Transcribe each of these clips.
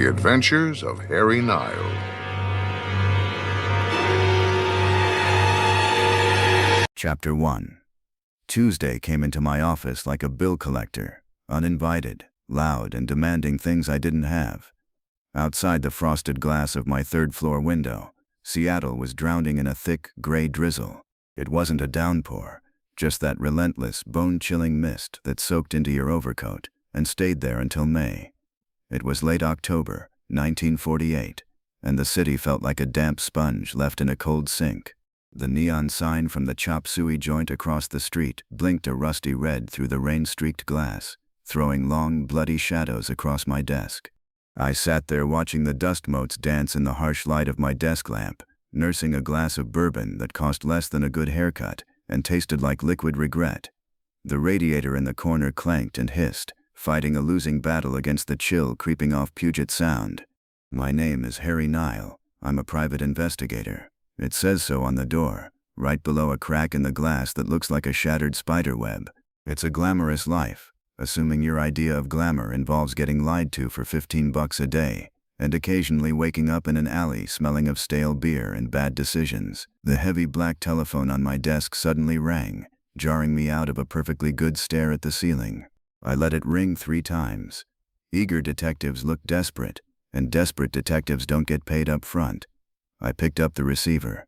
Adventures of Harry Nile. Chapter 1. Tuesday came into my office like a bill collector, uninvited, loud, and demanding things I didn't have. Outside the frosted glass of my third-floor window, Seattle was drowning in a thick, gray drizzle. It wasn't a downpour, just that relentless, bone-chilling mist that soaked into your overcoat and stayed there until May. It was late October, 1948, and the city felt like a damp sponge left in a cold sink. The neon sign from the chop suey joint across the street blinked a rusty red through the rain-streaked glass, throwing long, bloody shadows across my desk. I sat there watching the dust motes dance in the harsh light of my desk lamp, nursing a glass of bourbon that cost less than a good haircut and tasted like liquid regret. The radiator in the corner clanked and hissed, fighting a losing battle against the chill creeping off Puget Sound. My name is Harry Nile. I'm a private investigator. It says so on the door, right below a crack in the glass that looks like a shattered spider web. It's a glamorous life, assuming your idea of glamour involves getting lied to for $15 a day, and occasionally waking up in an alley smelling of stale beer and bad decisions. The heavy black telephone on my desk suddenly rang, jarring me out of a perfectly good stare at the ceiling. I let it ring 3 times. Eager detectives look desperate, and desperate detectives don't get paid up front. I picked up the receiver.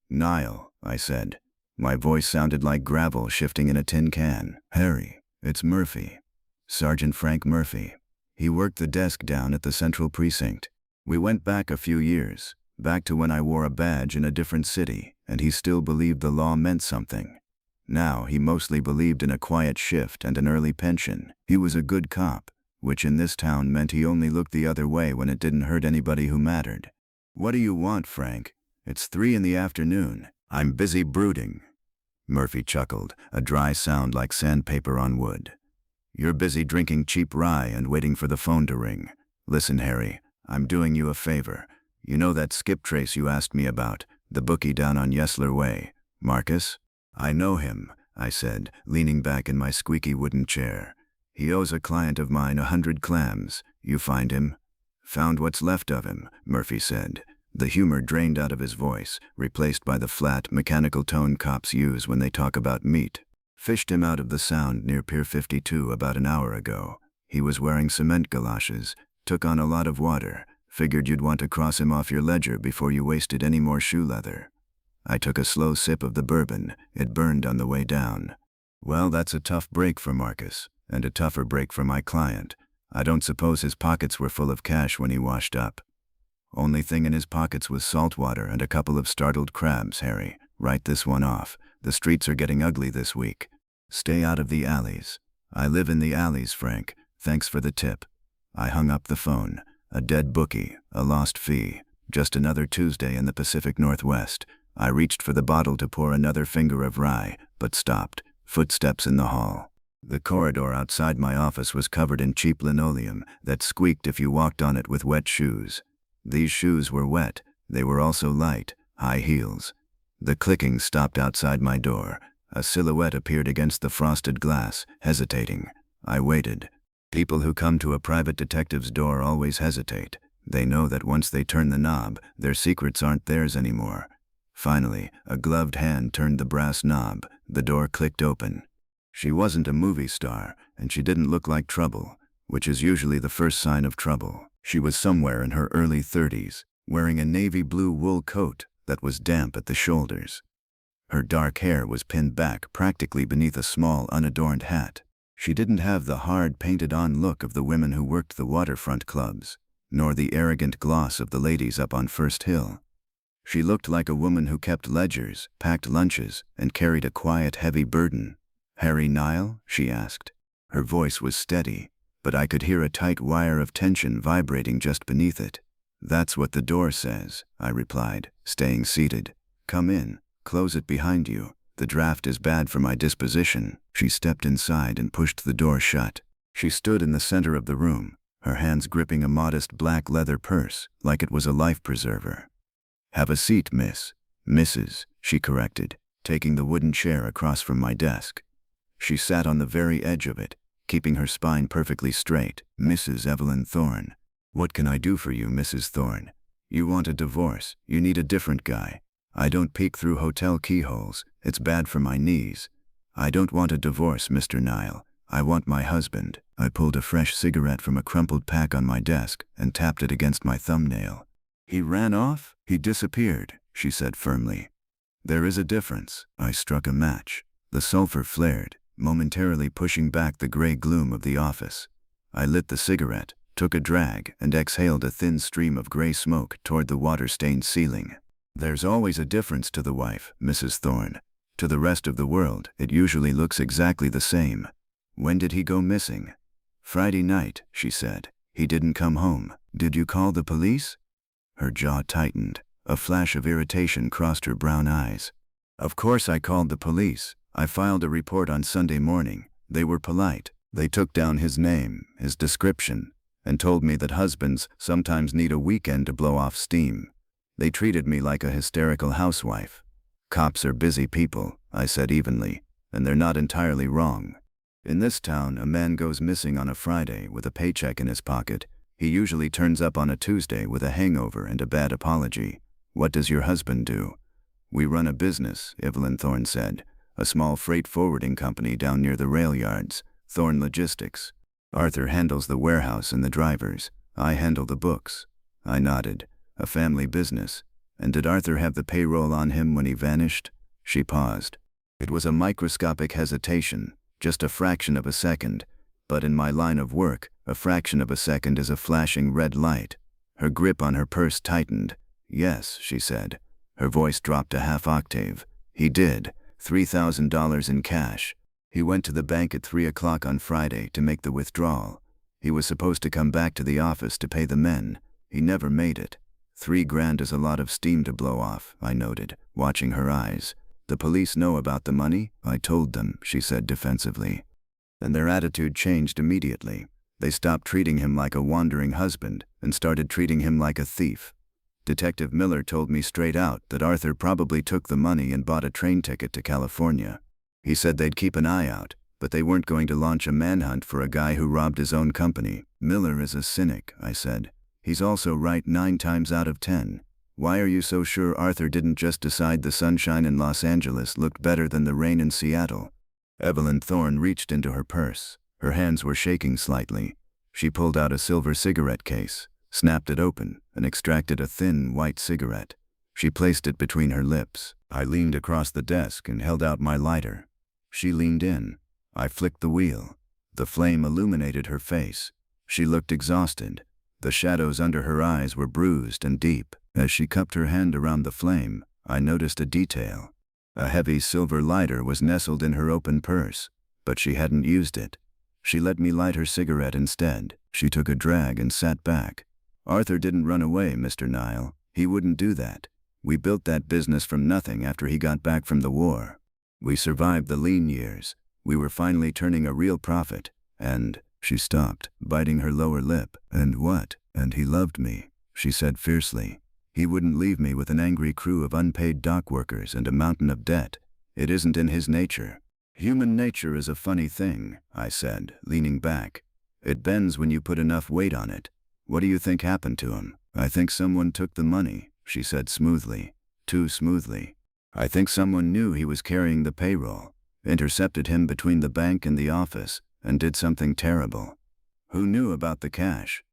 "Nile," I said. My voice sounded like gravel shifting in a tin can. "Harry, it's Murphy. Sergeant Frank Murphy." He worked the desk down at the Central Precinct. We went back a few years, back to when I wore a badge in a different city, and he still believed the law meant something. Now he mostly believed in a quiet shift and an early pension. He was a good cop, which in this town meant he only looked the other way when it didn't hurt anybody who mattered. "What do you want, Frank? It's 3 in the afternoon. I'm busy brooding." Murphy chuckled, a dry sound like sandpaper on wood. "You're busy drinking cheap rye and waiting for the phone to ring. Listen, Harry, I'm doing you a favor. You know that skip trace you asked me about, the bookie down on Yesler Way, Marcus?" "I know him," I said, leaning back in my squeaky wooden chair. "He owes a client of mine 100 clams. You find him?" "Found what's left of him," Murphy said. The humor drained out of his voice, replaced by the flat, mechanical tone cops use when they talk about meat. "Fished him out of the Sound near Pier 52 about an hour ago. He was wearing cement galoshes, took on a lot of water, figured you'd want to cross him off your ledger before you wasted any more shoe leather." I took a slow sip of the bourbon. It burned on the way down. "Well, that's a tough break for Marcus, and a tougher break for my client. I don't suppose his pockets were full of cash when he washed up." "Only thing in his pockets was salt water and a couple of startled crabs, Harry. Write this one off. The streets are getting ugly this week. Stay out of the alleys." "I live in the alleys, Frank. Thanks for the tip." I hung up the phone. A dead bookie, a lost fee, just another Tuesday in the Pacific Northwest. I reached for the bottle to pour another finger of rye, but stopped. Footsteps in the hall. The corridor outside my office was covered in cheap linoleum that squeaked if you walked on it with wet shoes. These shoes were wet. They were also light, high heels. The clicking stopped outside my door. A silhouette appeared against the frosted glass, hesitating. I waited. People who come to a private detective's door always hesitate. They know that once they turn the knob, their secrets aren't theirs anymore. Finally, a gloved hand turned the brass knob. The door clicked open. She wasn't a movie star, and she didn't look like trouble, which is usually the first sign of trouble. She was somewhere in her early 30s, wearing a navy blue wool coat that was damp at the shoulders. Her dark hair was pinned back practically beneath a small, unadorned hat. She didn't have the hard, painted-on look of the women who worked the waterfront clubs, nor the arrogant gloss of the ladies up on First Hill. She looked like a woman who kept ledgers, packed lunches, and carried a quiet, heavy burden. "Harry Nile?" she asked. Her voice was steady, but I could hear a tight wire of tension vibrating just beneath it. "That's what the door says," I replied, staying seated. "Come in. Close it behind you. The draft is bad for my disposition." She stepped inside and pushed the door shut. She stood in the center of the room, her hands gripping a modest black leather purse like it was a life preserver. "Have a seat, miss." "Mrs.," she corrected, taking the wooden chair across from my desk. She sat on the very edge of it, keeping her spine perfectly straight. "Mrs. Evelyn Thorne." "What can I do for you, Mrs. Thorne? You want a divorce. You need a different guy. I don't peek through hotel keyholes. It's bad for my knees. I don't want a divorce, Mr. Nile. I want my husband." I pulled a fresh cigarette from a crumpled pack on my desk and tapped it against my thumbnail. "He ran off? He disappeared," she said firmly. "There is a difference." I struck a match. The sulfur flared, momentarily pushing back the gray gloom of the office. I lit the cigarette, took a drag, and exhaled a thin stream of gray smoke toward the water-stained ceiling. "There's always a difference to the wife, Mrs. Thorne. To the rest of the world, it usually looks exactly the same. When did he go missing?" "Friday night," she said. "He didn't come home. Did you call the police?" Her jaw tightened. A flash of irritation crossed her brown eyes. "Of course I called the police. I filed a report on Sunday morning. They were polite. They took down his name, his description, and told me that husbands sometimes need a weekend to blow off steam. They treated me like a hysterical housewife." "Cops are busy people," I said evenly, "and they're not entirely wrong. In this town, a man goes missing on a Friday with a paycheck in his pocket. He usually turns up on a Tuesday with a hangover and a bad apology. What does your husband do?" "We run a business," Evelyn Thorne said. "A small freight forwarding company down near the rail yards, Thorne Logistics. Arthur handles the warehouse and the drivers. I handle the books." I nodded. "A family business. And did Arthur have the payroll on him when he vanished?" She paused. It was a microscopic hesitation, just a fraction of a second. But in my line of work, a fraction of a second is a flashing red light. Her grip on her purse tightened. "Yes," she said. Her voice dropped a half octave. "He did. $3,000 in cash. He went to the bank at 3 o'clock on Friday to make the withdrawal. He was supposed to come back to the office to pay the men. He never made it. $3,000 is a lot of steam to blow off," I noted, watching her eyes. "The police know about the money?" "I told them," she said defensively. And their attitude changed immediately. They stopped treating him like a wandering husband and started treating him like a thief. Detective Miller told me straight out that Arthur probably took the money and bought a train ticket to California. He said they'd keep an eye out, but they weren't going to launch a manhunt for a guy who robbed his own company. "Miller is a cynic," I said. "He's also right 9 times out of 10. Why are you so sure Arthur didn't just decide the sunshine in Los Angeles looked better than the rain in Seattle?" Evelyn Thorne reached into her purse. Her hands were shaking slightly. She pulled out a silver cigarette case, snapped it open, and extracted a thin, white cigarette. She placed it between her lips. I leaned across the desk and held out my lighter. She leaned in. I flicked the wheel. The flame illuminated her face. She looked exhausted. The shadows under her eyes were bruised and deep. As she cupped her hand around the flame, I noticed a detail. A heavy silver lighter was nestled in her open purse, but she hadn't used it. She let me light her cigarette instead. She took a drag and sat back. "Arthur didn't run away, Mr. Nile. He wouldn't do that. We built that business from nothing after he got back from the war. We survived the lean years. We were finally turning a real profit. And," she stopped, biting her lower lip. "And what? And he loved me," she said fiercely. "He wouldn't leave me with an angry crew of unpaid dock workers and a mountain of debt. It isn't in his nature." "Human nature is a funny thing," I said, leaning back. "It bends when you put enough weight on it. What do you think happened to him?" "I think someone took the money," she said smoothly. Too smoothly. "I think someone knew he was carrying the payroll, intercepted him between the bank and the office, and did something terrible." "Who knew about the cash?"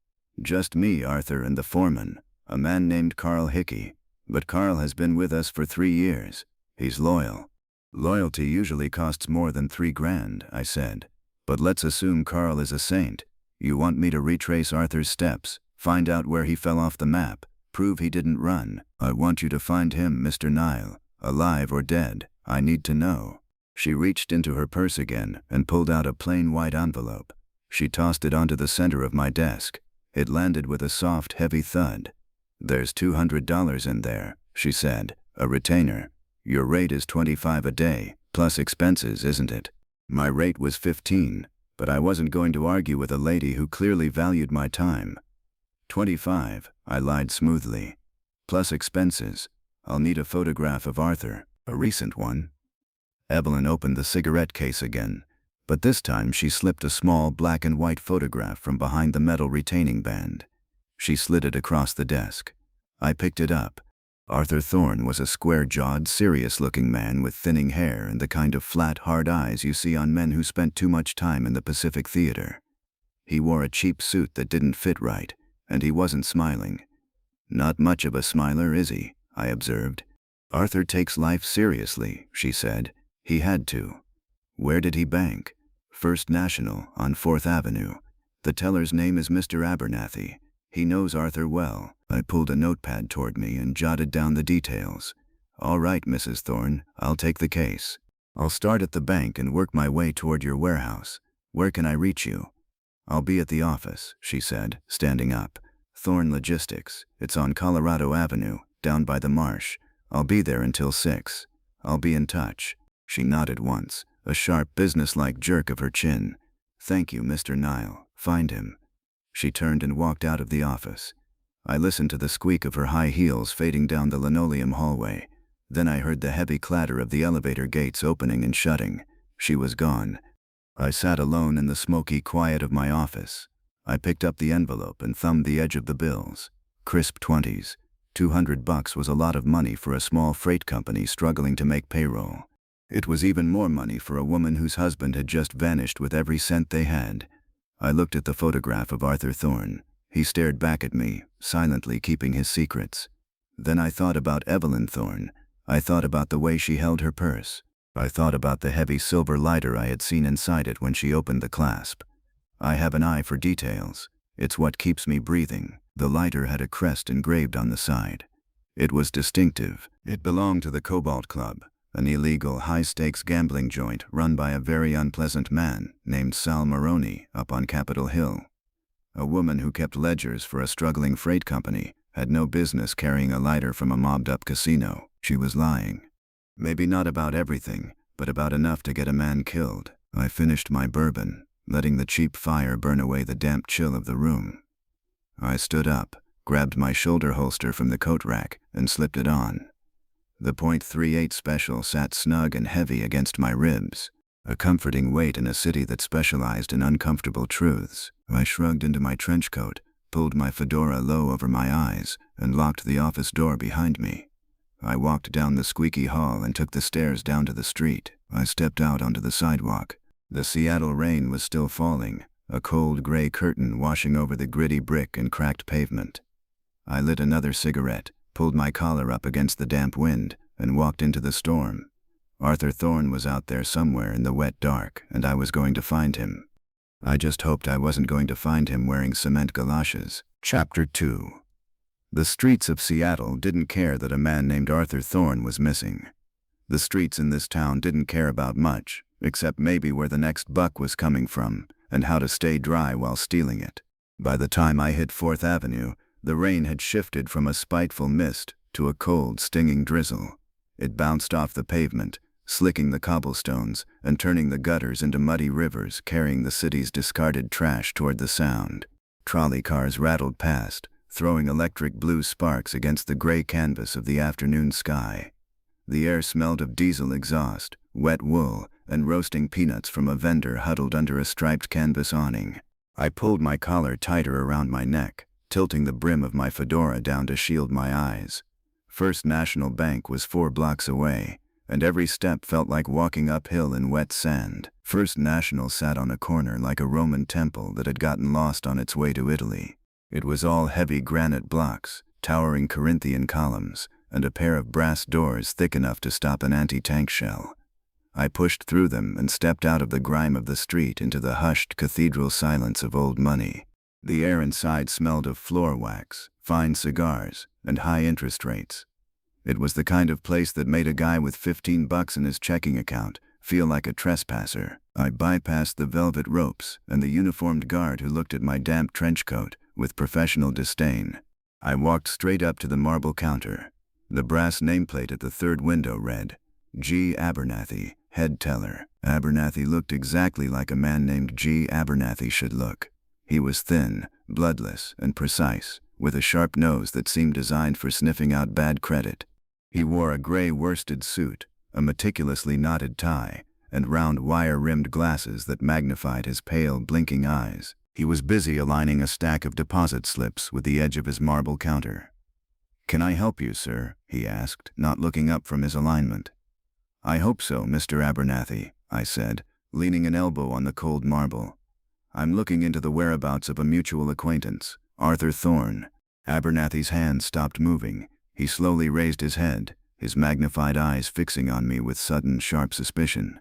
"Just me, Arthur, and the foreman, a man named Carl Hickey. But Carl has been with us for 3 years. He's loyal." "Loyalty usually costs more than $3,000, I said. "But let's assume Carl is a saint. You want me to retrace Arthur's steps, find out where he fell off the map, prove he didn't run?" "I want you to find him, Mr. Nile, alive or dead. I need to know." She reached into her purse again and pulled out a plain white envelope. She tossed it onto the center of my desk. It landed with a soft, heavy thud. "There's $200 in there," she said, "a retainer. Your rate is $25 a day, plus expenses, isn't it?" My rate was $15, but I wasn't going to argue with a lady who clearly valued my time. "25, I lied smoothly. "Plus expenses. I'll need a photograph of Arthur, a recent one." Evelyn opened the cigarette case again, but this time she slipped a small black and white photograph from behind the metal retaining band. She slid it across the desk. I picked it up. Arthur Thorne was a square-jawed, serious-looking man with thinning hair and the kind of flat, hard eyes you see on men who spent too much time in the Pacific Theater. He wore a cheap suit that didn't fit right, and he wasn't smiling. "Not much of a smiler, is he?" I observed. "Arthur takes life seriously," she said. "He had to." "Where did he bank?" "First National, on 4th Avenue. The teller's name is Mr. Abernathy. He knows Arthur well." I pulled a notepad toward me and jotted down the details. "All right, Mrs. Thorne, I'll take the case. I'll start at the bank and work my way toward your warehouse. Where can I reach you?" "I'll be at the office," she said, standing up. "Thorne Logistics. It's on Colorado Avenue, down by the marsh. I'll be there until 6. I'll be in touch." She nodded once, a sharp, businesslike jerk of her chin. "Thank you, Mr. Nile. Find him." She turned and walked out of the office. I listened to the squeak of her high heels fading down the linoleum hallway. Then I heard the heavy clatter of the elevator gates opening and shutting. She was gone. I sat alone in the smoky quiet of my office. I picked up the envelope and thumbed the edge of the bills. Crisp 20s. $200 was a lot of money for a small freight company struggling to make payroll. It was even more money for a woman whose husband had just vanished with every cent they had. I looked at the photograph of Arthur Thorne. He stared back at me, silently keeping his secrets. Then I thought about Evelyn Thorne. I thought about the way she held her purse. I thought about the heavy silver lighter I had seen inside it when she opened the clasp. I have an eye for details. It's what keeps me breathing. The lighter had a crest engraved on the side. It was distinctive. It belonged to the Cobalt Club, an illegal high-stakes gambling joint run by a very unpleasant man named Sal Maroney up on Capitol Hill. A woman who kept ledgers for a struggling freight company had no business carrying a lighter from a mobbed-up casino. She was lying. Maybe not about everything, but about enough to get a man killed. I finished my bourbon, letting the cheap fire burn away the damp chill of the room. I stood up, grabbed my shoulder holster from the coat rack, and slipped it on. The .38 Special sat snug and heavy against my ribs, a comforting weight in a city that specialized in uncomfortable truths. I shrugged into my trench coat, pulled my fedora low over my eyes, and locked the office door behind me. I walked down the squeaky hall and took the stairs down to the street. I stepped out onto the sidewalk. The Seattle rain was still falling, a cold gray curtain washing over the gritty brick and cracked pavement. I lit another cigarette, pulled my collar up against the damp wind, and walked into the storm. Arthur Thorne was out there somewhere in the wet dark, and I was going to find him. I just hoped I wasn't going to find him wearing cement galoshes. Chapter 2. The streets of Seattle didn't care that a man named Arthur Thorne was missing. The streets in this town didn't care about much, except maybe where the next buck was coming from, and how to stay dry while stealing it. By the time I hit 4th Avenue, the rain had shifted from a spiteful mist to a cold, stinging drizzle. It bounced off the pavement, slicking the cobblestones and turning the gutters into muddy rivers, carrying the city's discarded trash toward the sound. Trolley cars rattled past, throwing electric blue sparks against the gray canvas of the afternoon sky. The air smelled of diesel exhaust, wet wool, and roasting peanuts from a vendor huddled under a striped canvas awning. I pulled my collar tighter around my neck, tilting the brim of my fedora down to shield my eyes. First National Bank was 4 blocks away, and every step felt like walking uphill in wet sand. First National sat on a corner like a Roman temple that had gotten lost on its way to Italy. It was all heavy granite blocks, towering Corinthian columns, and a pair of brass doors thick enough to stop an anti-tank shell. I pushed through them and stepped out of the grime of the street into the hushed cathedral silence of old money. The air inside smelled of floor wax, fine cigars, and high interest rates. It was the kind of place that made a guy with $15 in his checking account feel like a trespasser. I bypassed the velvet ropes and the uniformed guard who looked at my damp trench coat with professional disdain. I walked straight up to the marble counter. The brass nameplate at the third window read, G. Abernathy, head teller. Abernathy looked exactly like a man named G. Abernathy should look. He was thin, bloodless, and precise, with a sharp nose that seemed designed for sniffing out bad credit. He wore a gray worsted suit, a meticulously knotted tie, and round wire-rimmed glasses that magnified his pale, blinking eyes. He was busy aligning a stack of deposit slips with the edge of his marble counter. "Can I help you, sir?" he asked, not looking up from his alignment. "I hope so, Mr. Abernathy," I said, leaning an elbow on the cold marble. "I'm looking into the whereabouts of a mutual acquaintance, Arthur Thorne." Abernathy's hand stopped moving. He slowly raised his head, his magnified eyes fixing on me with sudden, sharp suspicion.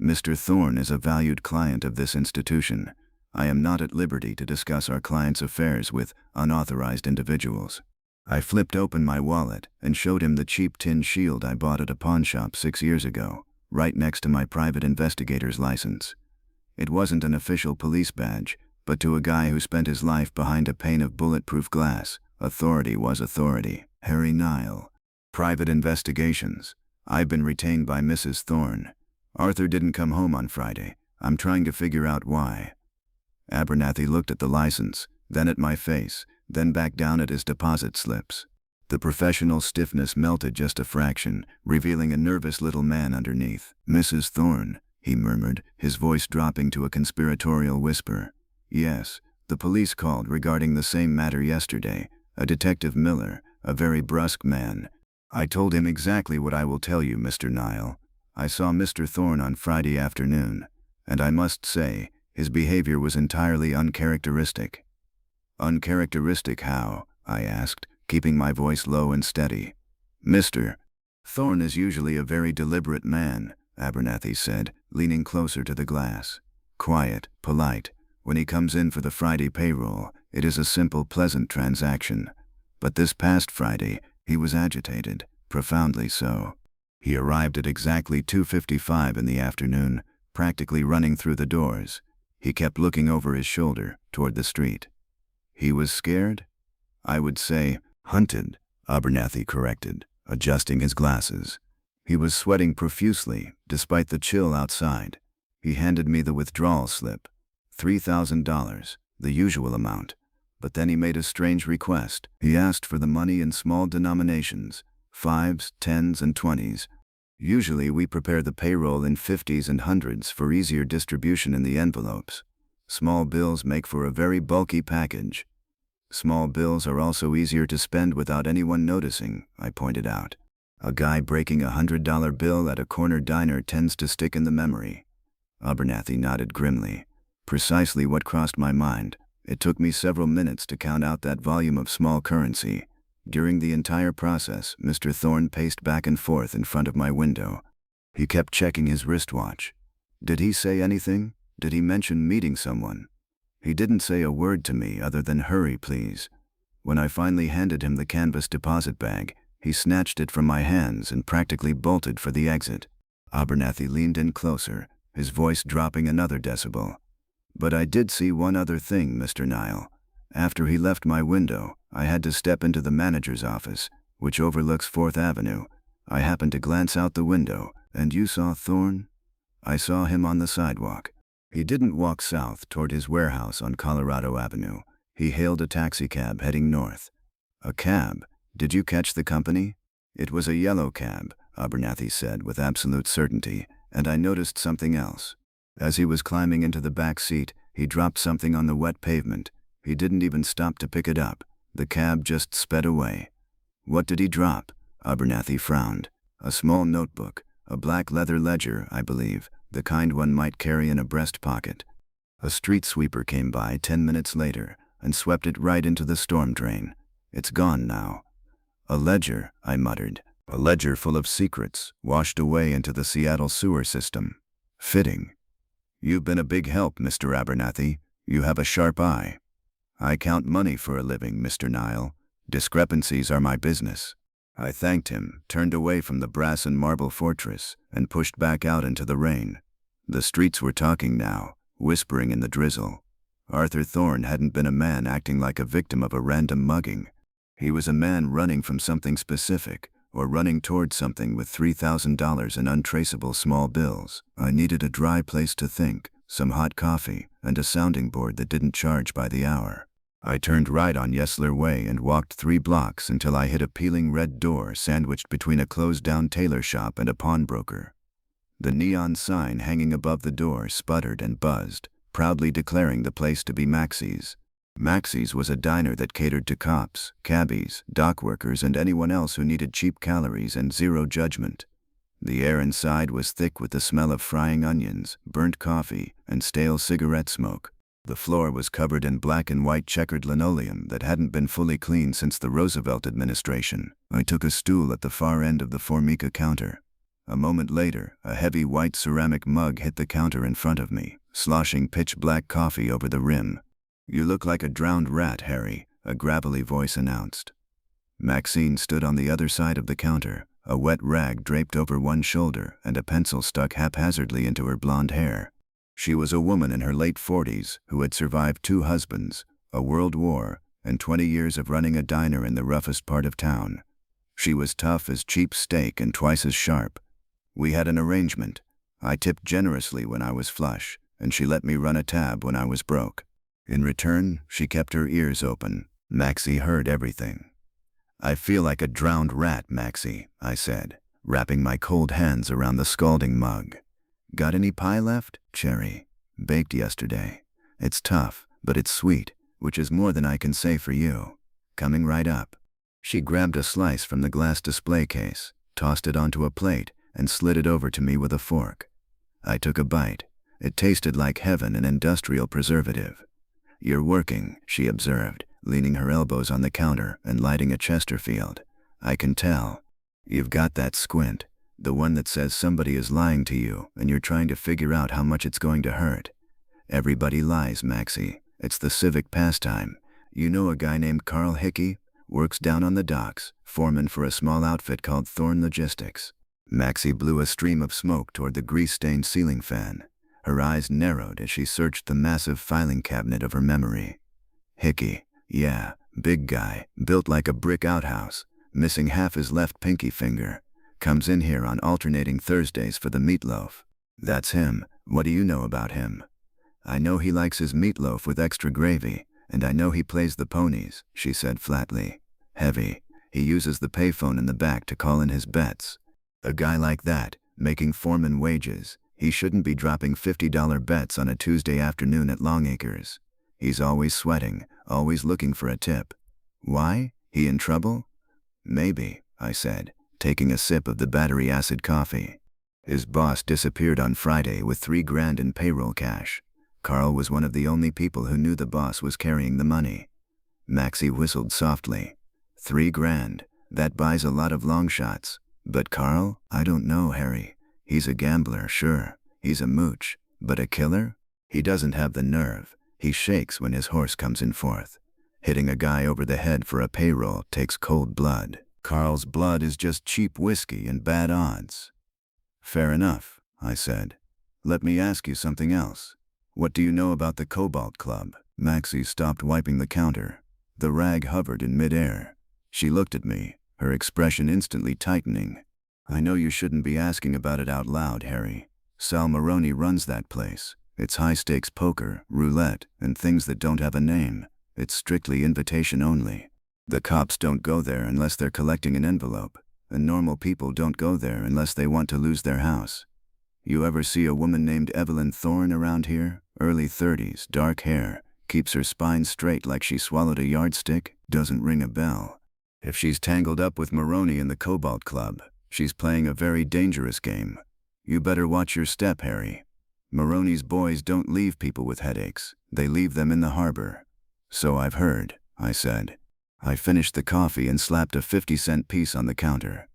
"Mr. Thorne is a valued client of this institution. I am not at liberty to discuss our client's affairs with unauthorized individuals." I flipped open my wallet and showed him the cheap tin shield I bought at a pawn shop 6 years ago, right next to my private investigator's license. It wasn't an official police badge, but to a guy who spent his life behind a pane of bulletproof glass, authority was authority. Harry Nile. Private investigations. I've been retained by Mrs. Thorne. Arthur didn't come home on Friday. I'm trying to figure out why. Abernathy looked at the license, then at my face, then back down at his deposit slips. The professional stiffness melted just a fraction, revealing a nervous little man underneath. "Mrs. Thorne," he murmured, his voice dropping to a conspiratorial whisper. "Yes, the police called regarding the same matter yesterday. A Detective Miller, a very brusque man. I told him exactly what I will tell you, Mr. Nile. I saw Mr. Thorne on Friday afternoon, and I must say, his behavior was entirely uncharacteristic." "Uncharacteristic how?" I asked, keeping my voice low and steady. "Mr. Thorne is usually a very deliberate man," Abernathy said, leaning closer to the glass. "Quiet, polite. When he comes in for the Friday payroll, it is a simple, pleasant transaction. But this past Friday, he was agitated, profoundly so. He arrived at exactly 2:55 in the afternoon, practically running through the doors. He kept looking over his shoulder, toward the street." "He was scared?" "I would say, hunted," Abernathy corrected, adjusting his glasses. "He was sweating profusely, despite the chill outside. He handed me the withdrawal slip. $3,000, the usual amount. But then he made a strange request. He asked for the money in small denominations, 5s, 10s, and 20s. Usually we prepare the payroll in 50s and 100s for easier distribution in the envelopes. Small bills make for a very bulky package. Small bills are also easier to spend without anyone noticing," I pointed out. "A guy breaking a $100 bill at a corner diner tends to stick in the memory." Abernathy nodded grimly. "Precisely what crossed my mind. It took me several minutes to count out that volume of small currency. During the entire process, Mr. Thorne paced back and forth in front of my window. He kept checking his wristwatch. Did he say anything? Did he mention meeting someone? He didn't say a word to me other than 'hurry, please.' When I finally handed him the canvas deposit bag, he snatched it from my hands and practically bolted for the exit." Abernathy leaned in closer, his voice dropping another decibel. "But I did see one other thing, Mr. Nile. After he left my window, I had to step into the manager's office, which overlooks 4th Avenue. I happened to glance out the window, and you saw Thorne?" "I saw him on the sidewalk. He didn't walk south toward his warehouse on Colorado Avenue. He hailed a taxicab heading north." "A cab? Did you catch the company?" "It was a yellow cab," Abernathy said with absolute certainty, "and I noticed something else. As he was climbing into the back seat, he dropped something on the wet pavement. He didn't even stop to pick it up. The cab just sped away." "What did he drop?" Abernathy frowned. "A small notebook, a black leather ledger, I believe, the kind one might carry in a breast pocket. A street sweeper came by 10 minutes later and swept it right into the storm drain. It's gone now." "A ledger," I muttered. "A ledger full of secrets, washed away into the Seattle sewer system. Fitting. You've been a big help, Mr. Abernathy. You have a sharp eye." "I count money for a living, Mr. Nile. Discrepancies are my business." I thanked him, turned away from the brass and marble fortress, and pushed back out into the rain. The streets were talking now, whispering in the drizzle. Arthur Thorne hadn't been a man acting like a victim of a random mugging. He was a man running from something specific, or running toward something with $3,000 in untraceable small bills. I needed a dry place to think, some hot coffee, and a sounding board that didn't charge by the hour. I turned right on Yesler Way and walked 3 blocks until I hit a peeling red door sandwiched between a closed-down tailor shop and a pawnbroker. The neon sign hanging above the door sputtered and buzzed, proudly declaring the place to be Maxie's. Maxie's was a diner that catered to cops, cabbies, dock workers, and anyone else who needed cheap calories and zero judgment. The air inside was thick with the smell of frying onions, burnt coffee, and stale cigarette smoke. The floor was covered in black and white checkered linoleum that hadn't been fully cleaned since the Roosevelt administration. I took a stool at the far end of the Formica counter. A moment later, a heavy white ceramic mug hit the counter in front of me, sloshing pitch-black coffee over the rim. "You look like a drowned rat, Harry," a gravelly voice announced. Maxine stood on the other side of the counter, a wet rag draped over one shoulder and a pencil stuck haphazardly into her blonde hair. She was a woman in her late 40s who had survived 2 husbands, a world war, and 20 years of running a diner in the roughest part of town. She was tough as cheap steak and twice as sharp. We had an arrangement. I tipped generously when I was flush, and she let me run a tab when I was broke. In return, she kept her ears open. Maxie heard everything. "I feel like a drowned rat, Maxie," I said, wrapping my cold hands around the scalding mug. "Got any pie left? Cherry. Baked yesterday. It's tough, but it's sweet, which is more than I can say for you. Coming right up." She grabbed a slice from the glass display case, tossed it onto a plate, and slid it over to me with a fork. I took a bite. It tasted like heaven, an industrial preservative. "You're working," she observed, leaning her elbows on the counter and lighting a Chesterfield. "I can tell. You've got that squint, the one that says somebody is lying to you and you're trying to figure out how much it's going to hurt. Everybody lies, Maxie. It's the civic pastime. You know a guy named Carl Hickey? Works down on the docks, foreman for a small outfit called Thorn Logistics." Maxie blew a stream of smoke toward the grease-stained ceiling fan. Her eyes narrowed as she searched the massive filing cabinet of her memory. "Hickey, yeah, big guy, built like a brick outhouse, missing half his left pinky finger. Comes in here on alternating Thursdays for the meatloaf. That's him. What do you know about him?" "I know he likes his meatloaf with extra gravy, and I know he plays the ponies," she said flatly. "Heavy. He uses the payphone in the back to call in his bets. A guy like that, making foreman wages, he shouldn't be dropping $50 bets on a Tuesday afternoon at Longacres. He's always sweating, always looking for a tip. Why? He in trouble?" "Maybe," I said, taking a sip of the battery acid coffee. "His boss disappeared on Friday with $3,000 in payroll cash. Carl was one of the only people who knew the boss was carrying the money." Maxie whistled softly. $3,000. That buys a lot of long shots. But Carl? I don't know, Harry. He's a gambler, sure. He's a mooch. But a killer? He doesn't have the nerve. He shakes when his horse comes in fourth. Hitting a guy over the head for a payroll takes cold blood. Carl's blood is just cheap whiskey and bad odds." "Fair enough," I said. "Let me ask you something else. What do you know about the Cobalt Club?" Maxie stopped wiping the counter. The rag hovered in midair. She looked at me, her expression instantly tightening. "I know you shouldn't be asking about it out loud, Harry. Sal Maroney runs that place. It's high-stakes poker, roulette, and things that don't have a name. It's strictly invitation only. The cops don't go there unless they're collecting an envelope, and normal people don't go there unless they want to lose their house. You ever see a woman named Evelyn Thorne around here? Early 30s, dark hair, keeps her spine straight like she swallowed a yardstick? Doesn't ring a bell. If she's tangled up with Maroney in the Cobalt Club, she's playing a very dangerous game. You better watch your step, Harry. Maroney's boys don't leave people with headaches. They leave them in the harbor." "So I've heard," I said. I finished the coffee and slapped a 50-cent piece on the counter.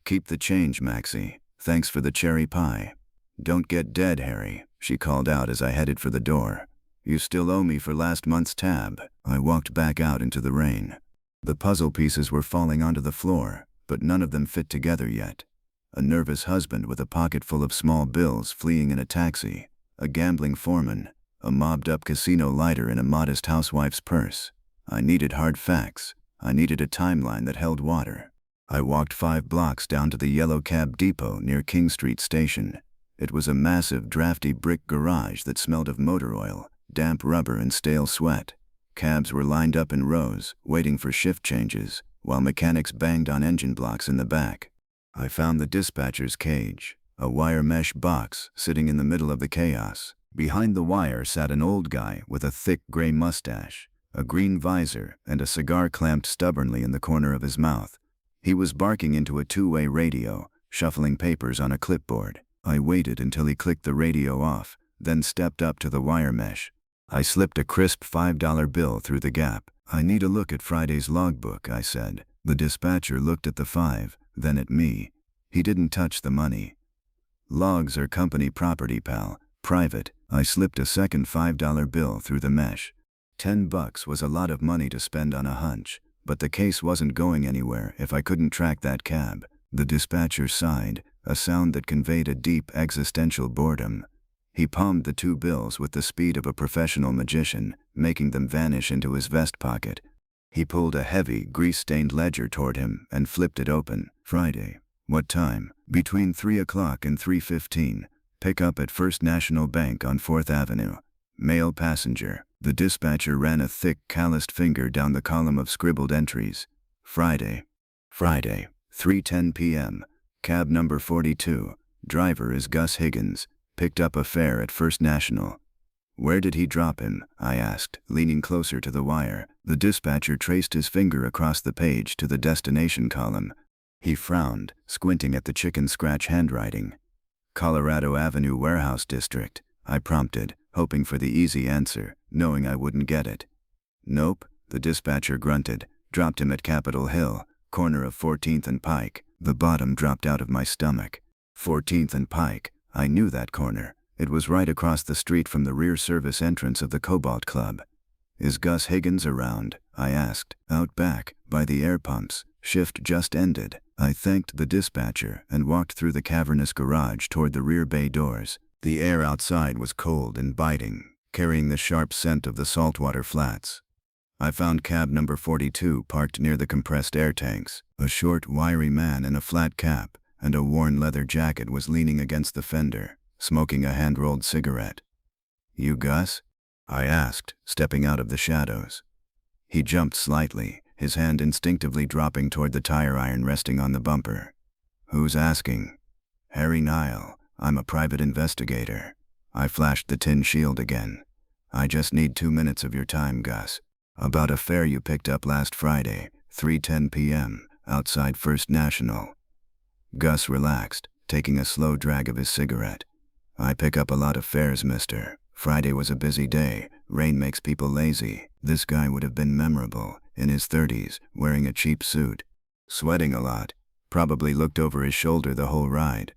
"Keep the change, Maxie. Thanks for the cherry pie." "Don't get dead, Harry," she called out as I headed for the door. "You still owe me for last month's tab." I walked back out into the rain. The puzzle pieces were falling onto the floor, but none of them fit together yet. A nervous husband with a pocket full of small bills fleeing in a taxi, a gambling foreman, a mobbed-up casino lighter in a modest housewife's purse. I needed hard facts. I needed a timeline that held water. I walked 5 blocks down to the yellow cab depot near King Street Station. It was a massive, drafty brick garage that smelled of motor oil, damp rubber, and stale sweat. Cabs were lined up in rows, waiting for shift changes, while mechanics banged on engine blocks in the back. I found the dispatcher's cage, a wire mesh box sitting in the middle of the chaos. Behind the wire sat an old guy with a thick gray mustache, a green visor, and a cigar clamped stubbornly in the corner of his mouth. He was barking into a two-way radio, shuffling papers on a clipboard. I waited until he clicked the radio off, then stepped up to the wire mesh. I slipped a crisp $5 bill through the gap. "I need a look at Friday's logbook," I said. The dispatcher looked at the 5, then at me. He didn't touch the money. "Logs are company property, pal. Private." I slipped a second $5 bill through the mesh. $10 was a lot of money to spend on a hunch, but the case wasn't going anywhere if I couldn't track that cab. The dispatcher sighed, a sound that conveyed a deep existential boredom. He palmed the 2 bills with the speed of a professional magician, making them vanish into his vest pocket. He pulled a heavy, grease-stained ledger toward him and flipped it open. "Friday. What time?" "Between 3 o'clock and 3:15. Pick up at First National Bank on 4th Avenue. Male passenger." The dispatcher ran a thick, calloused finger down the column of scribbled entries. Friday. 3:10 p.m. Cab number 42. Driver is Gus Higgins. Picked up a fare at First National. "Where did he drop him?" I asked, leaning closer to the wire. The dispatcher traced his finger across the page to the destination column. He frowned, squinting at the chicken scratch handwriting. "Colorado Avenue Warehouse District," I prompted, hoping for the easy answer, knowing I wouldn't get it. "Nope," the dispatcher grunted. "Dropped him at Capitol Hill, corner of 14th and Pike." The bottom dropped out of my stomach. 14th and Pike. I knew that corner. It was right across the street from the rear service entrance of the Cobalt Club. "Is Gus Higgins around?" I asked. "Out back, by the air pumps. Shift just ended." I thanked the dispatcher and walked through the cavernous garage toward the rear bay doors. The air outside was cold and biting, carrying the sharp scent of the saltwater flats. I found cab number 42 parked near the compressed air tanks. A short, wiry man in a flat cap and a worn leather jacket was leaning against the fender, smoking a hand-rolled cigarette. "You Gus?" I asked, stepping out of the shadows. He jumped slightly, his hand instinctively dropping toward the tire iron resting on the bumper. "Who's asking?" "Harry Nile. I'm a private investigator." I flashed the tin shield again. "I just need 2 minutes of your time, Gus. About a fare you picked up last Friday, 3:10 p.m., outside First National." Gus relaxed, taking a slow drag of his cigarette. "I pick up a lot of fares, mister. Friday was a busy day. Rain makes people lazy." This guy would have been memorable, in his 30s, wearing a cheap suit. Sweating a lot. Probably looked over his shoulder the whole ride.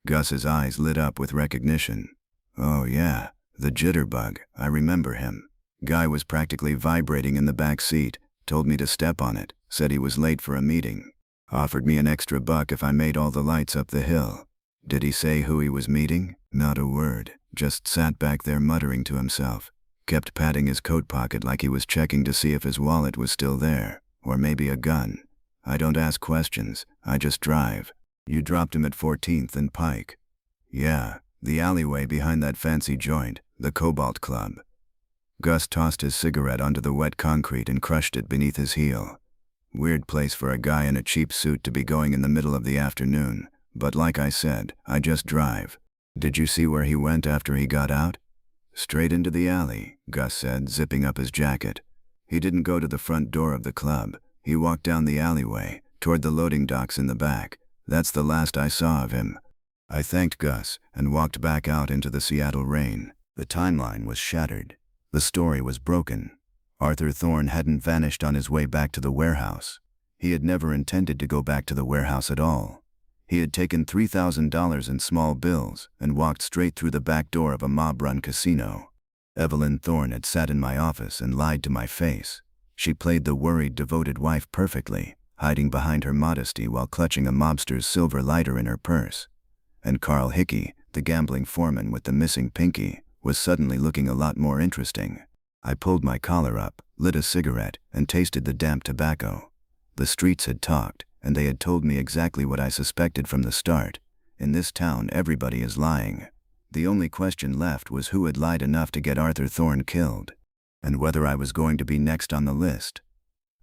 Gus's eyes lit up with recognition. "Oh yeah, the jitterbug. I remember him. Guy was practically vibrating in the back seat, told me to step on it, said he was late for a meeting. Offered me an extra $1 if I made all the lights up the hill." "Did he say who he was meeting?" "Not a word, just sat back there muttering to himself. Kept patting his coat pocket like he was checking to see if his wallet was still there, or maybe a gun. I don't ask questions, I just drive." "You dropped him at 14th and Pike?" "Yeah, the alleyway behind that fancy joint, the Cobalt Club." Gus tossed his cigarette onto the wet concrete and crushed it beneath his heel. Weird place for a guy in a cheap suit to be going in the middle of the afternoon, but like I said, I just drive. "Did you see where he went after he got out?" "Straight into the alley," Gus said, zipping up his jacket. "He didn't go to the front door of the club. He walked down the alleyway, toward the loading docks in the back. That's the last I saw of him." I thanked Gus and walked back out into the Seattle rain. The timeline was shattered. The story was broken. Arthur Thorne hadn't vanished on his way back to the warehouse. He had never intended to go back to the warehouse at all. He had taken $3,000 in small bills and walked straight through the back door of a mob-run casino. Evelyn Thorne had sat in my office and lied to my face. She played the worried, devoted wife perfectly, hiding behind her modesty while clutching a mobster's silver lighter in her purse. And Carl Hickey, the gambling foreman with the missing pinky, was suddenly looking a lot more interesting. I pulled my collar up, lit a cigarette, and tasted the damp tobacco. The streets had talked, and they had told me exactly what I suspected from the start. In this town, everybody is lying. The only question left was who had lied enough to get Arthur Thorne killed, and whether I was going to be next on the list.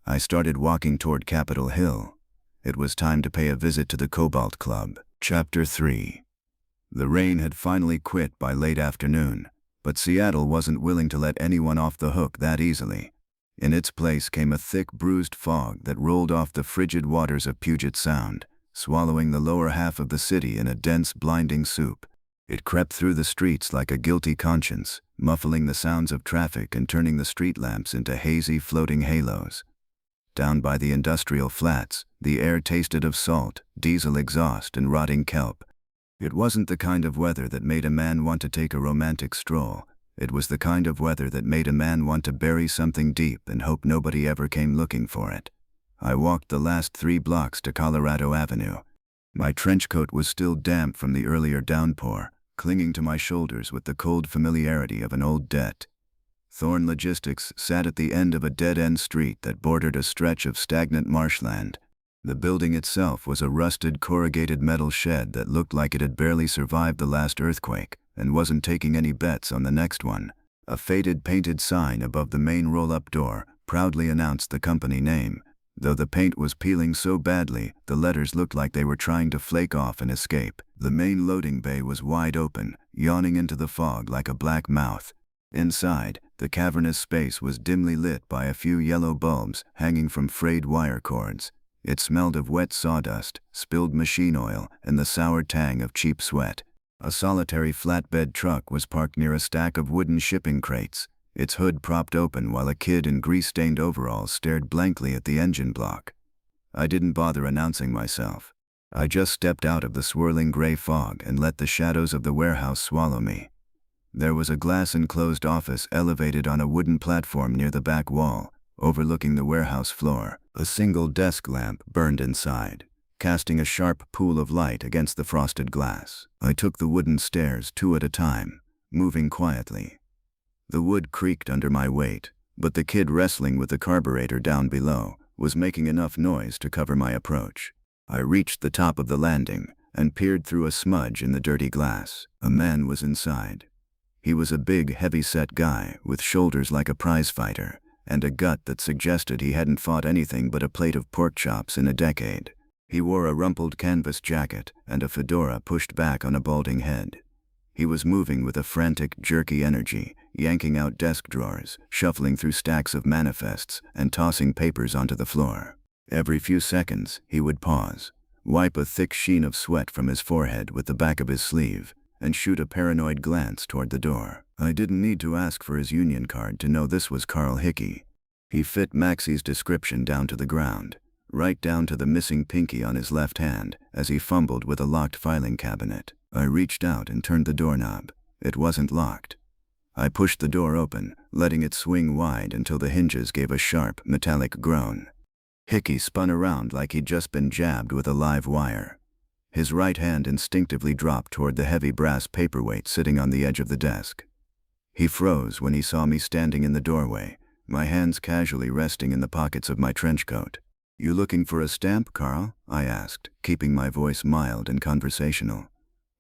I started walking toward Capitol Hill. It was time to pay a visit to the Cobalt Club. Chapter 3. The rain had finally quit by late afternoon, But Seattle wasn't willing to let anyone off the hook that easily. In its place came a thick, bruised fog that rolled off the frigid waters of Puget Sound, swallowing the lower half of the city in a dense, blinding soup. It crept through the streets like a guilty conscience, muffling the sounds of traffic and turning the street lamps into hazy, floating halos. Down by the industrial flats, the air tasted of salt, diesel exhaust, and rotting kelp. It wasn't the kind of weather that made a man want to take a romantic stroll. It was the kind of weather that made a man want to bury something deep and hope nobody ever came looking for it. I walked the last 3 blocks to Colorado Avenue. My trench coat was still damp from the earlier downpour, clinging to my shoulders with the cold familiarity of an old debt. Thorn Logistics sat at the end of a dead-end street that bordered a stretch of stagnant marshland. The building itself was a rusted corrugated metal shed that looked like it had barely survived the last earthquake and wasn't taking any bets on the next one. A faded painted sign above the main roll-up door proudly announced the company name, though the paint was peeling so badly the letters looked like they were trying to flake off and escape. The main loading bay was wide open, yawning into the fog like a black mouth. Inside, the cavernous space was dimly lit by a few yellow bulbs hanging from frayed wire cords. It smelled of wet sawdust, spilled machine oil, and the sour tang of cheap sweat. A solitary flatbed truck was parked near a stack of wooden shipping crates, its hood propped open while a kid in grease-stained overalls stared blankly at the engine block. I didn't bother announcing myself. I just stepped out of the swirling gray fog and let the shadows of the warehouse swallow me. There was a glass-enclosed office elevated on a wooden platform near the back wall, overlooking the warehouse floor. A single desk lamp burned inside, casting a sharp pool of light against the frosted glass. I took the wooden stairs 2 at a time, moving quietly. The wood creaked under my weight, but the kid wrestling with the carburetor down below was making enough noise to cover my approach. I reached the top of the landing and peered through a smudge in the dirty glass. A man was inside. He was a big, heavy-set guy with shoulders like a prizefighter and a gut that suggested he hadn't fought anything but a plate of pork chops in a decade. He wore a rumpled canvas jacket and a fedora pushed back on a balding head. He was moving with a frantic, jerky energy, yanking out desk drawers, shuffling through stacks of manifests, and tossing papers onto the floor. Every few seconds, he would pause, wipe a thick sheen of sweat from his forehead with the back of his sleeve, and shoot a paranoid glance toward the door. I didn't need to ask for his union card to know this was Carl Hickey. He fit Maxie's description down to the ground, right down to the missing pinky on his left hand as he fumbled with a locked filing cabinet. I reached out and turned the doorknob. It wasn't locked. I pushed the door open, letting it swing wide until the hinges gave a sharp, metallic groan. Hickey spun around like he'd just been jabbed with a live wire. His right hand instinctively dropped toward the heavy brass paperweight sitting on the edge of the desk. He froze when he saw me standing in the doorway, my hands casually resting in the pockets of my trench coat. "You looking for a stamp, Carl?" I asked, keeping my voice mild and conversational.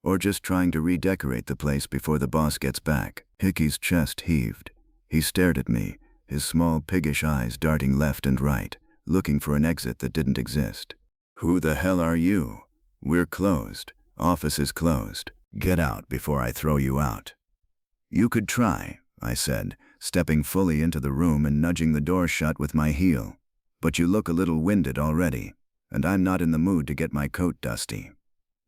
"Or just trying to redecorate the place before the boss gets back?" Hickey's chest heaved. He stared at me, his small piggish eyes darting left and right, looking for an exit that didn't exist. "Who the hell are you? We're closed. Office is closed. Get out before I throw you out." "You could try," I said, stepping fully into the room and nudging the door shut with my heel. "But you look a little winded already, and I'm not in the mood to get my coat dusty.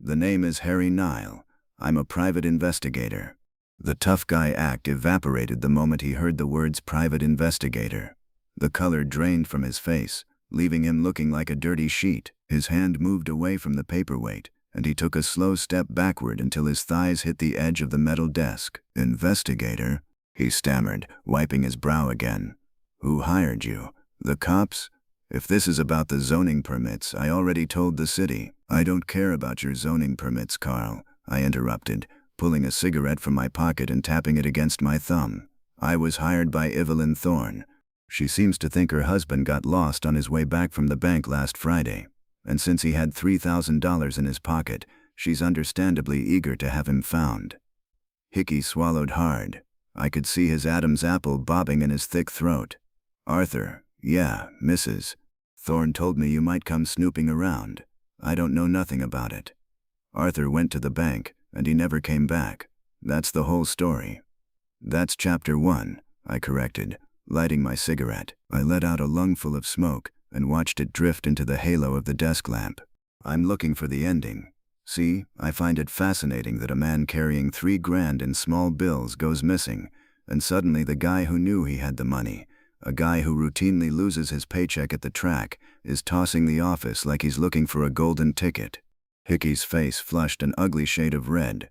The name is Harry Nile. I'm a private investigator." The tough guy act evaporated the moment he heard the words private investigator. The color drained from his face, leaving him looking like a dirty sheet. His hand moved away from the paperweight, and he took a slow step backward until his thighs hit the edge of the metal desk. "Investigator?" he stammered, wiping his brow again. "Who hired you? The cops? If this is about the zoning permits, I already told the city." "I don't care about your zoning permits, Carl," I interrupted, pulling a cigarette from my pocket and tapping it against my thumb. "I was hired by Evelyn Thorne. She seems to think her husband got lost on his way back from the bank last Friday, and since he had $3,000 in his pocket, she's understandably eager to have him found." Hickey swallowed hard. I could see his Adam's apple bobbing in his thick throat. "Arthur, yeah, Mrs. Thorne told me you might come snooping around. I don't know nothing about it. Arthur went to the bank, and he never came back. That's the whole story." That's chapter 1, I corrected, lighting my cigarette. I let out a lungful of smoke and watched it drift into the halo of the desk lamp. I'm looking for the ending. See, I find it fascinating that a man carrying $3,000 in small bills goes missing, and suddenly the guy who knew he had the money, a guy who routinely loses his paycheck at the track, is tossing the office like he's looking for a golden ticket. Hickey's face flushed an ugly shade of red.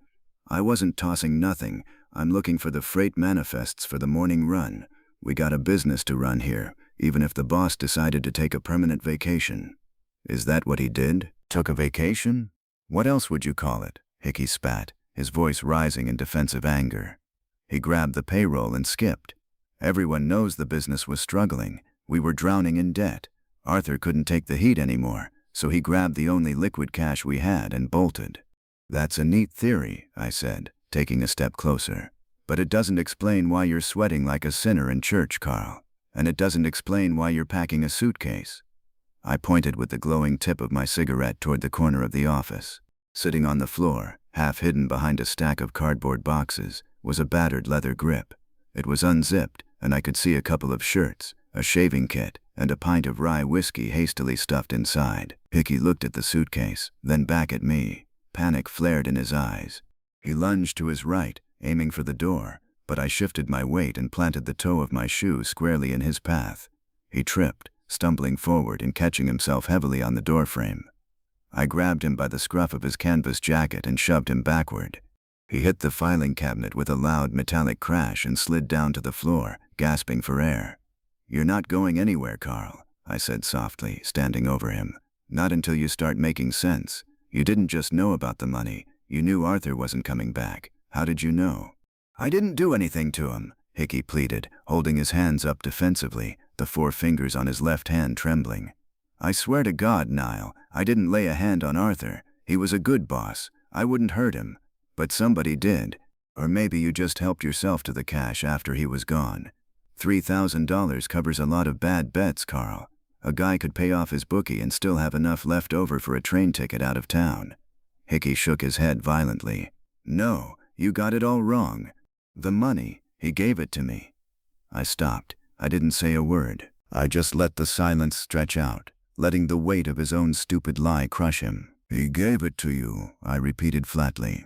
I wasn't tossing nothing. I'm looking for the freight manifests for the morning run. We got a business to run here, even if the boss decided to take a permanent vacation. Is that what he did? Took a vacation? What else would you call it? Hickey spat, his voice rising in defensive anger. He grabbed the payroll and skipped. Everyone knows the business was struggling. We were drowning in debt. Arthur couldn't take the heat anymore, so he grabbed the only liquid cash we had and bolted. That's a neat theory, I said, taking a step closer. But it doesn't explain why you're sweating like a sinner in church, Carl. And it doesn't explain why you're packing a suitcase. I pointed with the glowing tip of my cigarette toward the corner of the office. Sitting on the floor, half hidden behind a stack of cardboard boxes, was a battered leather grip. It was unzipped, and I could see a couple of shirts, a shaving kit, and a pint of rye whiskey hastily stuffed inside. Hickey looked at the suitcase, then back at me. Panic flared in his eyes. He lunged to his right, aiming for the door, but I shifted my weight and planted the toe of my shoe squarely in his path. He tripped, stumbling forward and catching himself heavily on the doorframe. I grabbed him by the scruff of his canvas jacket and shoved him backward. He hit the filing cabinet with a loud metallic crash and slid down to the floor, gasping for air. "You're not going anywhere, Carl," I said softly, standing over him. "Not until you start making sense. You didn't just know about the money. You knew Arthur wasn't coming back. How did you know?" "I didn't do anything to him," Hickey pleaded, holding his hands up defensively, the 4 fingers on his left hand trembling. "I swear to God, Nile, I didn't lay a hand on Arthur. He was a good boss. I wouldn't hurt him. But somebody did. Or maybe you just helped yourself to the cash after he was gone. $3,000 covers a lot of bad bets, Carl. A guy could pay off his bookie and still have enough left over for a train ticket out of town." Hickey shook his head violently. "No, you got it all wrong. The money, he gave it to me." I stopped. I didn't say a word. I just let the silence stretch out, letting the weight of his own stupid lie crush him. "He gave it to you," I repeated flatly.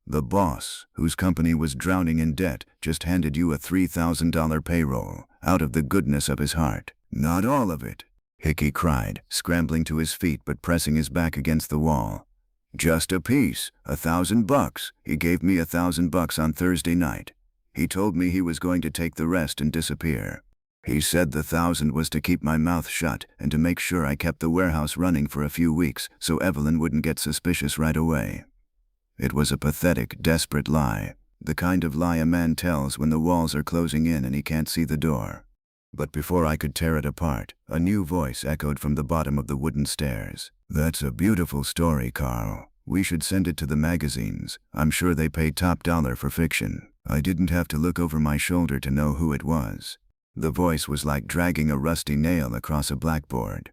"The boss, whose company was drowning in debt, just handed you a $3,000 payroll, out of the goodness of his heart." "Not all of it," Hickey cried, scrambling to his feet but pressing his back against the wall. "Just a piece, $1,000. He gave me $1,000 on Thursday night. He told me he was going to take the rest and disappear. He said the 1,000 was to keep my mouth shut and to make sure I kept the warehouse running for a few weeks so Evelyn wouldn't get suspicious right away." It was a pathetic, desperate lie, the kind of lie a man tells when the walls are closing in and he can't see the door. But before I could tear it apart, a new voice echoed from the bottom of the wooden stairs. "That's a beautiful story, Carl. We should send it to the magazines. I'm sure they pay top dollar for fiction." I didn't have to look over my shoulder to know who it was. The voice was like dragging a rusty nail across a blackboard.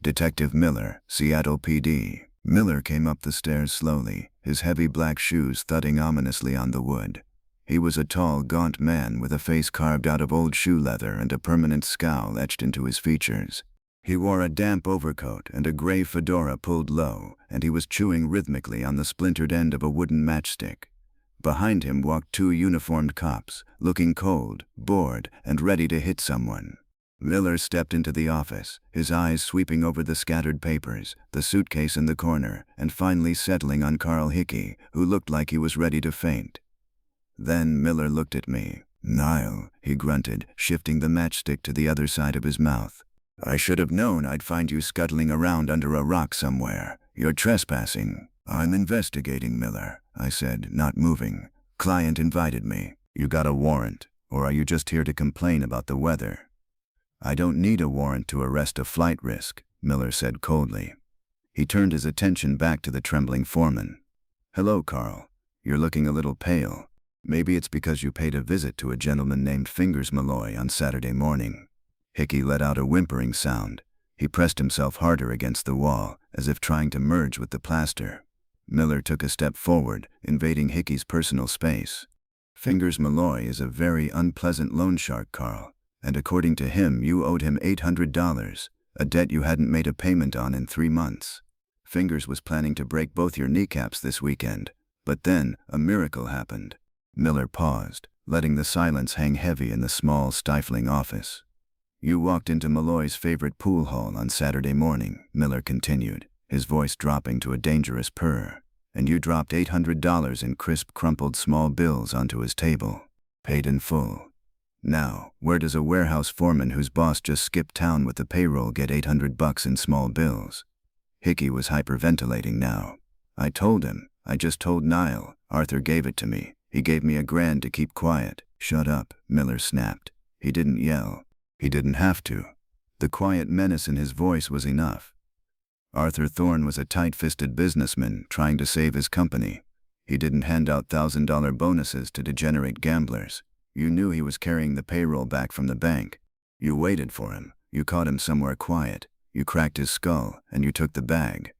"Detective Miller, Seattle PD." Miller came up the stairs slowly, his heavy black shoes thudding ominously on the wood. He was a tall, gaunt man with a face carved out of old shoe leather and a permanent scowl etched into his features. He wore a damp overcoat and a gray fedora pulled low, and he was chewing rhythmically on the splintered end of a wooden matchstick. Behind him walked 2 uniformed cops, looking cold, bored, and ready to hit someone. Miller stepped into the office, his eyes sweeping over the scattered papers, the suitcase in the corner, and finally settling on Carl Hickey, who looked like he was ready to faint. Then Miller looked at me. "Nile," he grunted, shifting the matchstick to the other side of his mouth. "I should have known I'd find you scuttling around under a rock somewhere. You're trespassing." "I'm investigating, Miller," I said, not moving. "Client invited me." "You got a warrant, or are you just here to complain about the weather?" "I don't need a warrant to arrest a flight risk," Miller said coldly. He turned his attention back to the trembling foreman. "Hello, Carl. You're looking a little pale. Maybe it's because you paid a visit to a gentleman named Fingers Malloy on Saturday morning." Hickey let out a whimpering sound. He pressed himself harder against the wall, as if trying to merge with the plaster. Miller took a step forward, invading Hickey's personal space. Fingers Malloy is a very unpleasant loan shark, Carl, and according to him you owed him $800, a debt you hadn't made a payment on in 3 months. Fingers was planning to break both your kneecaps this weekend, but then a miracle happened. Miller paused, letting the silence hang heavy in the small, stifling office. You walked into Malloy's favorite pool hall on Saturday morning, Miller continued, his voice dropping to a dangerous purr, and you dropped $800 in crisp, crumpled small bills onto his table, paid in full. Now, where does a warehouse foreman whose boss just skipped town with the payroll get $800 in small bills? Hickey was hyperventilating now. I told him. I just told Nile. Arthur gave it to me. He gave me $1,000 to keep quiet. Shut up, Miller snapped. He didn't yell. He didn't have to. The quiet menace in his voice was enough. Arthur Thorne was a tight-fisted businessman trying to save his company. He didn't hand out $1,000 bonuses to degenerate gamblers. You knew he was carrying the payroll back from the bank. You waited for him. You caught him somewhere quiet. You cracked his skull, and you took the bag.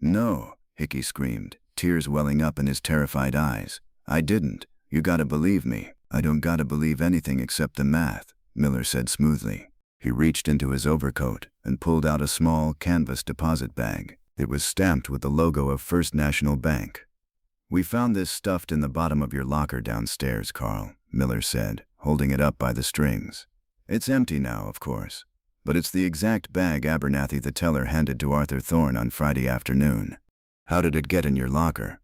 No, Hickey screamed, tears welling up in his terrified eyes. I didn't. You gotta believe me. I don't gotta believe anything except the math, Miller said smoothly. He reached into his overcoat and pulled out a small canvas deposit bag. It was stamped with the logo of First National Bank. We found this stuffed in the bottom of your locker downstairs, Carl, Miller said, holding it up by the strings. It's empty now, of course, but it's the exact bag Abernathy the teller handed to Arthur Thorne on Friday afternoon. How did it get in your locker?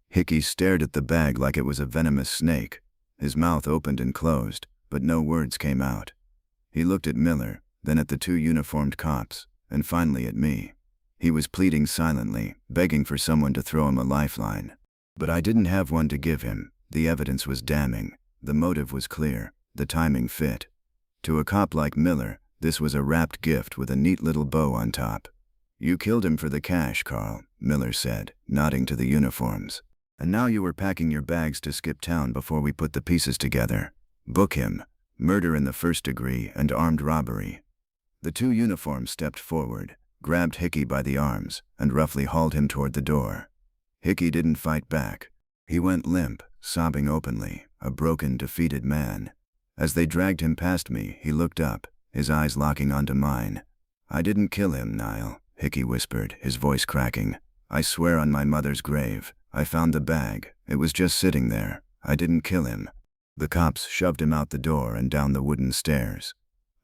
Hickey stared at the bag like it was a venomous snake. His mouth opened and closed, but no words came out. He looked at Miller, then at the 2 uniformed cops, and finally at me. He was pleading silently, begging for someone to throw him a lifeline. But I didn't have one to give him. The evidence was damning. The motive was clear. The timing fit. To a cop like Miller, this was a wrapped gift with a neat little bow on top. You killed him for the cash, Carl, Miller said, nodding to the uniforms. And now you were packing your bags to skip town before we put the pieces together. Book him. Murder in the 1st degree and armed robbery. The 2 uniforms stepped forward, grabbed Hickey by the arms, and roughly hauled him toward the door. Hickey didn't fight back. He went limp, sobbing openly, a broken, defeated man. As they dragged him past me, he looked up, his eyes locking onto mine. I didn't kill him, Nile, Hickey whispered, his voice cracking. I swear on my mother's grave. I found the bag. It was just sitting there. I didn't kill him. The cops shoved him out the door and down the wooden stairs.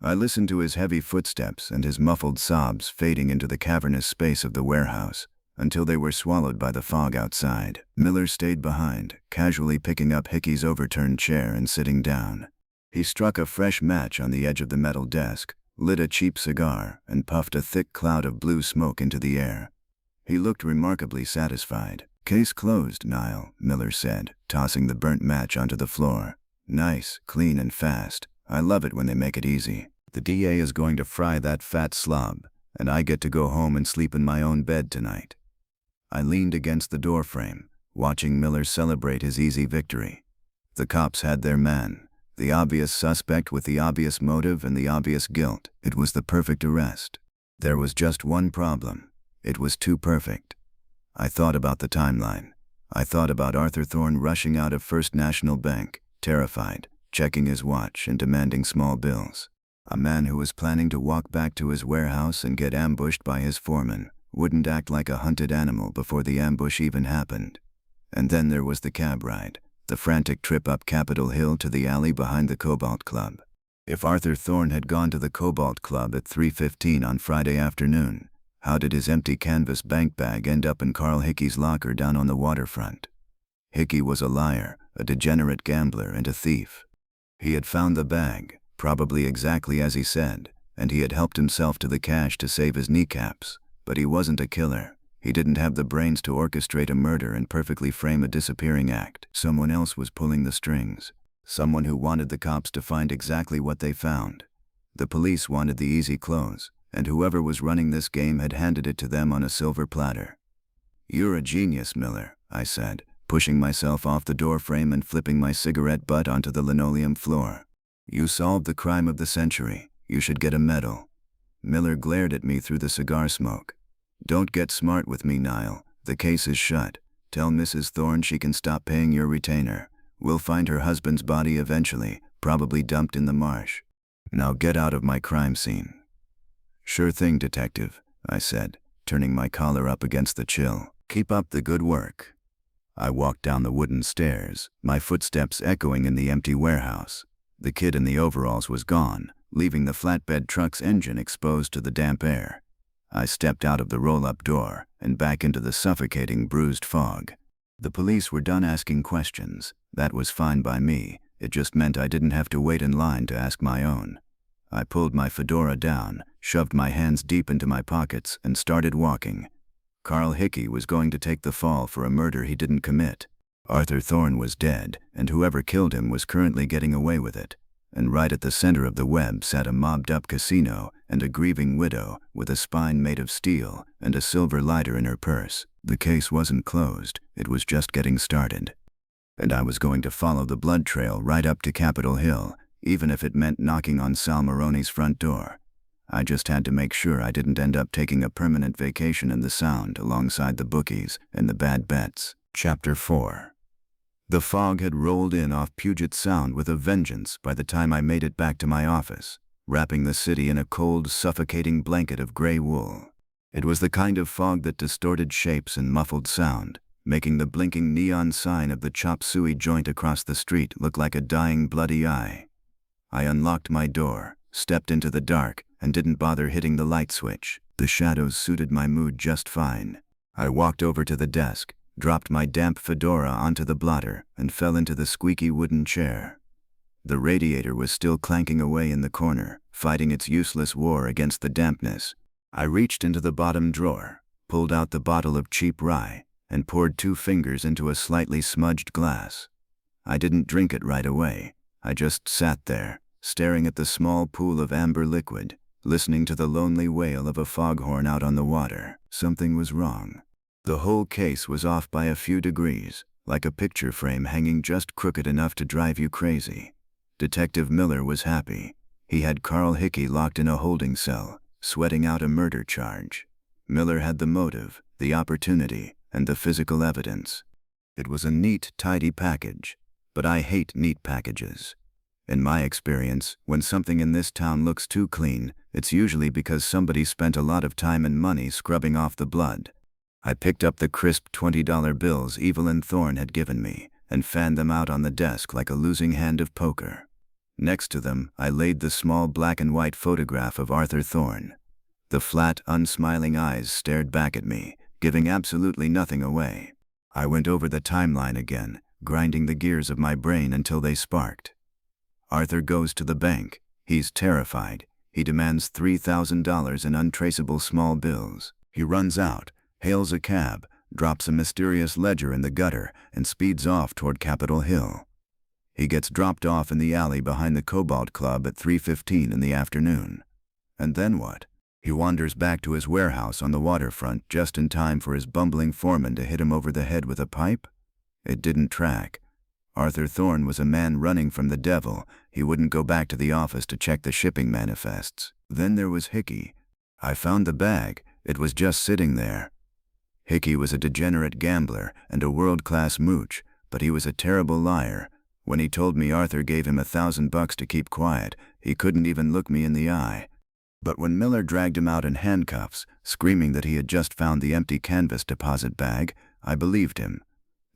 I listened to his heavy footsteps and his muffled sobs fading into the cavernous space of the warehouse, until they were swallowed by the fog outside. Miller stayed behind, casually picking up Hickey's overturned chair and sitting down. He struck a fresh match on the edge of the metal desk, lit a cheap cigar, and puffed a thick cloud of blue smoke into the air. He looked remarkably satisfied. Case closed, Nile, Miller said, tossing the burnt match onto the floor. Nice, clean and fast. I love it when they make it easy. The DA is going to fry that fat slob, and I get to go home and sleep in my own bed tonight. I leaned against the doorframe, watching Miller celebrate his easy victory. The cops had their man, the obvious suspect with the obvious motive and the obvious guilt. It was the perfect arrest. There was just one problem. It was too perfect. I thought about the timeline. I thought about Arthur Thorne rushing out of First National Bank, terrified, checking his watch and demanding small bills. A man who was planning to walk back to his warehouse and get ambushed by his foreman wouldn't act like a hunted animal before the ambush even happened. And then there was the cab ride, the frantic trip up Capitol Hill to the alley behind the Cobalt Club. If Arthur Thorne had gone to the Cobalt Club at 3:15 on Friday afternoon, how did his empty canvas bank bag end up in Carl Hickey's locker down on the waterfront? Hickey was a liar, a degenerate gambler, and a thief. He had found the bag, probably exactly as he said, and he had helped himself to the cash to save his kneecaps. But he wasn't a killer. He didn't have the brains to orchestrate a murder and perfectly frame a disappearing act. Someone else was pulling the strings. Someone who wanted the cops to find exactly what they found. The police wanted the easy close, and whoever was running this game had handed it to them on a silver platter. You're a genius, Miller, I said, pushing myself off the doorframe and flipping my cigarette butt onto the linoleum floor. You solved the crime of the century. You should get a medal. Miller glared at me through the cigar smoke. Don't get smart with me, Nile. The case is shut. Tell Mrs. Thorne she can stop paying your retainer. We'll find her husband's body eventually, probably dumped in the marsh. Now get out of my crime scene." "Sure thing, detective," I said, turning my collar up against the chill. "Keep up the good work." I walked down the wooden stairs, my footsteps echoing in the empty warehouse. The kid in the overalls was gone, leaving the flatbed truck's engine exposed to the damp air. I stepped out of the roll-up door and back into the suffocating, bruised fog. The police were done asking questions. That was fine by me. It just meant I didn't have to wait in line to ask my own. I pulled my fedora down, shoved my hands deep into my pockets, and started walking. Carl Hickey was going to take the fall for a murder he didn't commit. Arthur Thorne was dead, and whoever killed him was currently getting away with it. And right at the center of the web sat a mobbed-up casino and a grieving widow with a spine made of steel and a silver lighter in her purse. The case wasn't closed, it was just getting started. And I was going to follow the blood trail right up to Capitol Hill, even if it meant knocking on Sal Maroney's front door. I just had to make sure I didn't end up taking a permanent vacation in the Sound alongside the bookies and the bad bets. Chapter 4. The fog had rolled in off Puget Sound with a vengeance by the time I made it back to my office, wrapping the city in a cold, suffocating blanket of gray wool. It was the kind of fog that distorted shapes and muffled sound, making the blinking neon sign of the chop suey joint across the street look like a dying, bloody eye. I unlocked my door, stepped into the dark, and didn't bother hitting the light switch. The shadows suited my mood just fine. I walked over to the desk, dropped my damp fedora onto the blotter, and fell into the squeaky wooden chair. The radiator was still clanking away in the corner, fighting its useless war against the dampness. I reached into the bottom drawer, pulled out the bottle of cheap rye, and poured 2 fingers into a slightly smudged glass. I didn't drink it right away. I just sat there, staring at the small pool of amber liquid, listening to the lonely wail of a foghorn out on the water. Something was wrong. The whole case was off by a few degrees, like a picture frame hanging just crooked enough to drive you crazy. Detective Miller was happy. He had Carl Hickey locked in a holding cell, sweating out a murder charge. Miller had the motive, the opportunity, and the physical evidence. It was a neat, tidy package, but I hate neat packages. In my experience, when something in this town looks too clean, it's usually because somebody spent a lot of time and money scrubbing off the blood. I picked up the crisp $20 bills Evelyn Thorne had given me and fanned them out on the desk like a losing hand of poker. Next to them, I laid the small black and white photograph of Arthur Thorne. The flat, unsmiling eyes stared back at me, giving absolutely nothing away. I went over the timeline again, grinding the gears of my brain until they sparked. Arthur goes to the bank. He's terrified. He demands $3,000 in untraceable small bills. He runs out, hails a cab, drops a mysterious ledger in the gutter, and speeds off toward Capitol Hill. He gets dropped off in the alley behind the Cobalt Club at 3:15 in the afternoon. And then what? He wanders back to his warehouse on the waterfront just in time for his bumbling foreman to hit him over the head with a pipe? It didn't track. Arthur Thorne was a man running from the devil. He wouldn't go back to the office to check the shipping manifests. Then there was Hickey. I found the bag. It was just sitting there. Hickey was a degenerate gambler and a world-class mooch, but he was a terrible liar. When he told me Arthur gave him $1,000 to keep quiet, he couldn't even look me in the eye. But when Miller dragged him out in handcuffs, screaming that he had just found the empty canvas deposit bag, I believed him.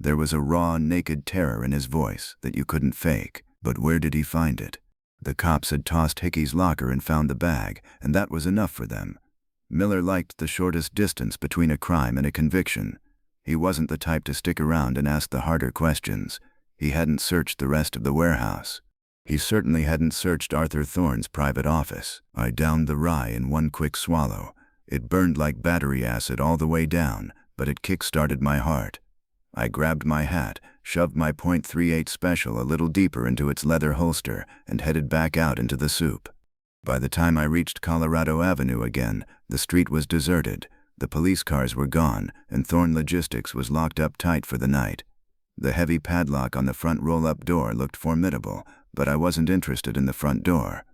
There was a raw, naked terror in his voice that you couldn't fake. But where did he find it? The cops had tossed Hickey's locker and found the bag, and that was enough for them. Miller liked the shortest distance between a crime and a conviction. He wasn't the type to stick around and ask the harder questions. He hadn't searched the rest of the warehouse. He certainly hadn't searched Arthur Thorne's private office. I downed the rye in one quick swallow. It burned like battery acid all the way down, but it kick-started my heart. I grabbed my hat, shoved my .38 special a little deeper into its leather holster, and headed back out into the soup. By the time I reached Colorado Avenue again, the street was deserted. The police cars were gone, and Thorne Logistics was locked up tight for the night. The heavy padlock on the front roll-up door looked formidable, but I wasn't interested in the front door.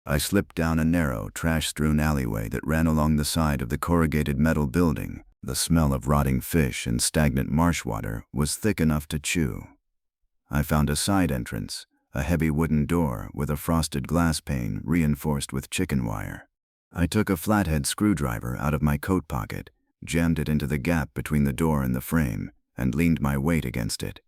I slipped down a narrow, trash-strewn alleyway that ran along the side of the corrugated metal building. The smell of rotting fish and stagnant marsh water was thick enough to chew. I found a side entrance, a heavy wooden door with a frosted glass pane reinforced with chicken wire. I took a flathead screwdriver out of my coat pocket, jammed it into the gap between the door and the frame, and leaned my weight against it.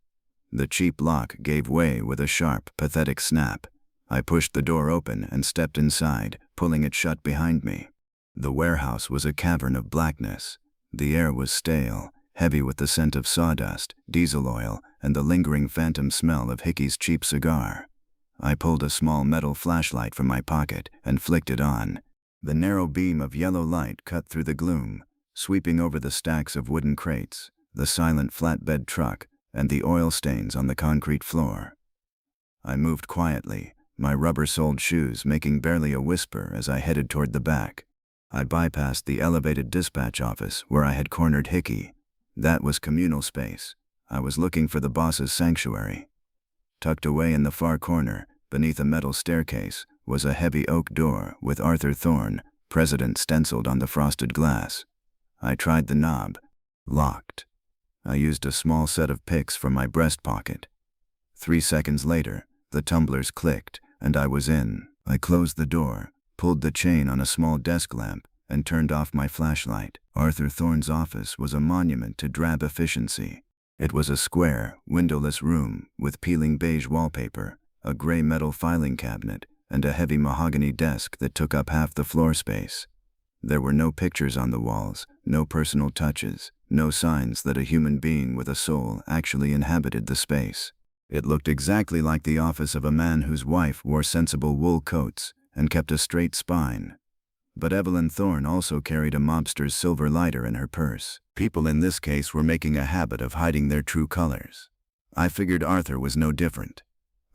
The cheap lock gave way with a sharp, pathetic snap. I pushed the door open and stepped inside, pulling it shut behind me. The warehouse was a cavern of blackness. The air was stale, heavy with the scent of sawdust, diesel oil, and the lingering phantom smell of Hickey's cheap cigar. I pulled a small metal flashlight from my pocket and flicked it on. The narrow beam of yellow light cut through the gloom, sweeping over the stacks of wooden crates, the silent flatbed truck, and the oil stains on the concrete floor. I moved quietly, my rubber-soled shoes making barely a whisper as I headed toward the back. I bypassed the elevated dispatch office where I had cornered Hickey. That was communal space. I was looking for the boss's sanctuary. Tucked away in the far corner, beneath a metal staircase, was a heavy oak door with Arthur Thorne, President, stenciled on the frosted glass. I tried the knob. Locked. I used a small set of picks from my breast pocket. 3 seconds later, the tumblers clicked, and I was in. I closed the door, pulled the chain on a small desk lamp, and turned off my flashlight. Arthur Thorne's office was a monument to drab efficiency. It was a square, windowless room with peeling beige wallpaper, a gray metal filing cabinet, and a heavy mahogany desk that took up half the floor space. There were no pictures on the walls, no personal touches, no signs that a human being with a soul actually inhabited the space. It looked exactly like the office of a man whose wife wore sensible wool coats and kept a straight spine. But Evelyn Thorne also carried a mobster's silver lighter in her purse. People in this case were making a habit of hiding their true colors. I figured Arthur was no different.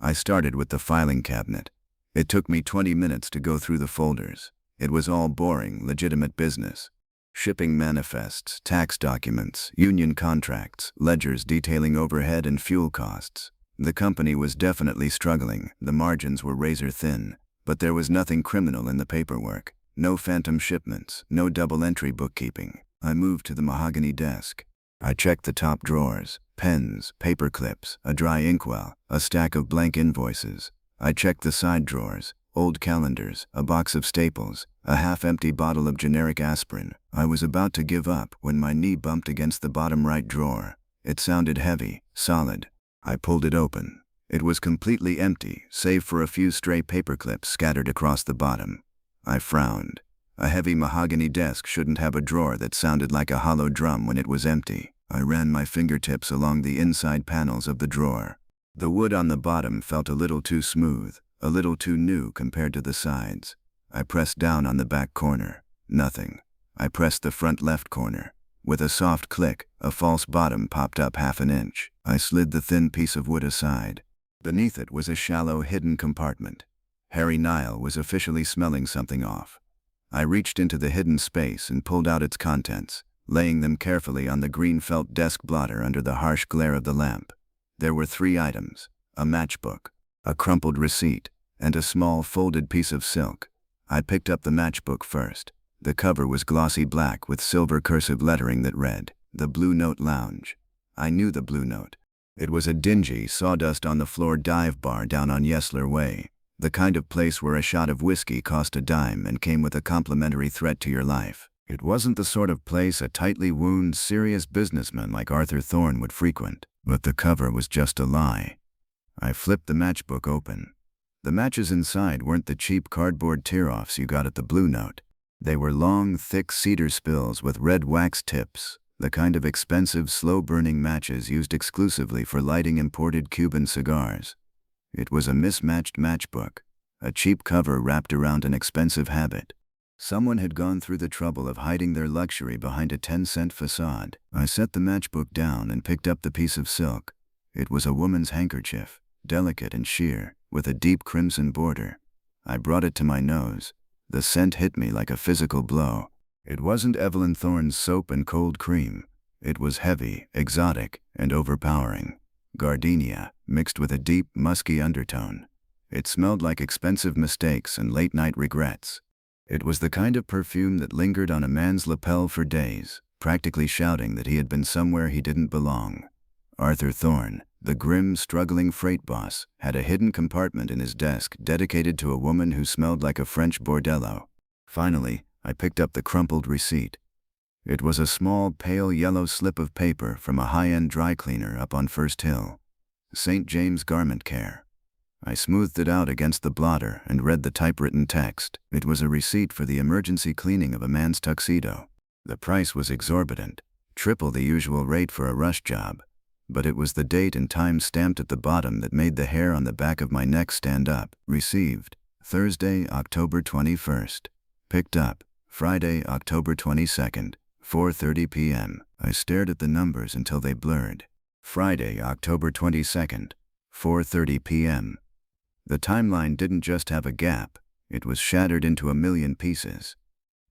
I started with the filing cabinet. It took me 20 minutes to go through the folders. It was all boring, legitimate business. Shipping manifests, tax documents, union contracts, ledgers detailing overhead and fuel costs. The company was definitely struggling, the margins were razor thin, but there was nothing criminal in the paperwork. No phantom shipments, no double-entry bookkeeping. I moved to the mahogany desk. I checked the top drawers, pens, paper clips, a dry inkwell, a stack of blank invoices. I checked the side drawers, old calendars, a box of staples, a half-empty bottle of generic aspirin. I was about to give up when my knee bumped against the bottom right drawer. It sounded heavy, solid. I pulled it open. It was completely empty, save for a few stray paper clips scattered across the bottom. I frowned. A heavy mahogany desk shouldn't have a drawer that sounded like a hollow drum when it was empty. I ran my fingertips along the inside panels of the drawer. The wood on the bottom felt a little too smooth, a little too new compared to the sides. I pressed down on the back corner. Nothing. I pressed the front left corner. With a soft click, a false bottom popped up half an inch. I slid the thin piece of wood aside. Beneath it was a shallow, hidden compartment. Harry Nile was officially smelling something off. I reached into the hidden space and pulled out its contents, laying them carefully on the green felt desk blotter under the harsh glare of the lamp. There were 3 items: a matchbook, a crumpled receipt, and a small folded piece of silk. I picked up the matchbook first. The cover was glossy black with silver cursive lettering that read, "The Blue Note Lounge." I knew the Blue Note. It was a dingy, sawdust-on-the-floor dive bar down on Yesler Way, the kind of place where a shot of whiskey cost a dime and came with a complimentary threat to your life. It wasn't the sort of place a tightly wound, serious businessman like Arthur Thorne would frequent, but the cover was just a lie. I flipped the matchbook open. The matches inside weren't the cheap cardboard tear-offs you got at the Blue Note. They were long, thick cedar spills with red wax tips, the kind of expensive, slow-burning matches used exclusively for lighting imported Cuban cigars. It was a mismatched matchbook, a cheap cover wrapped around an expensive habit. Someone had gone through the trouble of hiding their luxury behind a 10-cent facade. I set the matchbook down and picked up the piece of silk. It was a woman's handkerchief, delicate and sheer, with a deep crimson border. I brought it to my nose. The scent hit me like a physical blow. It wasn't Evelyn Thorne's soap and cold cream. It was heavy, exotic, and overpowering. Gardenia, mixed with a deep, musky undertone. It smelled like expensive mistakes and late-night regrets. It was the kind of perfume that lingered on a man's lapel for days, practically shouting that he had been somewhere he didn't belong. Arthur Thorne, The grim, struggling freight boss had a hidden compartment in his desk dedicated to a woman who smelled like a French bordello. Finally, I picked up the crumpled receipt. It was a small, pale yellow slip of paper from a high-end dry cleaner up on First Hill. St. James Garment Care. I smoothed it out against the blotter and read the typewritten text. It was a receipt for the emergency cleaning of a man's tuxedo. The price was exorbitant, triple the usual rate for a rush job. But it was the date and time stamped at the bottom that made the hair on the back of my neck stand up. Received, Thursday, October 21st. Picked up, Friday, October 22nd, 4:30 p.m. I stared at the numbers until they blurred. Friday, October 22nd, 4:30 p.m. The timeline didn't just have a gap, it was shattered into a million pieces.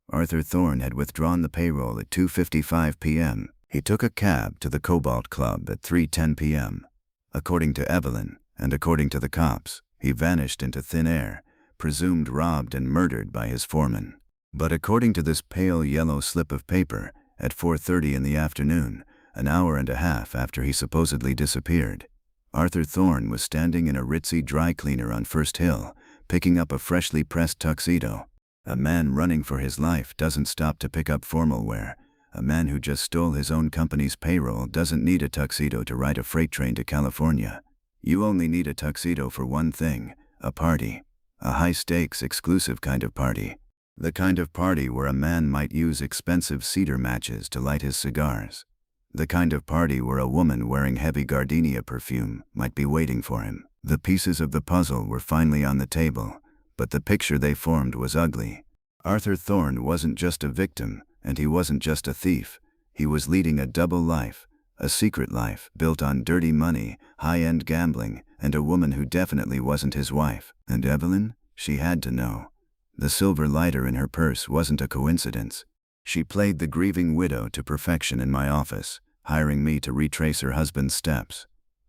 Arthur Thorne had withdrawn the payroll at 2:55 p.m. He took a cab to the Cobalt Club at 3:10 p.m. According to Evelyn, and according to the cops, he vanished into thin air, presumed robbed and murdered by his foreman. But according to this pale yellow slip of paper, at 4:30 in the afternoon, an hour and a half after he supposedly disappeared, Arthur Thorne was standing in a ritzy dry cleaner on First Hill, picking up a freshly pressed tuxedo. A man running for his life doesn't stop to pick up formal wear. A man who just stole his own company's payroll doesn't need a tuxedo to ride a freight train to California. You only need a tuxedo for one thing, a party. A high-stakes, exclusive kind of party. The kind of party where a man might use expensive cedar matches to light his cigars. The kind of party where a woman wearing heavy gardenia perfume might be waiting for him. The pieces of the puzzle were finally on the table, but the picture they formed was ugly. Arthur Thorne wasn't just a victim, and he wasn't just a thief. He was leading a double life, a secret life built on dirty money, high-end gambling, and a woman who definitely wasn't his wife. And Evelyn? She had to know. The silver lighter in her purse wasn't a coincidence. She played the grieving widow to perfection in my office, hiring me to retrace her husband's steps.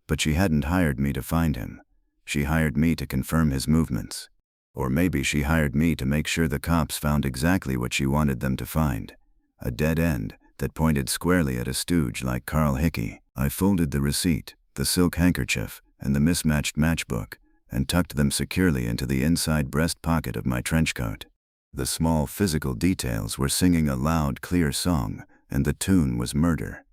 But she hadn't hired me to find him. She hired me to confirm his movements. Or maybe she hired me to make sure the cops found exactly what she wanted them to find. A dead end that pointed squarely at a stooge like Carl Hickey. I folded the receipt, the silk handkerchief, and the mismatched matchbook, and tucked them securely into the inside breast pocket of my trench coat. The small physical details were singing a loud, clear song, and the tune was murder.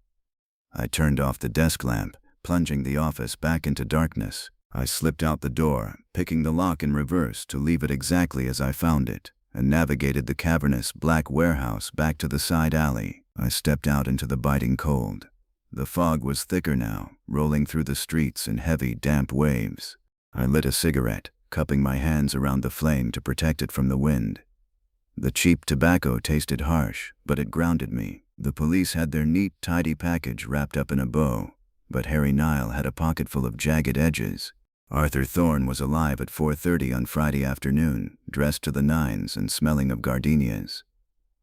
I turned off the desk lamp, plunging the office back into darkness. I slipped out the door, picking the lock in reverse to leave it exactly as I found it, and navigated the cavernous black warehouse back to the side alley. I stepped out into the biting cold. The fog was thicker now, rolling through the streets in heavy, damp waves. I lit a cigarette, cupping my hands around the flame to protect it from the wind. The cheap tobacco tasted harsh, but it grounded me. The police had their neat, tidy package wrapped up in a bow, but Harry Nile had a pocket full of jagged edges. Arthur Thorne was alive at 4:30 on Friday afternoon, dressed to the nines and smelling of gardenias.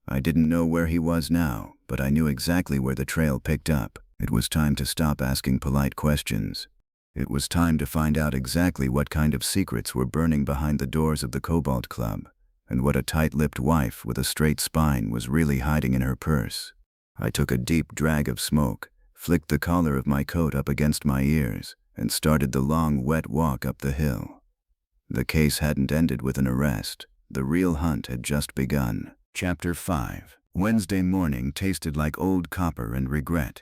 I didn't know where he was now, but I knew exactly where the trail picked up. It was time to stop asking polite questions. It was time to find out exactly what kind of secrets were burning behind the doors of the Cobalt Club, and what a tight-lipped wife with a straight spine was really hiding in her purse. I took a deep drag of smoke, flicked the collar of my coat up against my ears, and started the long, wet walk up the hill. The case hadn't ended with an arrest. The real hunt had just begun. Chapter 5. Wednesday morning tasted like old copper and regret.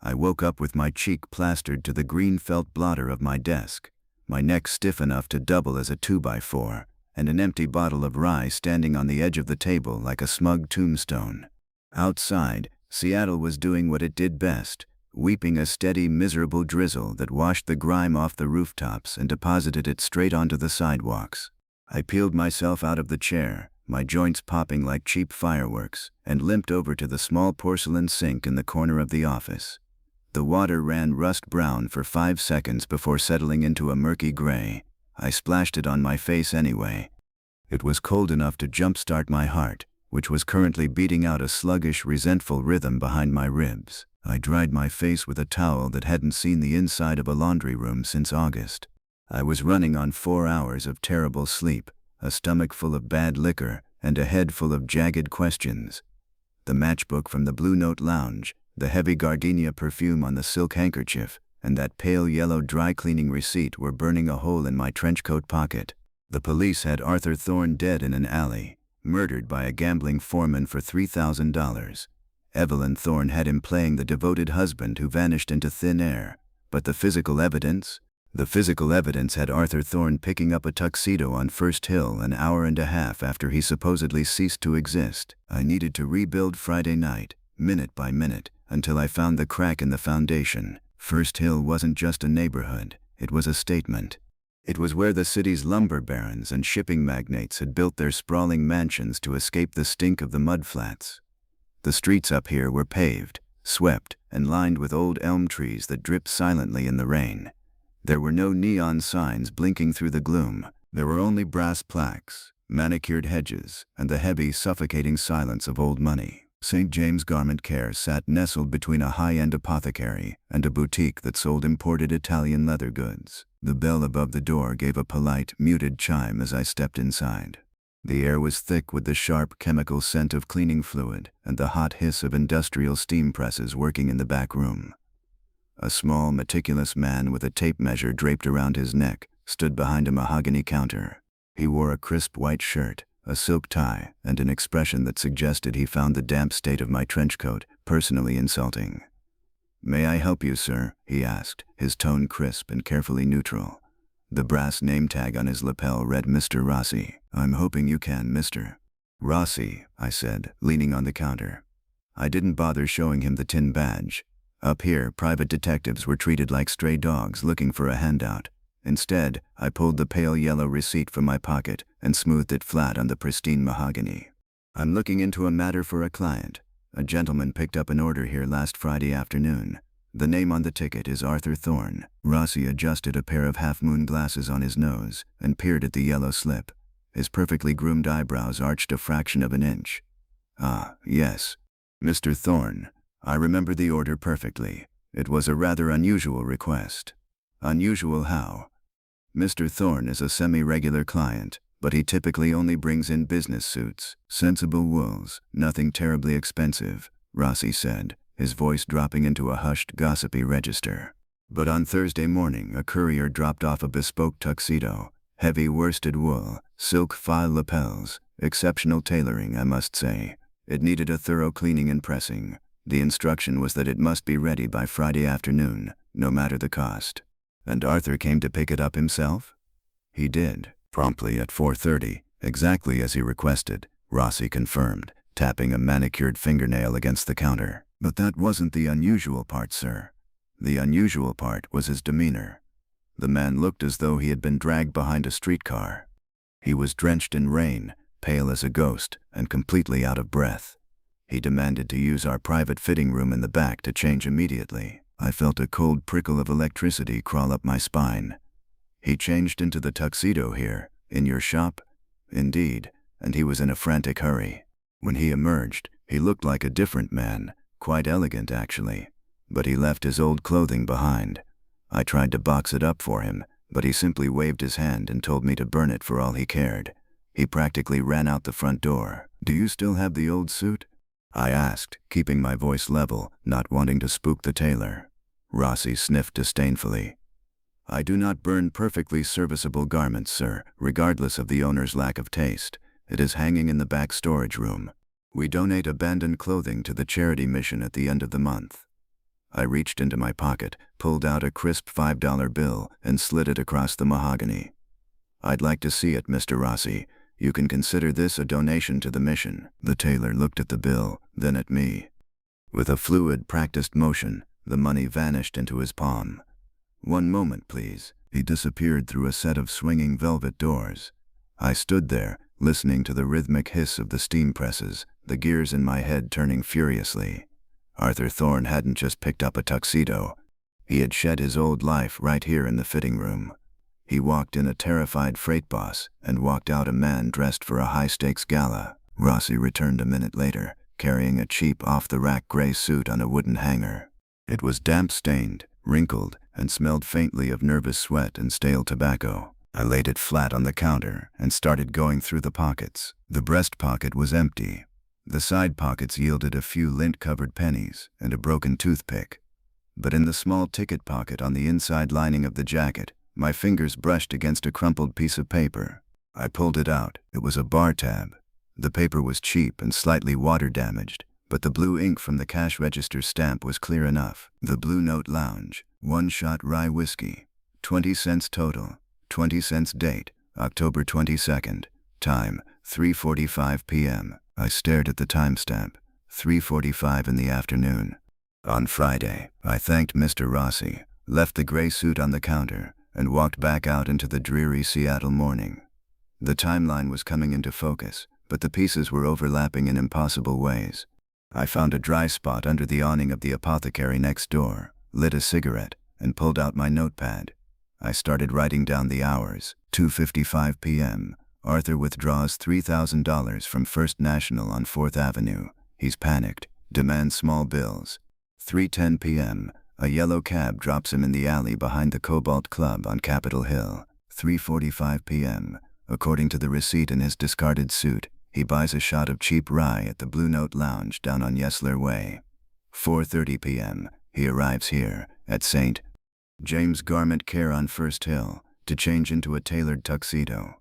I woke up with my cheek plastered to the green felt blotter of my desk, my neck stiff enough to double as a 2x4, and an empty bottle of rye standing on the edge of the table like a smug tombstone. Outside, Seattle was doing what it did best, weeping a steady, miserable drizzle that washed the grime off the rooftops and deposited it straight onto the sidewalks. I peeled myself out of the chair, my joints popping like cheap fireworks, and limped over to the small porcelain sink in the corner of the office. The water ran rust brown for 5 seconds before settling into a murky gray. I splashed it on my face anyway. It was cold enough to jumpstart my heart, which was currently beating out a sluggish, resentful rhythm behind my ribs. I dried my face with a towel that hadn't seen the inside of a laundry room since August. I was running on 4 hours of terrible sleep, a stomach full of bad liquor, and a head full of jagged questions. The matchbook from the Blue Note Lounge, the heavy gardenia perfume on the silk handkerchief, and that pale yellow dry cleaning receipt were burning a hole in my trench coat pocket. The police had Arthur Thorne dead in an alley, murdered by a gambling foreman for $3,000. Evelyn Thorne had him playing the devoted husband who vanished into thin air. But the physical evidence? The physical evidence had Arthur Thorne picking up a tuxedo on First Hill an hour and a half after he supposedly ceased to exist. I needed to rebuild Friday night, minute by minute, until I found the crack in the foundation. First Hill wasn't just a neighborhood, it was a statement. It was where the city's lumber barons and shipping magnates had built their sprawling mansions to escape the stink of the mudflats. The streets up here were paved, swept, and lined with old elm trees that dripped silently in the rain. There were no neon signs blinking through the gloom. There were only brass plaques, manicured hedges, and the heavy, suffocating silence of old money. St. James Garment Care sat nestled between a high-end apothecary and a boutique that sold imported Italian leather goods. The bell above the door gave a polite, muted chime as I stepped inside. The air was thick with the sharp chemical scent of cleaning fluid and the hot hiss of industrial steam presses working in the back room. A small, meticulous man with a tape measure draped around his neck stood behind a mahogany counter. He wore a crisp white shirt, a silk tie, and an expression that suggested he found the damp state of my trench coat personally insulting. "May I help you, sir?" he asked, his tone crisp and carefully neutral. The brass name tag on his lapel read Mr. Rossi. "I'm hoping you can, Mr. Rossi," I said, leaning on the counter. I didn't bother showing him the tin badge. Up here, private detectives were treated like stray dogs looking for a handout. Instead, I pulled the pale yellow receipt from my pocket and smoothed it flat on the pristine mahogany. "I'm looking into a matter for a client. A gentleman picked up an order here last Friday afternoon. The name on the ticket is Arthur Thorne." Rossi adjusted a pair of half-moon glasses on his nose and peered at the yellow slip. His perfectly groomed eyebrows arched a fraction of an inch. "Ah, yes. Mr. Thorne. I remember the order perfectly. It was a rather unusual request." "Unusual how?" "Mr. Thorne is a semi-regular client, but he typically only brings in business suits. Sensible wools, nothing terribly expensive," Rossi said, his voice dropping into a hushed, gossipy register. "But on Thursday morning, a courier dropped off a bespoke tuxedo, heavy worsted wool, silk file lapels, exceptional tailoring, I must say. It needed a thorough cleaning and pressing. The instruction was that it must be ready by Friday afternoon, no matter the cost." "And Arthur came to pick it up himself?" "He did, promptly at 4:30, exactly as he requested," Rossi confirmed, tapping a manicured fingernail against the counter. "But that wasn't the unusual part, sir. The unusual part was his demeanor. The man looked as though he had been dragged behind a streetcar. He was drenched in rain, pale as a ghost, and completely out of breath. He demanded to use our private fitting room in the back to change immediately. I felt a cold prickle of electricity crawl up my spine. "He changed into the tuxedo here, in your shop?" "Indeed, and he was in a frantic hurry. When he emerged, he looked like a different man, quite elegant actually, but he left his old clothing behind. I tried to box it up for him, but he simply waved his hand and told me to burn it for all he cared. He practically ran out the front door." "Do you still have the old suit?" I asked, keeping my voice level, not wanting to spook the tailor. Rossi sniffed disdainfully. "I do not burn perfectly serviceable garments, sir, regardless of the owner's lack of taste. It is hanging in the back storage room. We donate abandoned clothing to the charity mission at the end of the month." I reached into my pocket, pulled out a crisp $5 bill, and slid it across the mahogany. "I'd like to see it, Mr. Rossi. You can consider this a donation to the mission." The tailor looked at the bill, then at me. With a fluid, practiced motion, the money vanished into his palm. "One moment, please." He disappeared through a set of swinging velvet doors. I stood there, listening to the rhythmic hiss of the steam presses, the gears in my head turning furiously. Arthur Thorne hadn't just picked up a tuxedo. He had shed his old life right here in the fitting room. He walked in a terrified freight boss and walked out a man dressed for a high-stakes gala. Rossi returned a minute later, carrying a cheap off-the-rack gray suit on a wooden hanger. It was damp-stained, wrinkled, and smelled faintly of nervous sweat and stale tobacco. I laid it flat on the counter and started going through the pockets. The breast pocket was empty. The side pockets yielded a few lint-covered pennies and a broken toothpick. But in the small ticket pocket on the inside lining of the jacket, my fingers brushed against a crumpled piece of paper. I pulled it out. It was a bar tab. The paper was cheap and slightly water-damaged, but the blue ink from the cash register stamp was clear enough. The Blue Note Lounge, 1-shot rye whiskey, 20 cents total, 20 cents date, October 22nd, time, 3:45 p.m. I stared at the timestamp, 3:45 in the afternoon. On Friday, I thanked Mr. Rossi, left the gray suit on the counter, and walked back out into the dreary Seattle morning. The timeline was coming into focus, but the pieces were overlapping in impossible ways. I found a dry spot under the awning of the apothecary next door, lit a cigarette, and pulled out my notepad. I started writing down the hours. 2:55 p.m. Arthur withdraws $3,000 from First National on 4th Avenue. He's panicked, demands small bills. 3:10 p.m. A yellow cab drops him in the alley behind the Cobalt Club on Capitol Hill. 3:45 p.m. According to the receipt in his discarded suit, he buys a shot of cheap rye at the Blue Note Lounge down on Yesler Way. 4:30 p.m. He arrives here, at St. James Garment Care on First Hill, to change into a tailored tuxedo.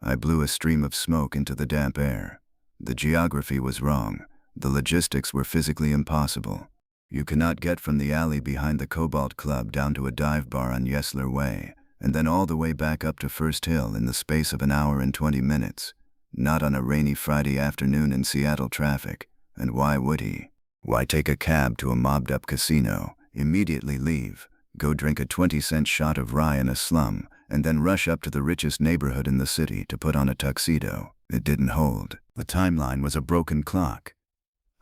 I blew a stream of smoke into the damp air. The geography was wrong. The logistics were physically impossible. You cannot get from the alley behind the Cobalt Club down to a dive bar on Yesler Way, and then all the way back up to First Hill in the space of an hour and 20 minutes. Not on a rainy Friday afternoon in Seattle traffic. And why would he? Why take a cab to a mobbed-up casino, immediately leave, go drink a 20-cent shot of rye in a slum, and then rush up to the richest neighborhood in the city to put on a tuxedo? It didn't hold. The timeline was a broken clock.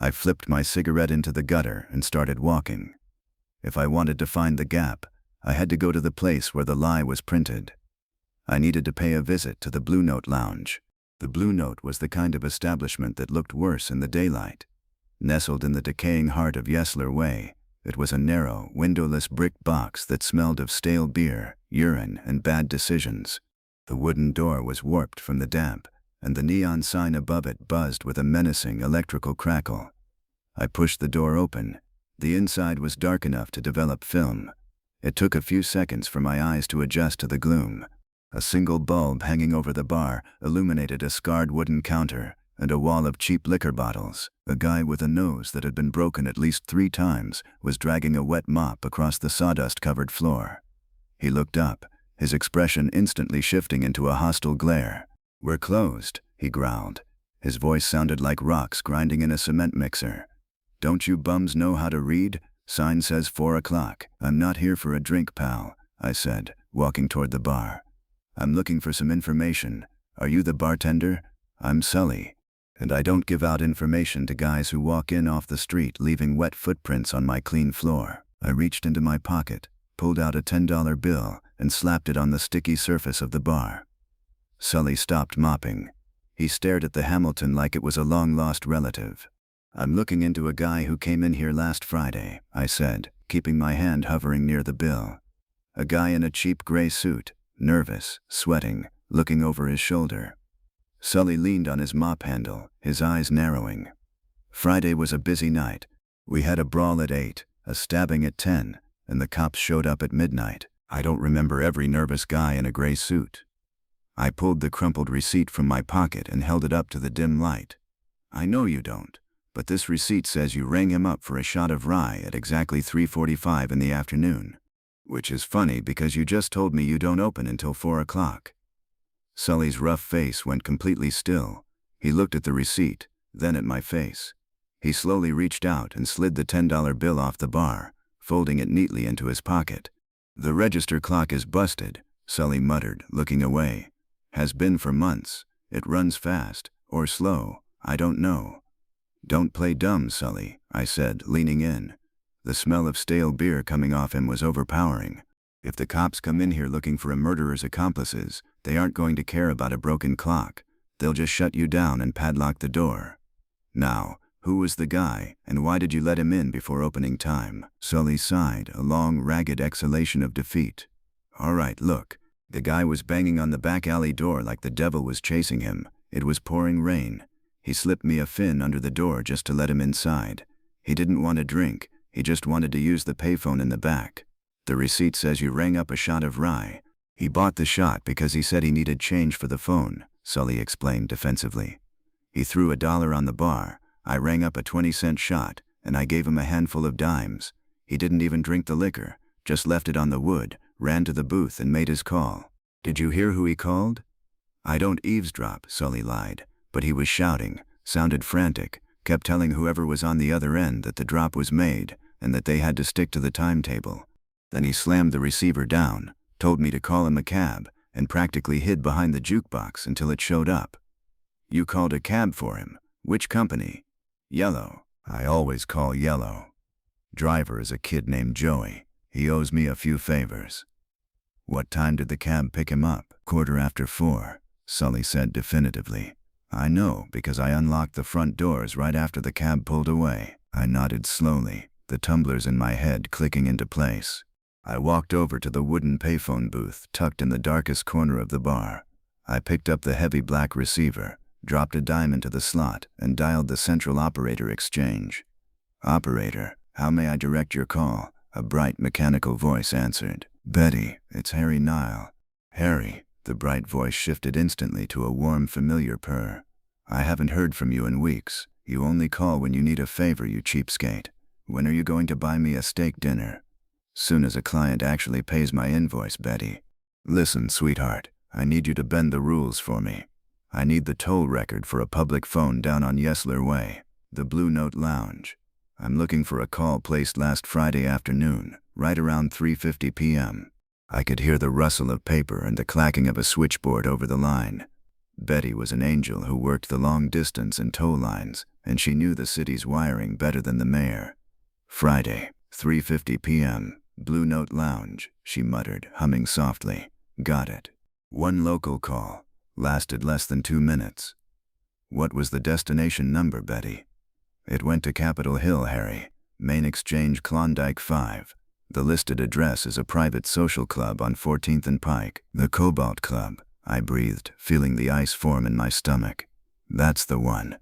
I flipped my cigarette into the gutter and started walking. If I wanted to find the gap, I had to go to the place where the lie was printed. I needed to pay a visit to the Blue Note Lounge. The Blue Note was the kind of establishment that looked worse in the daylight. Nestled in the decaying heart of Yesler Way, it was a narrow, windowless brick box that smelled of stale beer, urine, and bad decisions. The wooden door was warped from the damp, and the neon sign above it buzzed with a menacing electrical crackle. I pushed the door open. The inside was dark enough to develop film. It took a few seconds for my eyes to adjust to the gloom. A single bulb hanging over the bar illuminated a scarred wooden counter and a wall of cheap liquor bottles. A guy with a nose that had been broken at least 3 times was dragging a wet mop across the sawdust-covered floor. He looked up, his expression instantly shifting into a hostile glare. "We're closed," he growled. His voice sounded like rocks grinding in a cement mixer. "Don't you bums know how to read? Sign says 4 o'clock. "I'm not here for a drink, pal," I said, walking toward the bar. "I'm looking for some information. Are you the bartender? I'm Sully, and I don't give out information to guys who walk in off the street leaving wet footprints on my clean floor." I reached into my pocket, pulled out a $10 bill, and slapped it on the sticky surface of the bar. Sully stopped mopping. He stared at the Hamilton like it was a long-lost relative. "I'm looking into a guy who came in here last Friday," I said, keeping my hand hovering near the bill. A guy in a cheap gray suit, nervous, sweating, looking over his shoulder. Sully leaned on his mop handle, his eyes narrowing. Friday was a busy night. We had a brawl at 8, a stabbing at 10, and the cops showed up at midnight. I don't remember every nervous guy in a gray suit. I pulled the crumpled receipt from my pocket and held it up to the dim light. "I know you don't, but this receipt says you rang him up for a shot of rye at exactly 3:45 in the afternoon. Which is funny because you just told me you don't open until 4 o'clock. Sully's rough face went completely still. He looked at the receipt, then at my face. He slowly reached out and slid the $10 bill off the bar, folding it neatly into his pocket. "The register clock is busted," Sully muttered, looking away. "Has been for months. It runs fast, or slow, I don't know." "Don't play dumb, Sully," I said, leaning in. The smell of stale beer coming off him was overpowering. "If the cops come in here looking for a murderer's accomplices, they aren't going to care about a broken clock. They'll just shut you down and padlock the door. Now, who was the guy, and why did you let him in before opening time?" Sully sighed, a long, ragged exhalation of defeat. "All right, look. The guy was banging on the back alley door like the devil was chasing him. It was pouring rain. He slipped me a fin under the door just to let him inside. He didn't want a drink. He just wanted to use the payphone in the back. The receipt says you rang up a shot of rye. He bought the shot because he said he needed change for the phone, Sully explained defensively. He threw $1 on the bar. I rang up a 20-cent shot, and I gave him a handful of dimes. He didn't even drink the liquor, just left it on the wood, ran to the booth and made his call. Did you hear who he called? I don't eavesdrop, Sully lied, but he was shouting, sounded frantic, kept telling whoever was on the other end that the drop was made and that they had to stick to the timetable. Then he slammed the receiver down, told me to call him a cab, and practically hid behind the jukebox until it showed up. You called a cab for him? Which company? Yellow. I always call Yellow. Driver is a kid named Joey. He owes me a few favors. What time did the cab pick him up? 4:15, Sully said definitively. I know because I unlocked the front doors right after the cab pulled away. I nodded slowly, the tumblers in my head clicking into place. I walked over to the wooden payphone booth tucked in the darkest corner of the bar. I picked up the heavy black receiver, dropped a dime into the slot, and dialed the central operator exchange. Operator, how may I direct your call? A bright mechanical voice answered. Betty, it's Harry Nile. Harry, the bright voice shifted instantly to a warm, familiar purr. I haven't heard from you in weeks. You only call when you need a favor, you cheapskate. When are you going to buy me a steak dinner? Soon as a client actually pays my invoice, Betty. Listen, sweetheart, I need you to bend the rules for me. I need the toll record for a public phone down on Yesler Way, the Blue Note Lounge. I'm looking for a call placed last Friday afternoon, right around 3:50 p.m. I could hear the rustle of paper and the clacking of a switchboard over the line. Betty was an angel who worked the long distance and toll lines, and she knew the city's wiring better than the mayor. Friday, 3:50 p.m., Blue Note Lounge, she muttered, humming softly. Got it. One local call. Lasted less than 2 minutes. What was the destination number, Betty? It went to Capitol Hill, Harry. Main Exchange, Klondike 5. The listed address is a private social club on 14th and Pike. The Cobalt Club, I breathed, feeling the ice form in my stomach. That's the one.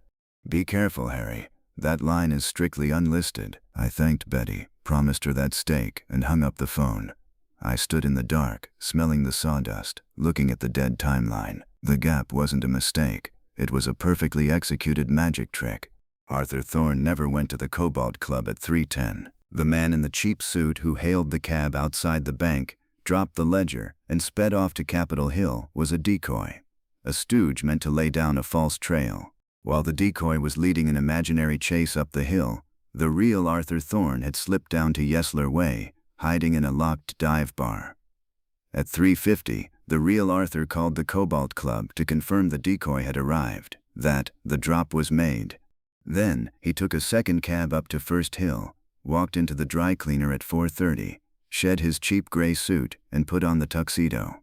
Be careful, Harry. That line is strictly unlisted. I thanked Betty, promised her that steak, and hung up the phone. I stood in the dark, smelling the sawdust, looking at the dead timeline. The gap wasn't a mistake. It was a perfectly executed magic trick. Arthur Thorne never went to the Cobalt Club at 3:10. The man in the cheap suit who hailed the cab outside the bank, dropped the ledger, and sped off to Capitol Hill was a decoy. A stooge meant to lay down a false trail. While the decoy was leading an imaginary chase up the hill, the real Arthur Thorne had slipped down to Yesler Way, hiding in a locked dive bar. At 3:50, the real Arthur called the Cobalt Club to confirm the decoy had arrived, that the drop was made. Then, he took a second cab up to First Hill, walked into the dry cleaner at 4:30, shed his cheap gray suit, and put on the tuxedo.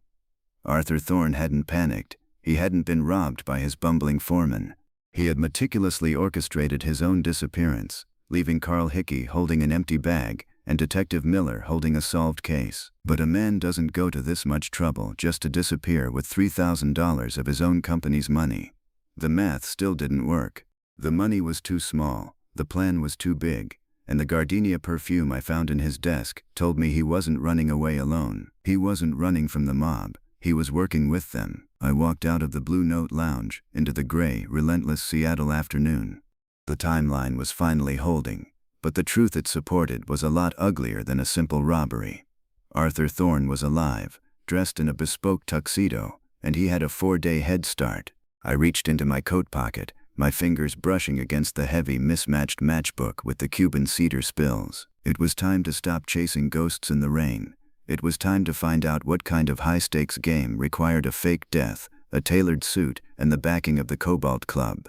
Arthur Thorne hadn't panicked. He hadn't been robbed by his bumbling foreman. He had meticulously orchestrated his own disappearance, leaving Carl Hickey holding an empty bag and Detective Miller holding a solved case. But a man doesn't go to this much trouble just to disappear with $3,000 of his own company's money. The math still didn't work. The money was too small, the plan was too big, and the gardenia perfume I found in his desk told me he wasn't running away alone. He wasn't running from the mob. He was working with them. I walked out of the Blue Note Lounge into the gray, relentless Seattle afternoon. The timeline was finally holding, but the truth it supported was a lot uglier than a simple robbery. Arthur Thorne was alive, dressed in a bespoke tuxedo, and he had a 4-day head start. I reached into my coat pocket, my fingers brushing against the heavy, mismatched matchbook with the Cuban cedar spills. It was time to stop chasing ghosts in the rain. It was time to find out what kind of high-stakes game required a fake death, a tailored suit, and the backing of the Cobalt Club.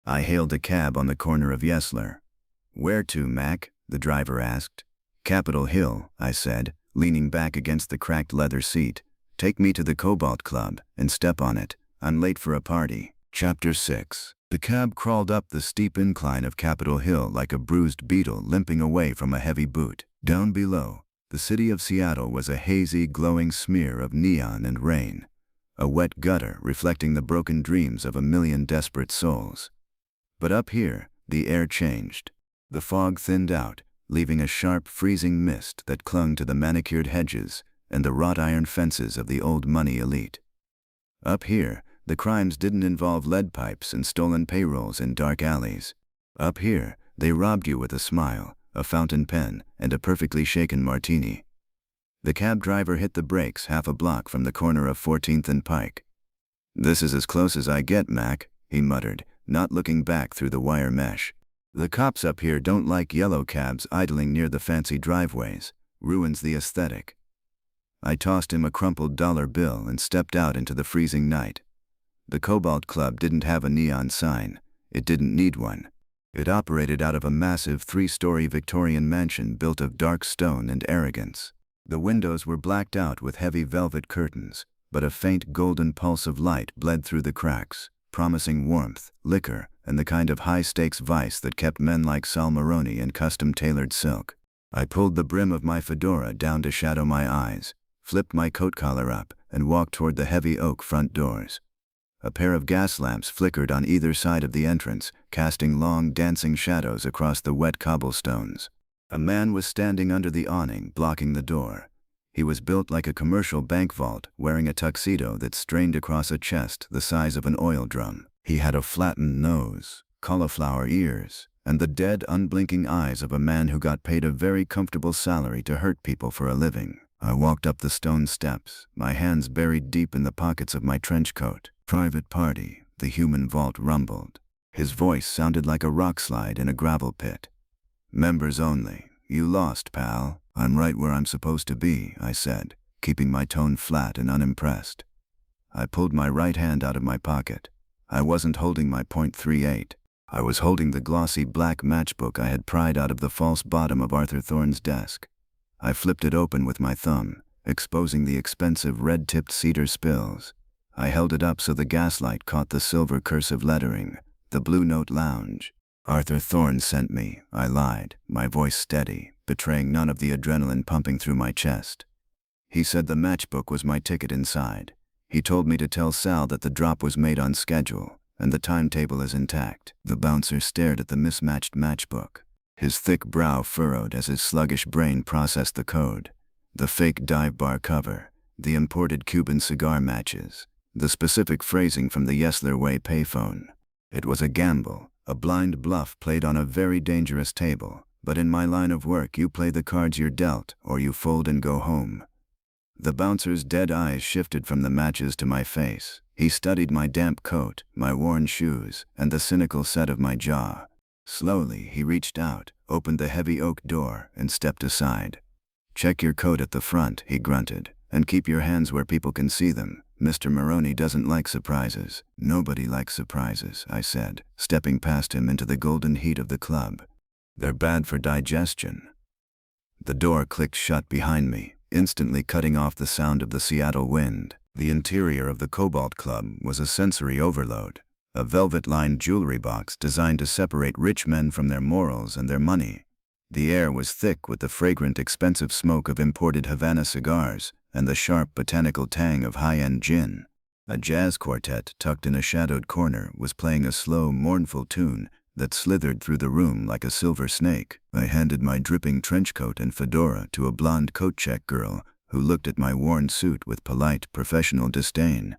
I hailed a cab on the corner of Yesler. "Where to, Mac?" the driver asked. "Capitol Hill," I said, leaning back against the cracked leather seat. "Take me to the Cobalt Club, and step on it. I'm late for a party." Chapter 6. The cab crawled up the steep incline of Capitol Hill like a bruised beetle limping away from a heavy boot. Down below, the city of Seattle was a hazy, glowing smear of neon and rain, a wet gutter reflecting the broken dreams of a million desperate souls. But up here, the air changed. The fog thinned out, leaving a sharp, freezing mist that clung to the manicured hedges and the wrought iron fences of the old money elite. Up here, the crimes didn't involve lead pipes and stolen payrolls in dark alleys. Up here, they robbed you with a smile, a fountain pen, and a perfectly shaken martini. The cab driver hit the brakes half a block from the corner of 14th and Pike. "This is as close as I get, Mac," he muttered, not looking back through the wire mesh. "The cops up here don't like yellow cabs idling near the fancy driveways. Ruins the aesthetic." I tossed him a crumpled dollar bill and stepped out into the freezing night. The Cobalt Club didn't have a neon sign. It didn't need one. It operated out of a massive 3-story Victorian mansion built of dark stone and arrogance. The windows were blacked out with heavy velvet curtains, but a faint golden pulse of light bled through the cracks, promising warmth, liquor, and the kind of high-stakes vice that kept men like Sal Maroni in custom-tailored silk. I pulled the brim of my fedora down to shadow my eyes, flipped my coat collar up, and walked toward the heavy oak front doors. A pair of gas lamps flickered on either side of the entrance, casting long, dancing shadows across the wet cobblestones. A man was standing under the awning, blocking the door. He was built like a commercial bank vault, wearing a tuxedo that strained across a chest the size of an oil drum. He had a flattened nose, cauliflower ears, and the dead, unblinking eyes of a man who got paid a very comfortable salary to hurt people for a living. I walked up the stone steps, my hands buried deep in the pockets of my trench coat. "Private party," the human vault rumbled. His voice sounded like a rock slide in a gravel pit. "Members only. You lost, pal." "I'm right where I'm supposed to be," I said, keeping my tone flat and unimpressed. I pulled my right hand out of my pocket. I wasn't holding my .38. I was holding the glossy black matchbook I had pried out of the false bottom of Arthur Thorne's desk. I flipped it open with my thumb, exposing the expensive red-tipped cedar spills. I held it up so the gaslight caught the silver cursive lettering, the Blue Note Lounge. "Arthur Thorne sent me," I lied, my voice steady, betraying none of the adrenaline pumping through my chest. "He said the matchbook was my ticket inside. He told me to tell Sal that the drop was made on schedule, and the timetable is intact." The bouncer stared at the mismatched matchbook. His thick brow furrowed as his sluggish brain processed the code. The fake dive bar cover, the imported Cuban cigar matches, the specific phrasing from the Yesler Way payphone. It was a gamble, a blind bluff played on a very dangerous table, but in my line of work you play the cards you're dealt, or you fold and go home. The bouncer's dead eyes shifted from the matches to my face. He studied my damp coat, my worn shoes, and the cynical set of my jaw. Slowly, he reached out, opened the heavy oak door, and stepped aside. "Check your coat at the front," he grunted, "and keep your hands where people can see them. Mr. Maroney doesn't like surprises." "Nobody likes surprises," I said, stepping past him into the golden heat of the club. "They're bad for digestion." The door clicked shut behind me, instantly cutting off the sound of the Seattle wind. The interior of the Cobalt Club was a sensory overload, a velvet-lined jewelry box designed to separate rich men from their morals and their money. The air was thick with the fragrant, expensive smoke of imported Havana cigars and the sharp botanical tang of high-end gin. A jazz quartet tucked in a shadowed corner was playing a slow, mournful tune that slithered through the room like a silver snake. I handed my dripping trench coat and fedora to a blonde coat-check girl who looked at my worn suit with polite, professional disdain.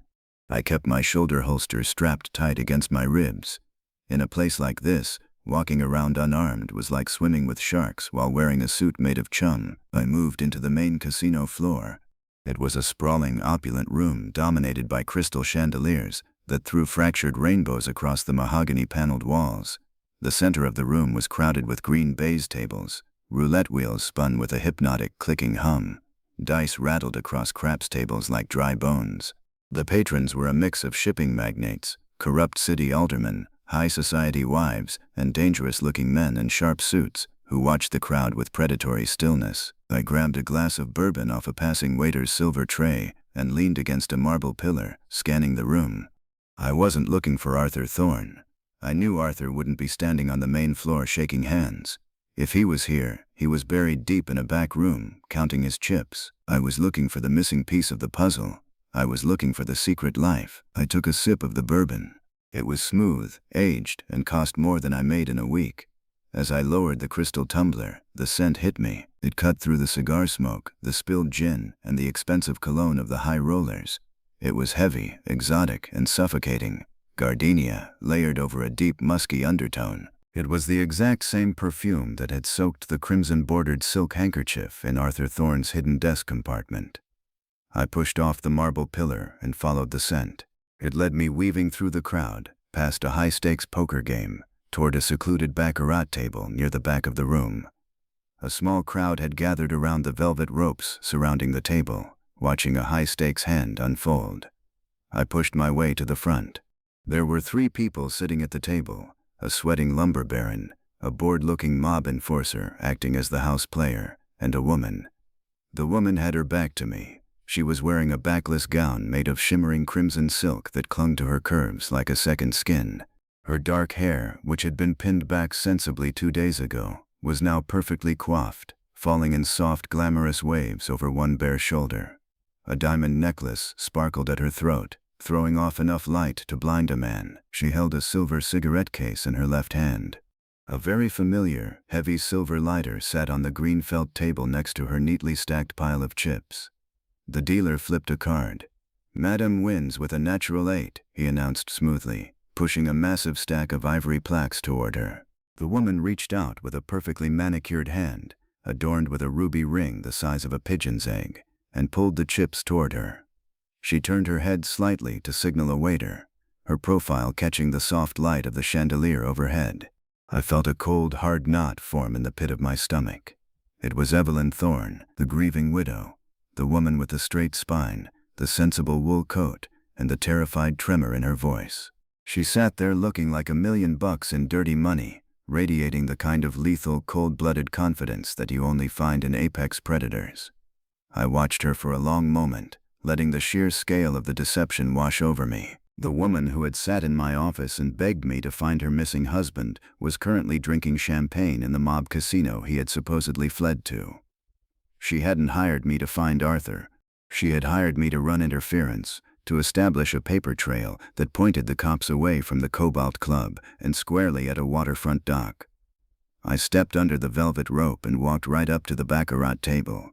I kept my shoulder holster strapped tight against my ribs. In a place like this, walking around unarmed was like swimming with sharks while wearing a suit made of chum. I moved into the main casino floor. It was a sprawling, opulent room dominated by crystal chandeliers that threw fractured rainbows across the mahogany-paneled walls. The center of the room was crowded with green baize tables. Roulette wheels spun with a hypnotic, clicking hum. Dice rattled across craps tables like dry bones. The patrons were a mix of shipping magnates, corrupt city aldermen, high society wives, and dangerous-looking men in sharp suits who watched the crowd with predatory stillness. I grabbed a glass of bourbon off a passing waiter's silver tray and leaned against a marble pillar, scanning the room. I wasn't looking for Arthur Thorne. I knew Arthur wouldn't be standing on the main floor shaking hands. If he was here, he was buried deep in a back room, counting his chips. I was looking for the missing piece of the puzzle. I was looking for the secret life. I took a sip of the bourbon. It was smooth, aged, and cost more than I made in a week. As I lowered the crystal tumbler, the scent hit me. It cut through the cigar smoke, the spilled gin, and the expensive cologne of the high rollers. It was heavy, exotic, and suffocating. Gardenia, layered over a deep musky undertone. It was the exact same perfume that had soaked the crimson-bordered silk handkerchief in Arthur Thorne's hidden desk compartment. I pushed off the marble pillar and followed the scent. It led me weaving through the crowd, past a high-stakes poker game, toward a secluded baccarat table near the back of the room. A small crowd had gathered around the velvet ropes surrounding the table, watching a high-stakes hand unfold. I pushed my way to the front. There were 3 people sitting at the table, a sweating lumber baron, a bored-looking mob enforcer acting as the house player, and a woman. The woman had her back to me. She was wearing a backless gown made of shimmering crimson silk that clung to her curves like a second skin. Her dark hair, which had been pinned back sensibly 2 days ago, was now perfectly coiffed, falling in soft, glamorous waves over one bare shoulder. A diamond necklace sparkled at her throat, throwing off enough light to blind a man. She held a silver cigarette case in her left hand. A very familiar, heavy silver lighter sat on the green felt table next to her neatly stacked pile of chips. The dealer flipped a card. "Madam wins with a natural 8, he announced smoothly, pushing a massive stack of ivory plaques toward her. The woman reached out with a perfectly manicured hand, adorned with a ruby ring the size of a pigeon's egg, and pulled the chips toward her. She turned her head slightly to signal a waiter, her profile catching the soft light of the chandelier overhead. I felt a cold, hard knot form in the pit of my stomach. It was Evelyn Thorne, the grieving widow, the woman with the straight spine, the sensible wool coat, and the terrified tremor in her voice. She sat there looking like $1 million in dirty money, radiating the kind of lethal, cold-blooded confidence that you only find in apex predators. I watched her for a long moment, letting the sheer scale of the deception wash over me. The woman who had sat in my office and begged me to find her missing husband was currently drinking champagne in the mob casino he had supposedly fled to. She hadn't hired me to find Arthur. She had hired me to run interference, to establish a paper trail that pointed the cops away from the Cobalt Club and squarely at a waterfront dock. I stepped under the velvet rope and walked right up to the baccarat table.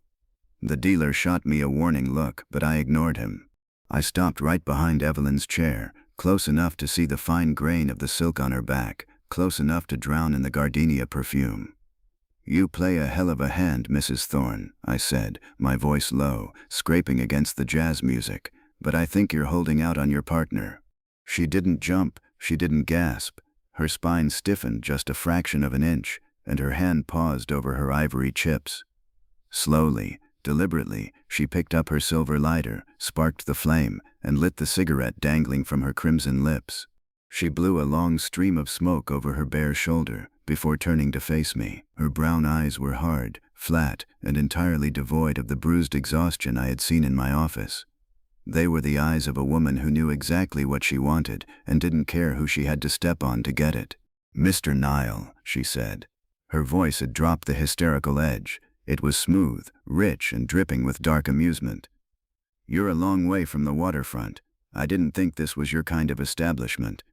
The dealer shot me a warning look, but I ignored him. I stopped right behind Evelyn's chair, close enough to see the fine grain of the silk on her back, close enough to drown in the gardenia perfume. "You play a hell of a hand, Mrs. Thorne," I said, my voice low, scraping against the jazz music, "but I think you're holding out on your partner." She didn't jump, she didn't gasp. Her spine stiffened just a fraction of an inch, and her hand paused over her ivory chips. Slowly, deliberately, she picked up her silver lighter, sparked the flame, and lit the cigarette dangling from her crimson lips. She blew a long stream of smoke over her bare shoulder, before turning to face me. Her brown eyes were hard, flat, and entirely devoid of the bruised exhaustion I had seen in my office. They were the eyes of a woman who knew exactly what she wanted and didn't care who she had to step on to get it. "Mr. Nile," she said. Her voice had dropped the hysterical edge. It was smooth, rich, and dripping with dark amusement. "You're a long way from the waterfront. I didn't think this was your kind of establishment.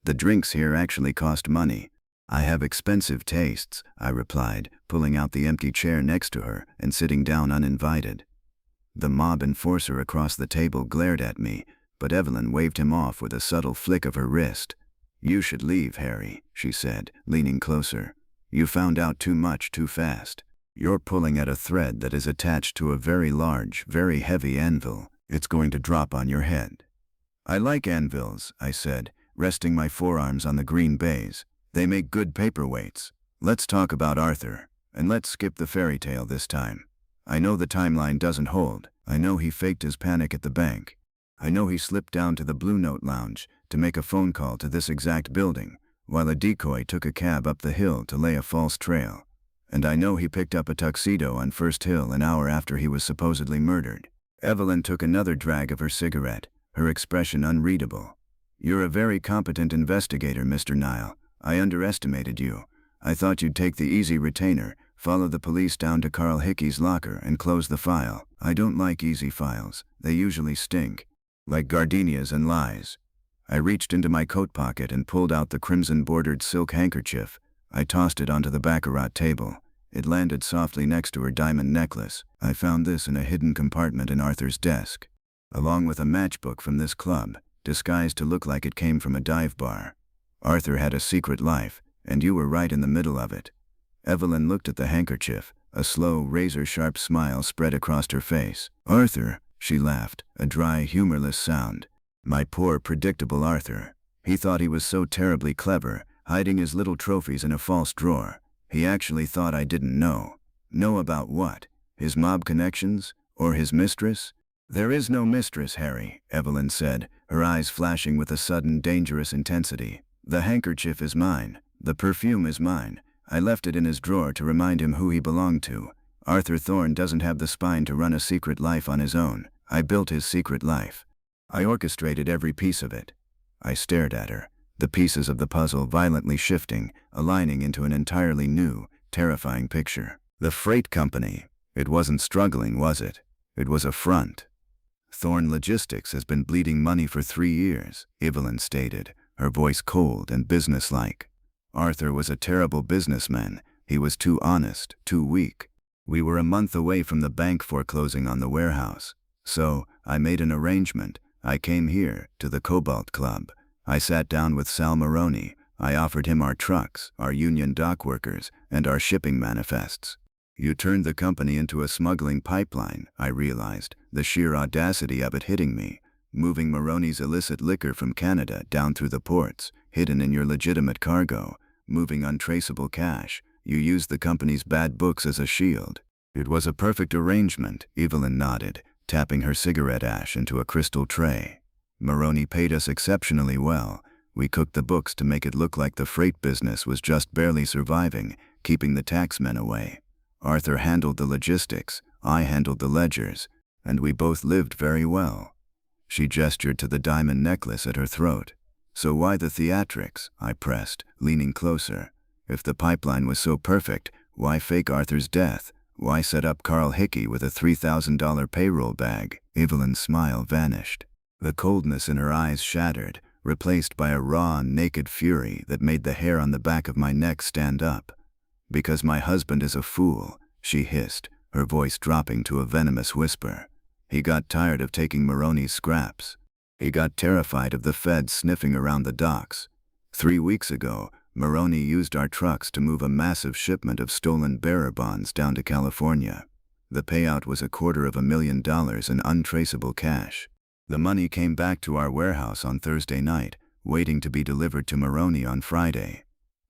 The drinks here actually cost money." "I have expensive tastes," I replied, pulling out the empty chair next to her and sitting down uninvited. The mob enforcer across the table glared at me, but Evelyn waved him off with a subtle flick of her wrist. "You should leave, Harry," she said, leaning closer. "You found out too much too fast. You're pulling at a thread that is attached to a very large, very heavy anvil. It's going to drop on your head." "I like anvils," I said, resting my forearms on the green baize. "They make good paperweights. Let's talk about Arthur, and let's skip the fairy tale this time. I know the timeline doesn't hold. I know he faked his panic at the bank. I know he slipped down to the Blue Note Lounge to make a phone call to this exact building, while a decoy took a cab up the hill to lay a false trail. And I know he picked up a tuxedo on First Hill an hour after he was supposedly murdered." Evelyn took another drag of her cigarette, her expression unreadable. "You're a very competent investigator, Mr. Nile. I underestimated you. I thought you'd take the easy retainer, follow the police down to Carl Hickey's locker and close the file. I don't like easy files. They usually stink. Like gardenias and lies." I reached into my coat pocket and pulled out the crimson-bordered silk handkerchief, I tossed it onto the baccarat table. It landed softly next to her diamond necklace. I found this in a hidden compartment in Arthur's desk, along with a matchbook from this club, disguised to look like it came from a dive bar. Arthur had a secret life, and you were right in the middle of it. Evelyn looked at the handkerchief. A slow, razor-sharp smile spread across her face. Arthur, she laughed, a dry, humorless sound. My poor, predictable Arthur. He thought he was so terribly clever, hiding his little trophies in a false drawer. He actually thought I didn't know. Know about what? His mob connections? Or his mistress? There is no mistress, Harry, Evelyn said, her eyes flashing with a sudden, dangerous intensity. The handkerchief is mine. The perfume is mine. I left it in his drawer to remind him who he belonged to. Arthur Thorne doesn't have the spine to run a secret life on his own. I built his secret life. I orchestrated every piece of it. I stared at her, the pieces of the puzzle violently shifting, aligning into an entirely new, terrifying picture. The freight company. It wasn't struggling, was it? It was a front. Thorne Logistics has been bleeding money for 3 years, Evelyn stated, her voice cold and businesslike. Arthur was a terrible businessman. He was too honest, too weak. We were a month away from the bank foreclosing on the warehouse. So, I made an arrangement. I came here, to the Cobalt Club. I sat down with Sal Maroney. I offered him our trucks, our union dock workers, and our shipping manifests. You turned the company into a smuggling pipeline, I realized, the sheer audacity of it hitting me. Moving Maroney's illicit liquor from Canada down through the ports, hidden in your legitimate cargo. Moving untraceable cash. You used the company's bad books as a shield. It was a perfect arrangement, Evelyn nodded, tapping her cigarette ash into a crystal tray. Maroney paid us exceptionally well. We cooked the books to make it look like the freight business was just barely surviving, keeping the taxmen away. Arthur handled the logistics, I handled the ledgers, and we both lived very well. She gestured to the diamond necklace at her throat. So why the theatrics? I pressed, leaning closer. If the pipeline was so perfect, why fake Arthur's death? Why set up Carl Hickey with a $3,000 payroll bag? Evelyn's smile vanished. The coldness in her eyes shattered, replaced by a raw, naked fury that made the hair on the back of my neck stand up. Because my husband is a fool, she hissed, her voice dropping to a venomous whisper. He got tired of taking Maroney's scraps. He got terrified of the feds sniffing around the docks. 3 weeks ago, Maroney used our trucks to move a massive shipment of stolen bearer bonds down to California. The payout was $250,000 in untraceable cash. The money came back to our warehouse on Thursday night, waiting to be delivered to Maroney on Friday.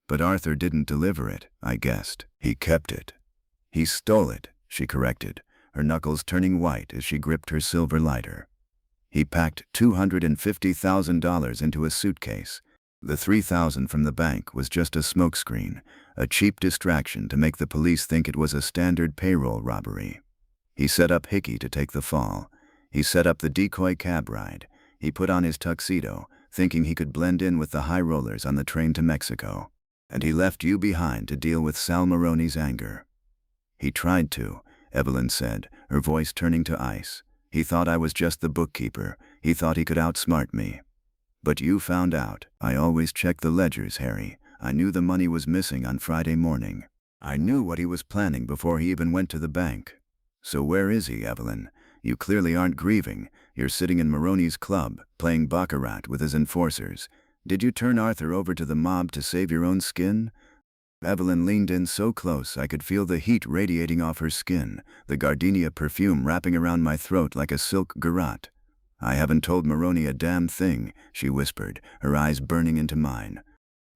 But Arthur didn't deliver it, I guessed. He kept it. He stole it, she corrected, her knuckles turning white as she gripped her silver lighter. He packed $250,000 into a suitcase. The $3,000 from the bank was just a smokescreen, a cheap distraction to make the police think it was a standard payroll robbery. He set up Hickey to take the fall. He set up the decoy cab ride. He put on his tuxedo, thinking he could blend in with the high rollers on the train to Mexico. And he left you behind to deal with Sal Maroney's anger. He tried to, Evelyn said, her voice turning to ice. He thought I was just the bookkeeper. He thought he could outsmart me. But you found out. I always check the ledgers, Harry. I knew the money was missing on Friday morning. I knew what he was planning before he even went to the bank. So where is he, Evelyn? You clearly aren't grieving. You're sitting in Maroney's club, playing baccarat with his enforcers. Did you turn Arthur over to the mob to save your own skin? Evelyn leaned in so close I could feel the heat radiating off her skin, the gardenia perfume wrapping around my throat like a silk garrote. I haven't told Maroney a damn thing, she whispered, her eyes burning into mine.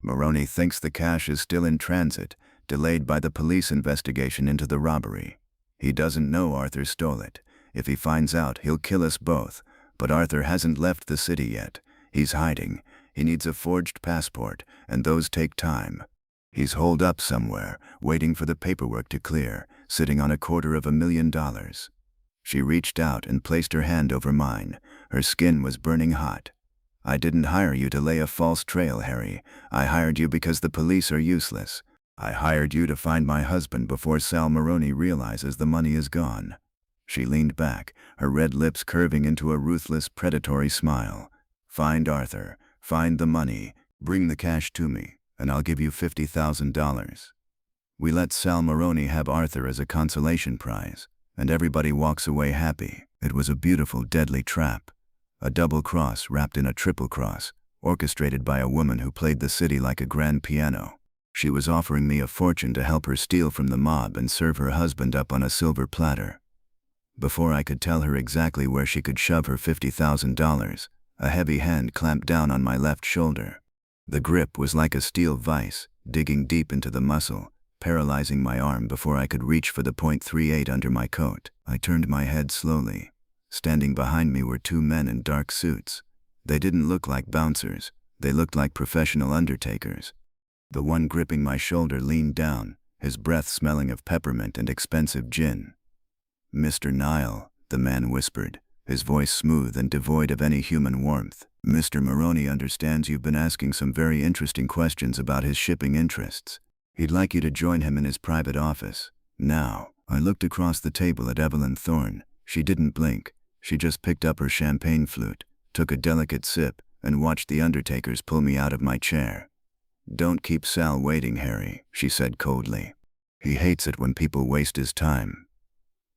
Maroney thinks the cash is still in transit, delayed by the police investigation into the robbery. He doesn't know Arthur stole it. If he finds out, he'll kill us both. But Arthur hasn't left the city yet. He's hiding. He needs a forged passport, and those take time. He's holed up somewhere, waiting for the paperwork to clear, sitting on $250,000. She reached out and placed her hand over mine. Her skin was burning hot. I didn't hire you to lay a false trail, Harry. I hired you because the police are useless. I hired you to find my husband before Sal Maroney realizes the money is gone. She leaned back, her red lips curving into a ruthless, predatory smile. Find Arthur. Find the money. Bring the cash to me. and I'll give you $50,000. We let Sal Maroney have Arthur as a consolation prize, and everybody walks away happy. It was a beautiful, deadly trap. A double cross wrapped in a triple cross, orchestrated by a woman who played the city like a grand piano. She was offering me a fortune to help her steal from the mob and serve her husband up on a silver platter. Before I could tell her exactly where she could shove her $50,000, a heavy hand clamped down on my left shoulder. The grip was like a steel vise, digging deep into the muscle, paralyzing my arm before I could reach for the .38 under my coat. I turned my head slowly. Standing behind me were two men in dark suits. They didn't look like bouncers. They looked like professional undertakers. The one gripping my shoulder leaned down, his breath smelling of peppermint and expensive gin. "Mr. Nile," the man whispered, his voice smooth and devoid of any human warmth. "Mr. Maroney understands you've been asking some very interesting questions about his shipping interests. He'd like you to join him in his private office. Now." I looked across the table at Evelyn Thorne. She didn't blink. She just picked up her champagne flute, took a delicate sip, and watched the undertakers pull me out of my chair. "Don't keep Sal waiting, Harry," she said coldly. "He hates it when people waste his time."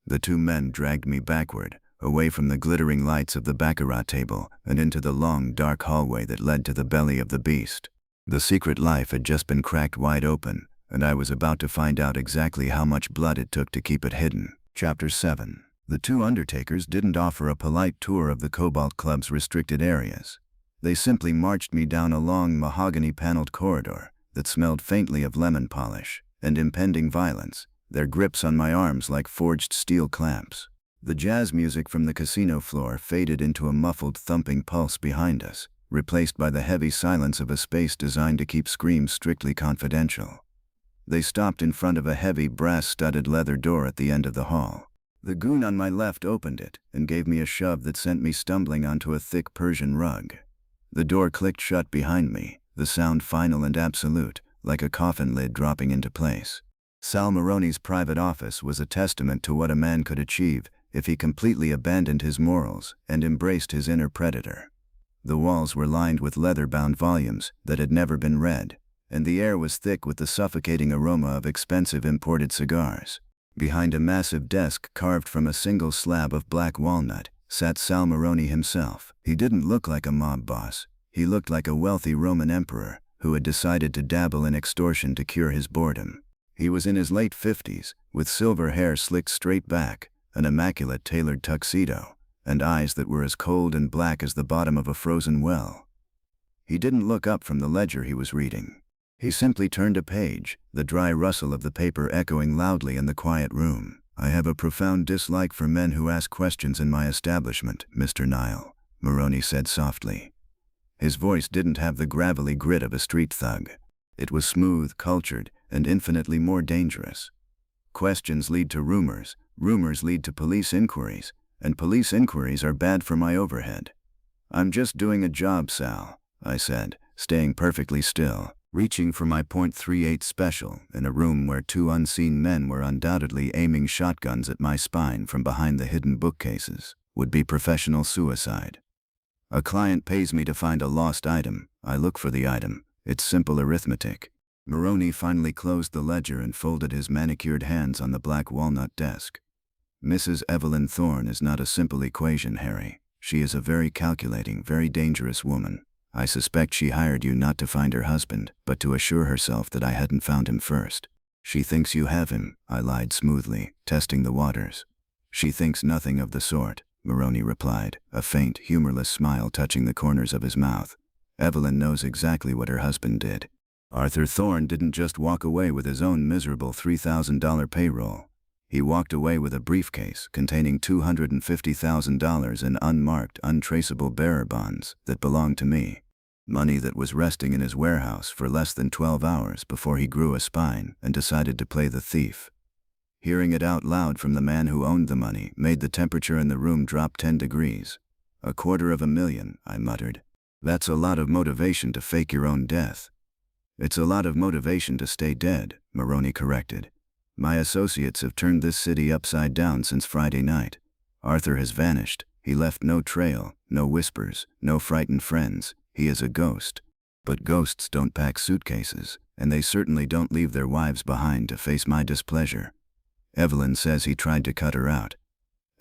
The two men dragged me backward, away from the glittering lights of the baccarat table and into the long, dark hallway that led to the belly of the beast. The secret life had just been cracked wide open, and I was about to find out exactly how much blood it took to keep it hidden. Chapter 7. The two undertakers didn't offer a polite tour of the Cobalt Club's restricted areas. They simply marched me down a long mahogany-paneled corridor that smelled faintly of lemon polish and impending violence, their grips on my arms like forged steel clamps. The jazz music from the casino floor faded into a muffled thumping pulse behind us, replaced by the heavy silence of a space designed to keep screams strictly confidential. They stopped in front of a heavy brass-studded leather door at the end of the hall. The goon on my left opened it and gave me a shove that sent me stumbling onto a thick Persian rug. The door clicked shut behind me, the sound final and absolute, like a coffin lid dropping into place. Sal Maroney's private office was a testament to what a man could achieve if he completely abandoned his morals and embraced his inner predator. The walls were lined with leather-bound volumes that had never been read, and the air was thick with the suffocating aroma of expensive imported cigars. Behind a massive desk carved from a single slab of black walnut sat Sal Maroney himself. He didn't look like a mob boss. He looked like a wealthy Roman emperor who had decided to dabble in extortion to cure his boredom. He was in his late 50s, with silver hair slicked straight back, an immaculate tailored tuxedo, and eyes that were as cold and black as the bottom of a frozen well. He didn't look up from the ledger he was reading. He simply turned a page, the dry rustle of the paper echoing loudly in the quiet room. "I have a profound dislike for men who ask questions in my establishment, Mr. Nile," Maroney said softly. His voice didn't have the gravelly grit of a street thug. It was smooth, cultured, and infinitely more dangerous. "Questions lead to rumors, rumors lead to police inquiries, and police inquiries are bad for my overhead." "I'm just doing a job, Sal," I said, staying perfectly still, reaching for my .38 special in a room where two unseen men were undoubtedly aiming shotguns at my spine from behind the hidden bookcases. Would be professional suicide. A client pays me to find a lost item. I look for the item. It's simple arithmetic. Maroney finally closed the ledger and folded his manicured hands on the black walnut desk. "Mrs. Evelyn Thorne is not a simple equation, Harry. She is a very calculating, very dangerous woman. I suspect she hired you not to find her husband, but to assure herself that I hadn't found him first." "She thinks you have him," I lied smoothly, testing the waters. "She thinks nothing of the sort," Maroney replied, a faint, humorless smile touching the corners of his mouth. "Evelyn knows exactly what her husband did. Arthur Thorne didn't just walk away with his own miserable $3,000 payroll. He walked away with a briefcase containing $250,000 in unmarked, untraceable bearer bonds that belonged to me. Money that was resting in his warehouse for less than 12 hours before he grew a spine and decided to play the thief." Hearing it out loud from the man who owned the money made the temperature in the room drop 10 degrees. $250,000, I muttered. "That's a lot of motivation to fake your own death." "It's a lot of motivation to stay dead," Maroney corrected. "My associates have turned this city upside down since Friday night. Arthur has vanished. He left no trail, no whispers, no frightened friends. He is a ghost." But ghosts don't pack suitcases, and they certainly don't leave their wives behind to face my displeasure. Evelyn says he tried to cut her out.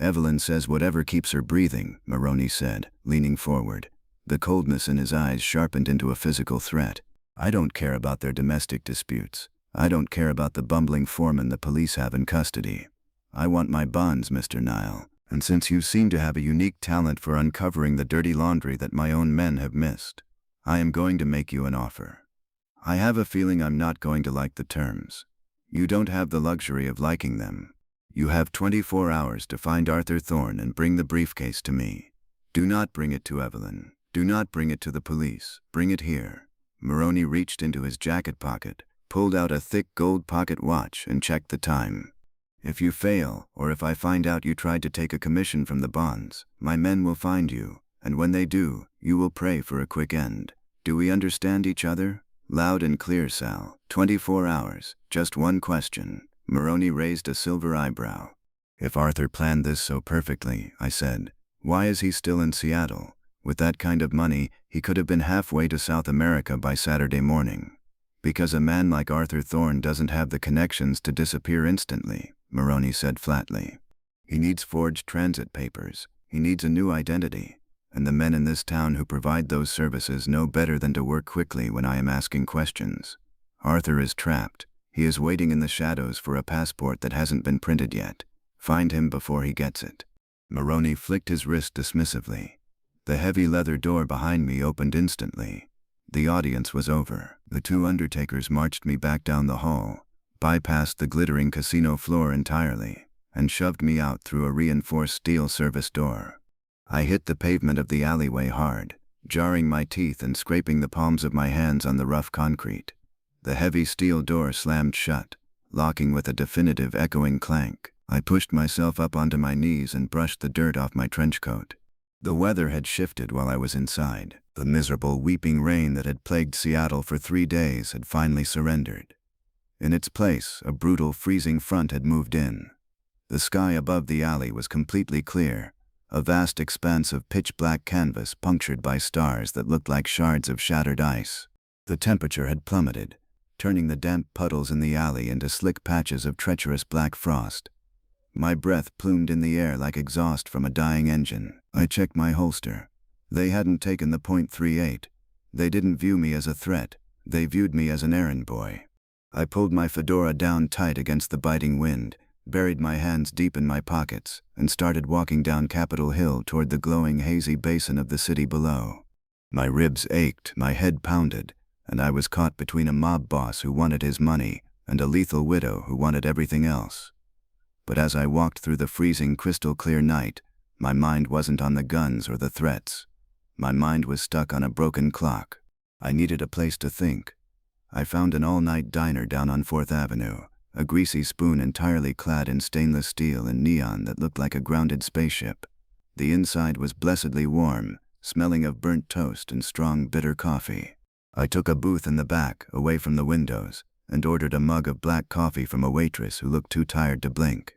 Evelyn says whatever keeps her breathing, Maroney said, leaning forward. The coldness in his eyes sharpened into a physical threat. I don't care about their domestic disputes. I don't care about the bumbling foreman the police have in custody. I want my bonds, Mr. Nile, and since you seem to have a unique talent for uncovering the dirty laundry that my own men have missed, I am going to make you an offer. I have a feeling I'm not going to like the terms. You don't have the luxury of liking them. You have 24 hours to find Arthur Thorne and bring the briefcase to me. Do not bring it to Evelyn. Do not bring it to the police. Bring it here. Maroney reached into his jacket pocket, pulled out a thick gold pocket watch, and checked the time. If you fail, or if I find out you tried to take a commission from the bonds, my men will find you, and when they do, you will pray for a quick end. Do we understand each other? Loud and clear, Sal. 24 hours. Just one question. Maroney raised a silver eyebrow. If Arthur planned this so perfectly, I said, why is he still in Seattle? With that kind of money, he could have been halfway to South America by Saturday morning. Because a man like Arthur Thorne doesn't have the connections to disappear instantly, Maroney said flatly. He needs forged transit papers. He needs a new identity. And the men in this town who provide those services know better than to work quickly when I am asking questions. Arthur is trapped. He is waiting in the shadows for a passport that hasn't been printed yet. Find him before he gets it. Maroney flicked his wrist dismissively. The heavy leather door behind me opened instantly. The audience was over. The two undertakers marched me back down the hall, bypassed the glittering casino floor entirely, and shoved me out through a reinforced steel service door. I hit the pavement of the alleyway hard, jarring my teeth and scraping the palms of my hands on the rough concrete. The heavy steel door slammed shut, locking with a definitive echoing clank. I pushed myself up onto my knees and brushed the dirt off my trench coat. The weather had shifted while I was inside. The miserable weeping rain that had plagued Seattle for 3 days had finally surrendered. In its place, a brutal freezing front had moved in. The sky above the alley was completely clear, a vast expanse of pitch-black canvas punctured by stars that looked like shards of shattered ice. The temperature had plummeted, turning the damp puddles in the alley into slick patches of treacherous black frost. My breath plumed in the air like exhaust from a dying engine. I checked my holster. They hadn't taken the .38. They didn't view me as a threat. They viewed me as an errand boy. I pulled my fedora down tight against the biting wind, buried my hands deep in my pockets, and started walking down Capitol Hill toward the glowing hazy basin of the city below. My ribs ached, my head pounded, and I was caught between a mob boss who wanted his money and a lethal widow who wanted everything else. But as I walked through the freezing crystal-clear night, my mind wasn't on the guns or the threats. My mind was stuck on a broken clock. I needed a place to think. I found an all-night diner down on 4th Avenue, a greasy spoon entirely clad in stainless steel and neon that looked like a grounded spaceship. The inside was blessedly warm, smelling of burnt toast and strong, bitter coffee. I took a booth in the back, away from the windows, and ordered a mug of black coffee from a waitress who looked too tired to blink.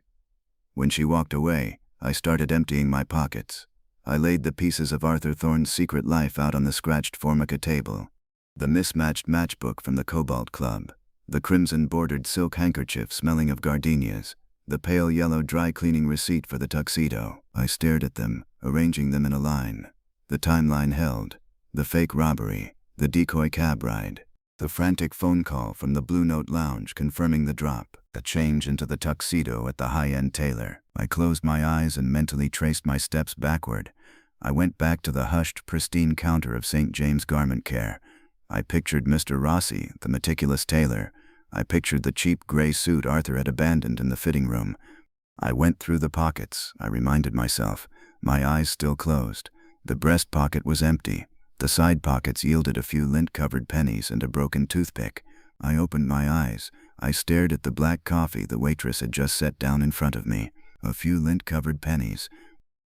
When she walked away, I started emptying my pockets. I laid the pieces of Arthur Thorne's secret life out on the scratched formica table. The mismatched matchbook from the Cobalt Club, the crimson-bordered silk handkerchief smelling of gardenias, the pale yellow dry-cleaning receipt for the tuxedo. I stared at them, arranging them in a line. The timeline held. The fake robbery, the decoy cab ride, the frantic phone call from the Blue Note Lounge confirming the drop, the change into the tuxedo at the high-end tailor. I closed my eyes and mentally traced my steps backward. I went back to the hushed, pristine counter of St. James Garment Care. I pictured Mr. Rossi, the meticulous tailor. I pictured the cheap gray suit Arthur had abandoned in the fitting room. I went through the pockets, I reminded myself, my eyes still closed. The breast pocket was empty. The side pockets yielded a few lint-covered pennies and a broken toothpick. I opened my eyes. I stared at the black coffee the waitress had just set down in front of me. A few lint-covered pennies.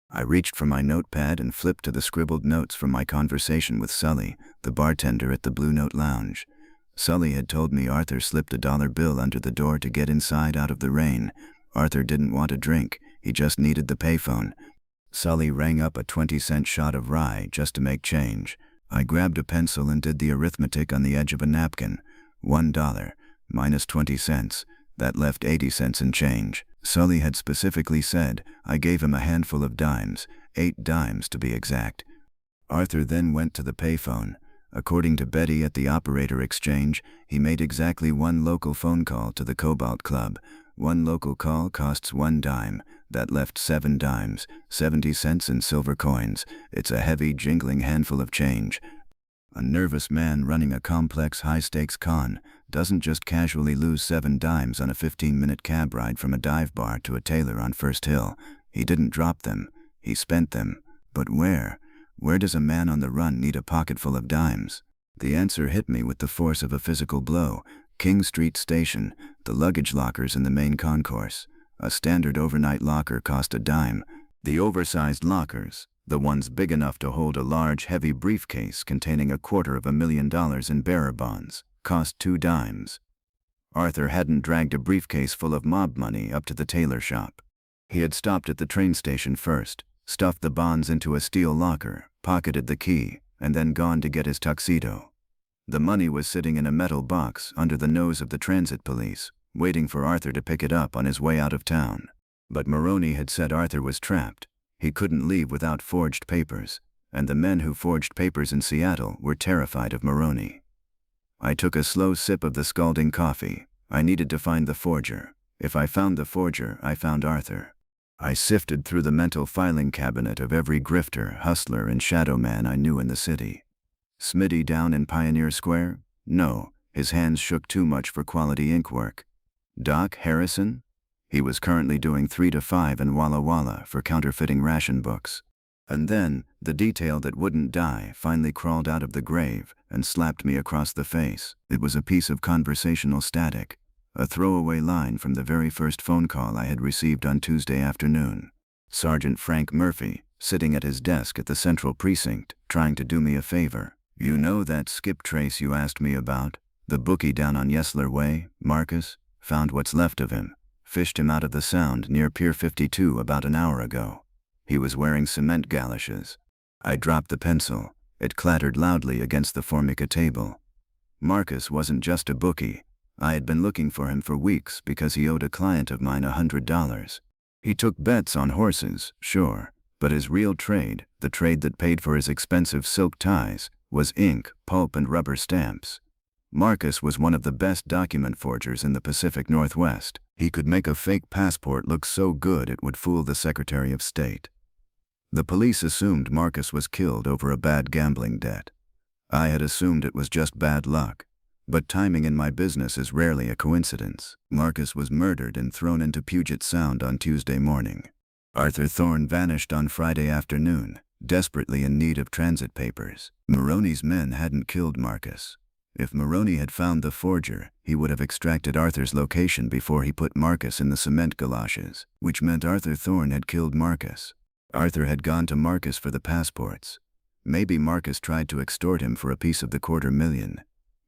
I reached for my notepad and flipped to the scribbled notes from my conversation with Sully, the bartender at the Blue Note Lounge. Sully had told me Arthur slipped a dollar bill under the door to get inside out of the rain. Arthur didn't want a drink. He just needed the payphone. Sully rang up a 20-cent shot of rye just to make change. I grabbed a pencil and did the arithmetic on the edge of a napkin. $1 minus 20 cents. That left 80 cents in change. Sully had specifically said I gave him a handful of dimes, 8 dimes to be exact. Arthur then went to the payphone. According to Betty at the operator exchange, he made exactly one local phone call to the Cobalt Club. One local call costs 1 dime. That left 7 dimes, 70 cents in silver coins. It's a heavy, jingling handful of change. A nervous man running a complex high-stakes con doesn't just casually lose 7 dimes on a 15-minute cab ride from a dive bar to a tailor on First Hill. He didn't drop them. He spent them. But where? Where does a man on the run need a pocket full of dimes? The answer hit me with the force of a physical blow. King Street Station, the luggage lockers in the main concourse. A standard overnight locker cost a dime. The oversized lockers, the ones big enough to hold a large, heavy briefcase containing $250,000 in bearer bonds, cost 2 dimes. Arthur hadn't dragged a briefcase full of mob money up to the tailor shop. He had stopped at the train station first, stuffed the bonds into a steel locker, pocketed the key, and then gone to get his tuxedo. The money was sitting in a metal box under the nose of the transit police, waiting for Arthur to pick it up on his way out of town. But Maroney had said Arthur was trapped. He couldn't leave without forged papers, and the men who forged papers in Seattle were terrified of Maroney. I took a slow sip of the scalding coffee. I needed to find the forger. If I found the forger, I found Arthur. I sifted through the mental filing cabinet of every grifter, hustler, and shadow man I knew in the city. Smitty down in Pioneer Square? No, his hands shook too much for quality ink work. Doc Harrison? He was currently doing 3 to 5 in Walla Walla for counterfeiting ration books. And then, the detail that wouldn't die finally crawled out of the grave and slapped me across the face. It was a piece of conversational static, a throwaway line from the very first phone call I had received on Tuesday afternoon. Sergeant Frank Murphy, sitting at his desk at the Central Precinct, trying to do me a favor. You know that Skip Trace you asked me about? The bookie down on Yesler Way, Marcus? Found what's left of him. Fished him out of the Sound near Pier 52 about an hour ago. He was wearing cement galoshes. I dropped the pencil. It clattered loudly against the Formica table. Marcus wasn't just a bookie. I had been looking for him for weeks because he owed a client of mine $100. He took bets on horses, sure, but his real trade, the trade that paid for his expensive silk ties, was ink, pulp, and rubber stamps. Marcus was one of the best document forgers in the Pacific Northwest. He could make a fake passport look so good it would fool the Secretary of State. The police assumed Marcus was killed over a bad gambling debt. I had assumed it was just bad luck. But timing in my business is rarely a coincidence. Marcus was murdered and thrown into Puget Sound on Tuesday morning. Arthur Thorne vanished on Friday afternoon, desperately in need of transit papers. Maroney's men hadn't killed Marcus. If Maroney had found the forger, he would have extracted Arthur's location before he put Marcus in the cement galoshes, which meant Arthur Thorne had killed Marcus. Arthur had gone to Marcus for the passports. Maybe Marcus tried to extort him for a piece of the $250,000.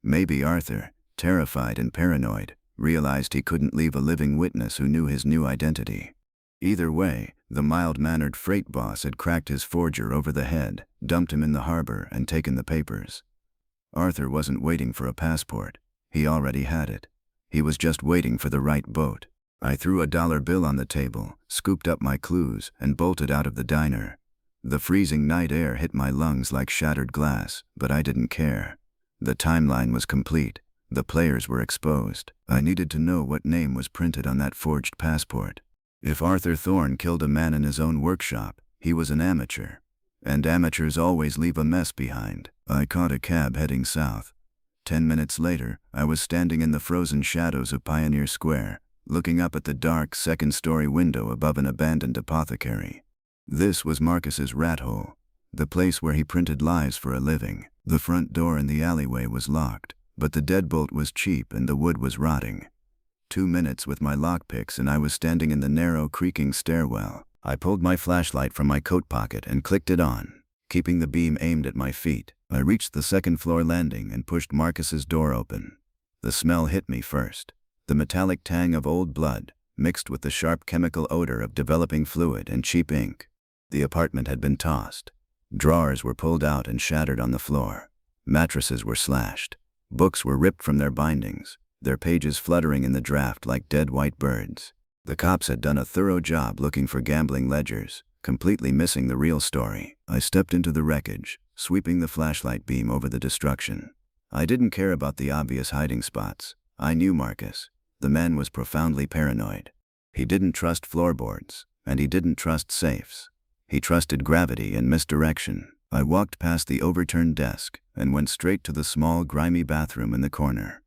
Maybe Arthur, terrified and paranoid, realized he couldn't leave a living witness who knew his new identity. Either way, the mild-mannered freight boss had cracked his forger over the head, dumped him in the harbor, and taken the papers. Arthur wasn't waiting for a passport. He already had it. He was just waiting for the right boat. I threw a dollar bill on the table, scooped up my clues, and bolted out of the diner. The freezing night air hit my lungs like shattered glass, but I didn't care. The timeline was complete. The players were exposed. I needed to know what name was printed on that forged passport. If Arthur Thorne killed a man in his own workshop, he was an amateur. And amateurs always leave a mess behind. I caught a cab heading south. 10 minutes later, I was standing in the frozen shadows of Pioneer Square, looking up at the dark second-story window above an abandoned apothecary. This was Marcus's rat hole, the place where he printed lies for a living. The front door in the alleyway was locked, but the deadbolt was cheap and the wood was rotting. 2 minutes with my lockpicks and I was standing in the narrow, creaking stairwell. I pulled my flashlight from my coat pocket and clicked it on, keeping the beam aimed at my feet. I reached the second-floor landing and pushed Marcus's door open. The smell hit me first. The metallic tang of old blood, mixed with the sharp chemical odor of developing fluid and cheap ink. The apartment had been tossed. Drawers were pulled out and shattered on the floor. Mattresses were slashed. Books were ripped from their bindings, their pages fluttering in the draft like dead white birds. The cops had done a thorough job looking for gambling ledgers, completely missing the real story. I stepped into the wreckage, sweeping the flashlight beam over the destruction. I didn't care about the obvious hiding spots. I knew Marcus. The man was profoundly paranoid. He didn't trust floorboards, and he didn't trust safes. He trusted gravity and misdirection. I walked past the overturned desk and went straight to the small, grimy bathroom in the corner.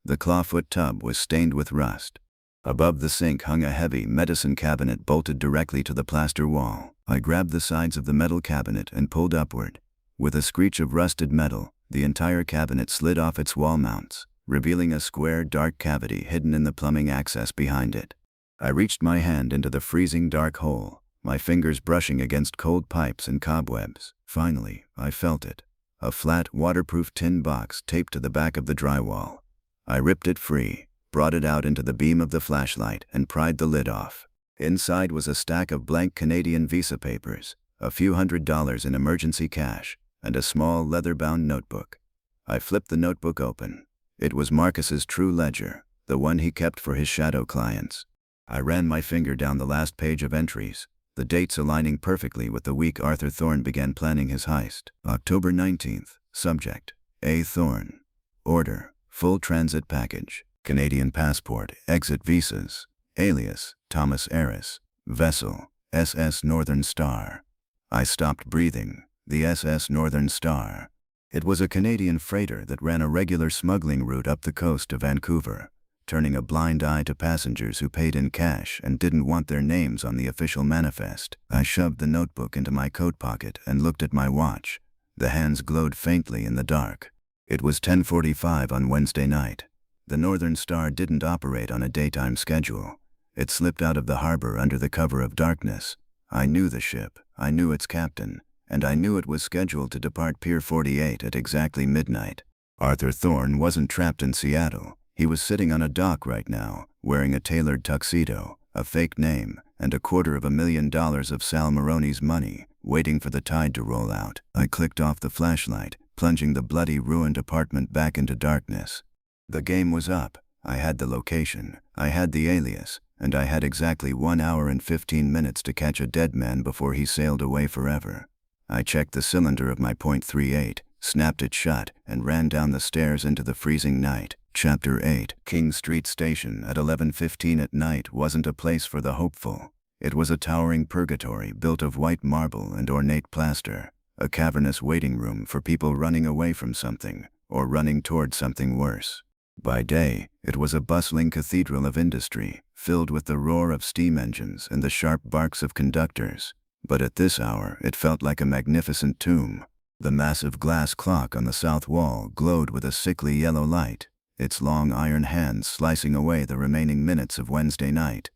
The clawfoot tub was stained with rust. Above the sink hung a heavy medicine cabinet bolted directly to the plaster wall. I grabbed the sides of the metal cabinet and pulled upward. With a screech of rusted metal, the entire cabinet slid off its wall mounts, revealing a square, dark cavity hidden in the plumbing access behind it. I reached my hand into the freezing dark hole, my fingers brushing against cold pipes and cobwebs. Finally, I felt it. A flat, waterproof tin box taped to the back of the drywall. I ripped it free, brought it out into the beam of the flashlight, and pried the lid off. Inside was a stack of blank Canadian Visa papers, a few $100s in emergency cash, and a small leather-bound notebook. I flipped the notebook open. It was Marcus's true ledger, the one he kept for his shadow clients. I ran my finger down the last page of entries, the dates aligning perfectly with the week Arthur Thorne began planning his heist. October 19th. Subject: A. Thorne. Order: full transit package. Canadian passport, exit visas. Alias: Thomas Eris. Vessel: SS Northern Star. I stopped breathing. The SS Northern Star. It was a Canadian freighter that ran a regular smuggling route up the coast of Vancouver, turning a blind eye to passengers who paid in cash and didn't want their names on the official manifest. I shoved the notebook into my coat pocket and looked at my watch. The hands glowed faintly in the dark. It was 10:45 on Wednesday night. The Northern Star didn't operate on a daytime schedule. It slipped out of the harbor under the cover of darkness. I knew the ship, I knew its captain, and I knew it was scheduled to depart Pier 48 at exactly midnight. Arthur Thorne wasn't trapped in Seattle. He was sitting on a dock right now, wearing a tailored tuxedo, a fake name, and $250,000 of Sal Maroney's money, waiting for the tide to roll out. I clicked off the flashlight, plunging the bloody, ruined apartment back into darkness. The game was up. I had the location, I had the alias, and I had exactly 1 hour and 15 minutes to catch a dead man before he sailed away forever. I checked the cylinder of my .38, snapped it shut, and ran down the stairs into the freezing night. Chapter 8. King Street Station at 11:15 at night wasn't a place for the hopeful. It was a towering purgatory built of white marble and ornate plaster, a cavernous waiting room for people running away from something, or running toward something worse. By day, it was a bustling cathedral of industry, filled with the roar of steam engines and the sharp barks of conductors. But at this hour, it felt like a magnificent tomb. The massive glass clock on the south wall glowed with a sickly yellow light, its long iron hands slicing away the remaining minutes of Wednesday night.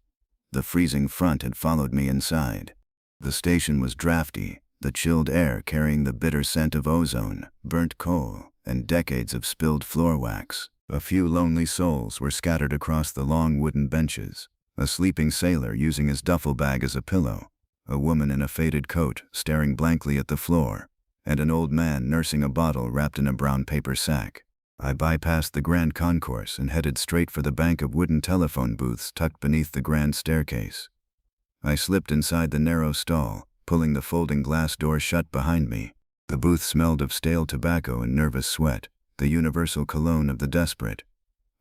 The freezing front had followed me inside. The station was drafty, the chilled air carrying the bitter scent of ozone, burnt coal, and decades of spilled floor wax. A few lonely souls were scattered across the long wooden benches, a sleeping sailor using his duffel bag as a pillow, a woman in a faded coat staring blankly at the floor, and an old man nursing a bottle wrapped in a brown paper sack. I bypassed the grand concourse and headed straight for the bank of wooden telephone booths tucked beneath the grand staircase. I slipped inside the narrow stall, pulling the folding glass door shut behind me. The booth smelled of stale tobacco and nervous sweat, the universal cologne of the desperate.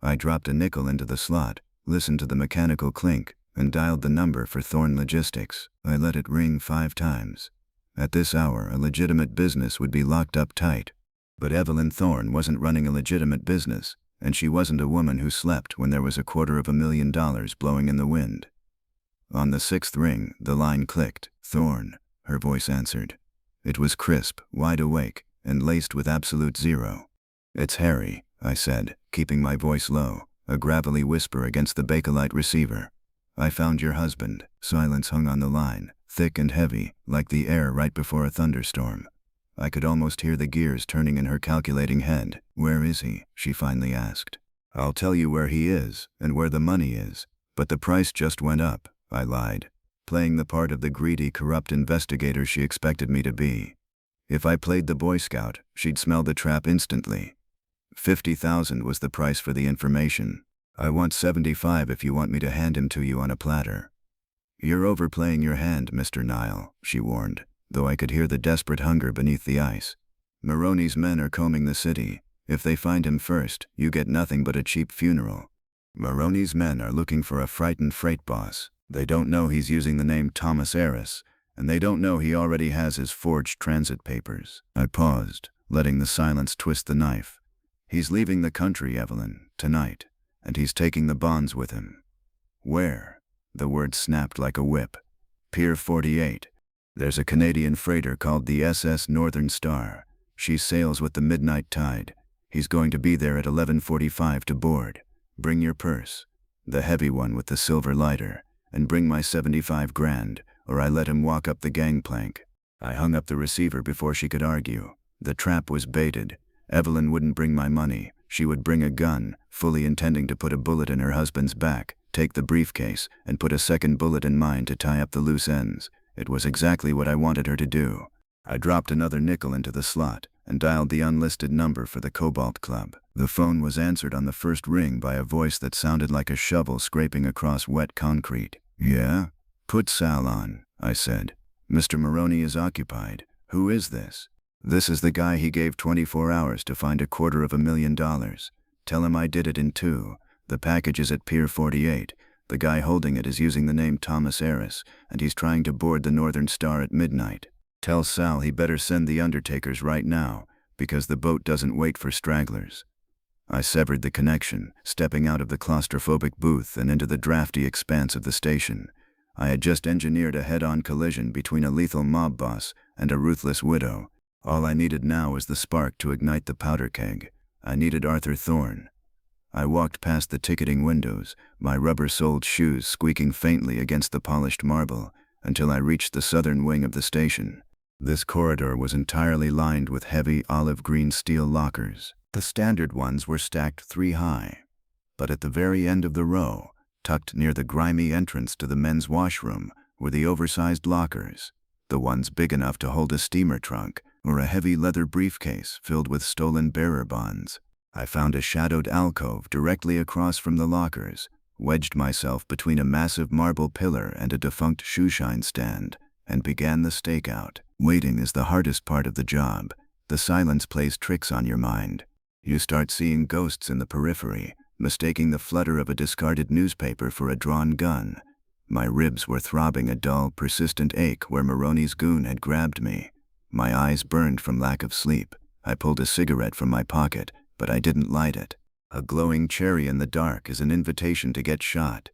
I dropped a nickel into the slot, listened to the mechanical clink, and dialed the number for Thorne Logistics. I let it ring 5 times. At this hour, a legitimate business would be locked up tight. But Evelyn Thorne wasn't running a legitimate business, and she wasn't a woman who slept when there was $250,000 blowing in the wind. On the 6th ring, the line clicked. "Thorne," her voice answered. It was crisp, wide awake, and laced with absolute zero. "It's Harry," I said, keeping my voice low, a gravelly whisper against the Bakelite receiver. "I found your husband." Silence hung on the line, thick and heavy, like the air right before a thunderstorm. I could almost hear the gears turning in her calculating head. "Where is he?" she finally asked. "I'll tell you where he is, and where the money is, but the price just went up," I lied, playing the part of the greedy, corrupt investigator she expected me to be. If I played the Boy Scout, she'd smell the trap instantly. 50,000 was the price for the information. I want 75 if you want me to hand him to you on a platter. You're overplaying your hand, Mr. Nile, she warned, though I could hear the desperate hunger beneath the ice. Maroney's men are combing the city. If they find him first, you get nothing but a cheap funeral. Maroney's men are looking for a frightened freight boss. They don't know he's using the name Thomas Harris, and they don't know he already has his forged transit papers. I paused, letting the silence twist the knife. He's leaving the country, Evelyn, tonight, and he's taking the bonds with him. Where? The word snapped like a whip. Pier 48. There's a Canadian freighter called the SS Northern Star. She sails with the midnight tide. He's going to be there at 11:45 to board. Bring your purse, the heavy one with the silver lighter, and bring my 75 grand, or I let him walk up the gangplank. I hung up the receiver before she could argue. The trap was baited. Evelyn wouldn't bring my money. She would bring a gun, fully intending to put a bullet in her husband's back, take the briefcase, and put a second bullet in mine to tie up the loose ends. It was exactly what I wanted her to do. I dropped another nickel into the slot and dialed the unlisted number for the Cobalt Club. The phone was answered on the first ring by a voice that sounded like a shovel scraping across wet concrete. Yeah? Put Sal on, I said. Mr. Maroney is occupied. Who is this? This is the guy he gave 24 hours to find $250,000. Tell him I did it in 2. The package is at Pier 48. The guy holding it is using the name Thomas Harris, and he's trying to board the Northern Star at midnight. Tell Sal he better send the undertakers right now, because the boat doesn't wait for stragglers. I severed the connection, stepping out of the claustrophobic booth and into the drafty expanse of the station. I had just engineered a head-on collision between a lethal mob boss and a ruthless widow. All I needed now was the spark to ignite the powder keg. I needed Arthur Thorne. I walked past the ticketing windows, my rubber-soled shoes squeaking faintly against the polished marble, until I reached the southern wing of the station. This corridor was entirely lined with heavy olive-green steel lockers. The standard ones were stacked 3 high. But at the very end of the row, tucked near the grimy entrance to the men's washroom, were the oversized lockers, the ones big enough to hold a steamer trunk or a heavy leather briefcase filled with stolen bearer bonds. I found a shadowed alcove directly across from the lockers, wedged myself between a massive marble pillar and a defunct shoeshine stand, and began the stakeout. Waiting is the hardest part of the job. The silence plays tricks on your mind. You start seeing ghosts in the periphery, mistaking the flutter of a discarded newspaper for a drawn gun. My ribs were throbbing a dull, persistent ache where Maroney's goon had grabbed me. My eyes burned from lack of sleep. I pulled a cigarette from my pocket, but I didn't light it. A glowing cherry in the dark is an invitation to get shot.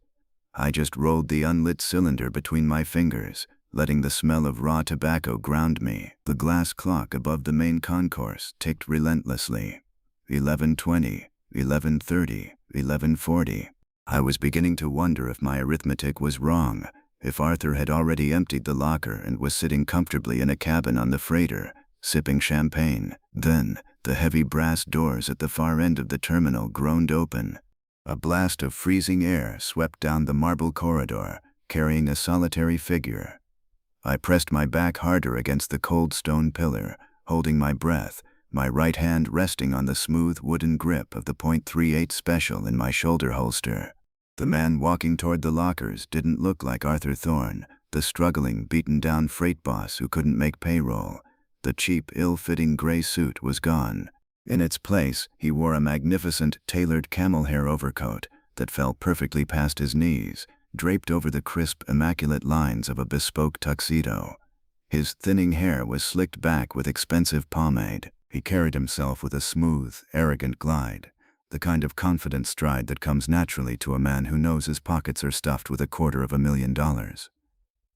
I just rolled the unlit cylinder between my fingers, letting the smell of raw tobacco ground me. The glass clock above the main concourse ticked relentlessly. 11:20, 11:30, 11:40. I was beginning to wonder if my arithmetic was wrong, if Arthur had already emptied the locker and was sitting comfortably in a cabin on the freighter, sipping champagne. Then, the heavy brass doors at the far end of the terminal groaned open. A blast of freezing air swept down the marble corridor, carrying a solitary figure. I pressed my back harder against the cold stone pillar, holding my breath, my right hand resting on the smooth wooden grip of the .38 Special in my shoulder holster. The man walking toward the lockers didn't look like Arthur Thorne, the struggling, beaten-down freight boss who couldn't make payroll. The cheap, ill-fitting gray suit was gone. In its place, he wore a magnificent, tailored camel hair overcoat that fell perfectly past his knees, draped over the crisp, immaculate lines of a bespoke tuxedo. His thinning hair was slicked back with expensive pomade. He carried himself with a smooth, arrogant glide, the kind of confident stride that comes naturally to a man who knows his pockets are stuffed with $250,000.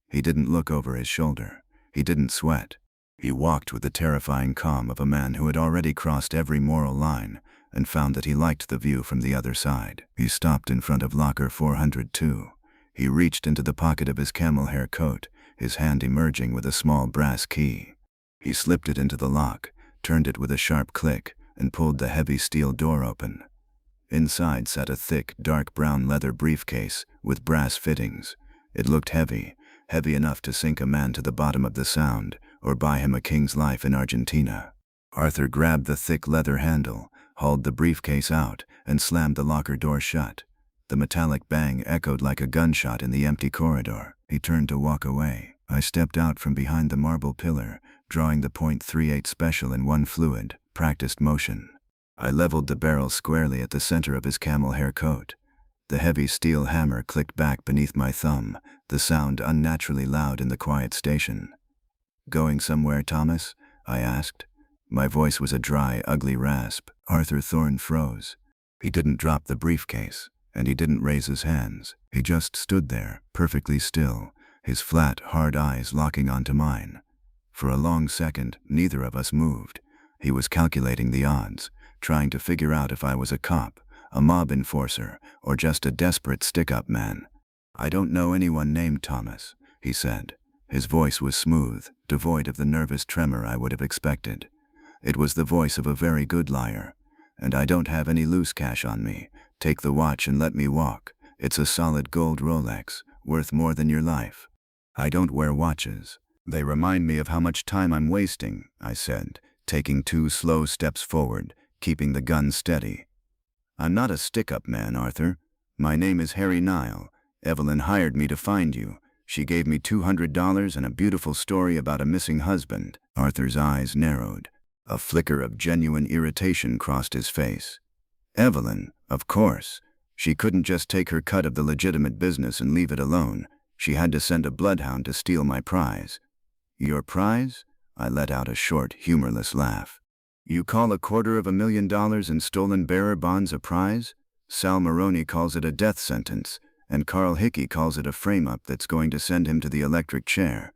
He didn't look over his shoulder. He didn't sweat. He walked with the terrifying calm of a man who had already crossed every moral line and found that he liked the view from the other side. He stopped in front of locker 402. He reached into the pocket of his camel hair coat, his hand emerging with a small brass key. He slipped it into the lock, turned it with a sharp click, and pulled the heavy steel door open. Inside sat a thick, dark brown leather briefcase with brass fittings. It looked heavy, heavy enough to sink a man to the bottom of the Sound, or buy him a king's life in Argentina. Arthur grabbed the thick leather handle, hauled the briefcase out, and slammed the locker door shut. The metallic bang echoed like a gunshot in the empty corridor. He turned to walk away. I stepped out from behind the marble pillar, drawing the .38 special in one fluid, practiced motion. I leveled the barrel squarely at the center of his camel hair coat. The heavy steel hammer clicked back beneath my thumb, the sound unnaturally loud in the quiet station. "Going somewhere, Thomas?" I asked. My voice was a dry, ugly rasp. Arthur Thorne froze. He didn't drop the briefcase, and he didn't raise his hands. He just stood there, perfectly still, his flat, hard eyes locking onto mine. For a long second, neither of us moved. He was calculating the odds, trying to figure out if I was a cop, a mob enforcer, or just a desperate stick-up man. "I don't know anyone named Thomas," he said. His voice was smooth, devoid of the nervous tremor I would have expected. It was the voice of a very good liar. "And I don't have any loose cash on me. Take the watch and let me walk. It's a solid gold Rolex, worth more than your life." "I don't wear watches. They remind me of how much time I'm wasting," I said, taking 2 slow steps forward, keeping the gun steady. "I'm not a stick-up man, Arthur. My name is Harry Nile. Evelyn hired me to find you. She gave me $200 and a beautiful story about a missing husband." Arthur's eyes narrowed. A flicker of genuine irritation crossed his face. "Evelyn, of course. She couldn't just take her cut of the legitimate business and leave it alone. She had to send a bloodhound to steal my prize." "Your prize?" I let out a short, humorless laugh. "You call $250,000 in stolen bearer bonds a prize? Sal Maroney calls it a death sentence, and Carl Hickey calls it a frame-up that's going to send him to the electric chair."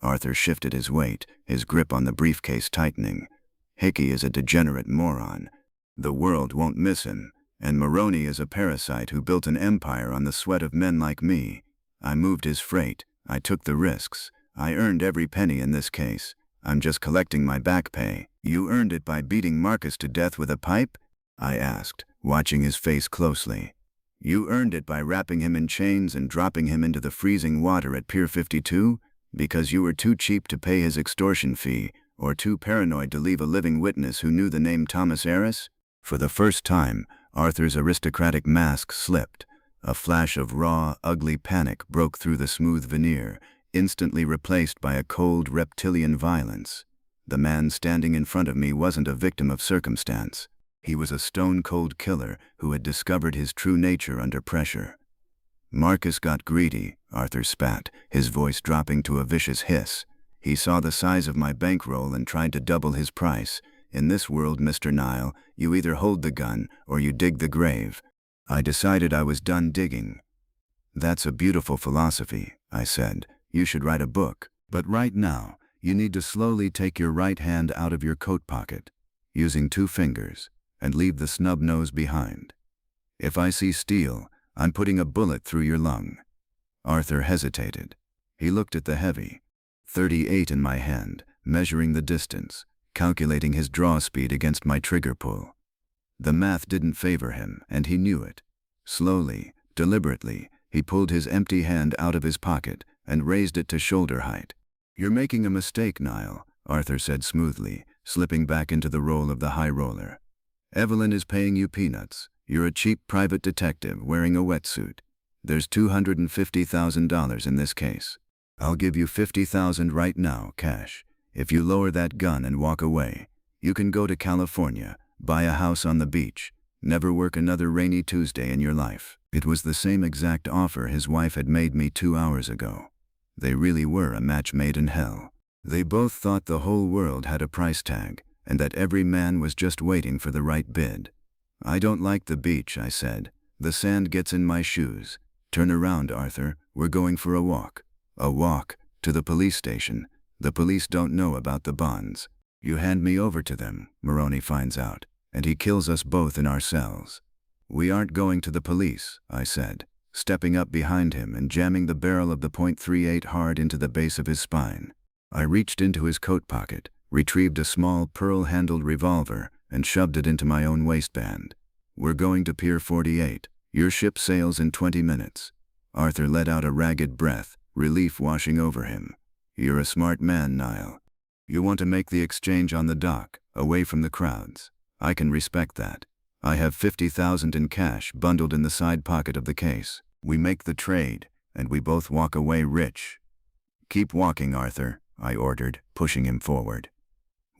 Arthur shifted his weight, his grip on the briefcase tightening. "Hickey is a degenerate moron. The world won't miss him, and Maroney is a parasite who built an empire on the sweat of men like me. I moved his freight. I took the risks. I earned every penny in this case. I'm just collecting my back pay." "You earned it by beating Marcus to death with a pipe?" I asked, watching his face closely. "You earned it by wrapping him in chains and dropping him into the freezing water at Pier 52? Because you were too cheap to pay his extortion fee, or too paranoid to leave a living witness who knew the name Thomas Harris?" For the first time, Arthur's aristocratic mask slipped. A flash of raw, ugly panic broke through the smooth veneer, instantly replaced by a cold, reptilian violence. The man standing in front of me wasn't a victim of circumstance. He was a stone-cold killer who had discovered his true nature under pressure. "Marcus got greedy," Arthur spat, his voice dropping to a vicious hiss. "He saw the size of my bankroll and tried to double his price. In this world, Mr. Nile, you either hold the gun or you dig the grave." I decided I was done digging. "That's a beautiful philosophy," I said. "You should write a book. But right now, you need to slowly take your right hand out of your coat pocket, using 2 fingers, and leave the snub nose behind. If I see steel, I'm putting a bullet through your lung." Arthur hesitated. He looked at the heavy .38 in my hand, measuring the distance, calculating his draw speed against my trigger pull. The math didn't favor him, and he knew it. Slowly, deliberately, he pulled his empty hand out of his pocket and raised it to shoulder height. "You're making a mistake, Nile," Arthur said smoothly, slipping back into the role of the high roller. "Evelyn is paying you peanuts. You're a cheap private detective wearing a wetsuit. There's $250,000 in this case. I'll give you $50,000 right now, cash. If you lower that gun and walk away, you can go to California, buy a house on the beach, never work another rainy Tuesday in your life." It was the same exact offer his wife had made me 2 hours ago. They really were a match made in hell. They both thought the whole world had a price tag, and that every man was just waiting for the right bid. "I don't like the beach," I said. "The sand gets in my shoes. Turn around, Arthur. We're going for a walk." "A walk? To the police station. The police don't know about the bonds. You hand me over to them, Maroney finds out, and he kills us both in our cells." "We aren't going to the police," I said, stepping up behind him and jamming the barrel of the .38 hard into the base of his spine. I reached into his coat pocket, retrieved a small pearl-handled revolver, and shoved it into my own waistband. "We're going to Pier 48. Your ship sails in 20 minutes. Arthur let out a ragged breath, relief washing over him. "You're a smart man, Nile. You want to make the exchange on the dock, away from the crowds. I can respect that. I have 50,000 in cash bundled in the side pocket of the case. We make the trade, and we both walk away rich. Keep walking, Arthur, I ordered, pushing him forward.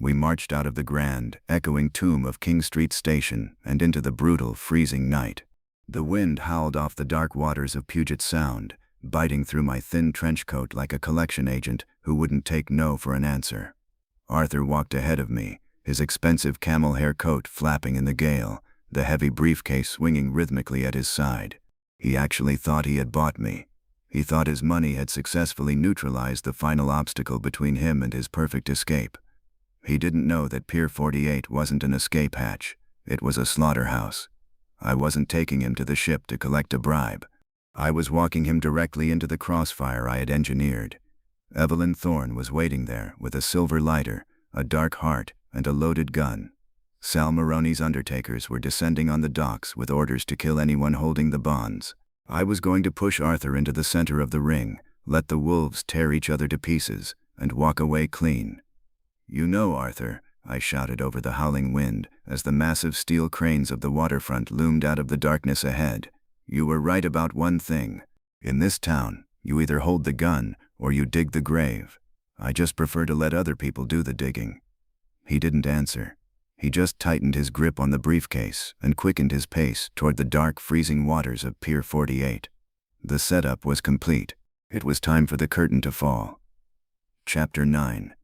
We marched out of the grand, echoing tomb of King Street Station and into the brutal, freezing night. The wind howled off the dark waters of Puget Sound, biting through my thin trench coat like a collection agent who wouldn't take no for an answer. Arthur walked ahead of me, his expensive camel hair coat flapping in the gale, the heavy briefcase swinging rhythmically at his side. He actually thought he had bought me. He thought his money had successfully neutralized the final obstacle between him and his perfect escape. He didn't know that Pier 48 wasn't an escape hatch. It was a slaughterhouse. I wasn't taking him to the ship to collect a bribe. I was walking him directly into the crossfire I had engineered. Evelyn Thorne was waiting there with a silver lighter, a dark heart, and a loaded gun. Sal Maroney's undertakers were descending on the docks with orders to kill anyone holding the bonds. I was going to push Arthur into the center of the ring, let the wolves tear each other to pieces, and walk away clean. You know, Arthur, I shouted over the howling wind as the massive steel cranes of the waterfront loomed out of the darkness ahead. You were right about one thing. In this town, you either hold the gun or you dig the grave. I just prefer to let other people do the digging. He didn't answer. He just tightened his grip on the briefcase and quickened his pace toward the dark, freezing waters of Pier 48. The setup was complete. It was time for the curtain to fall. Chapter 9.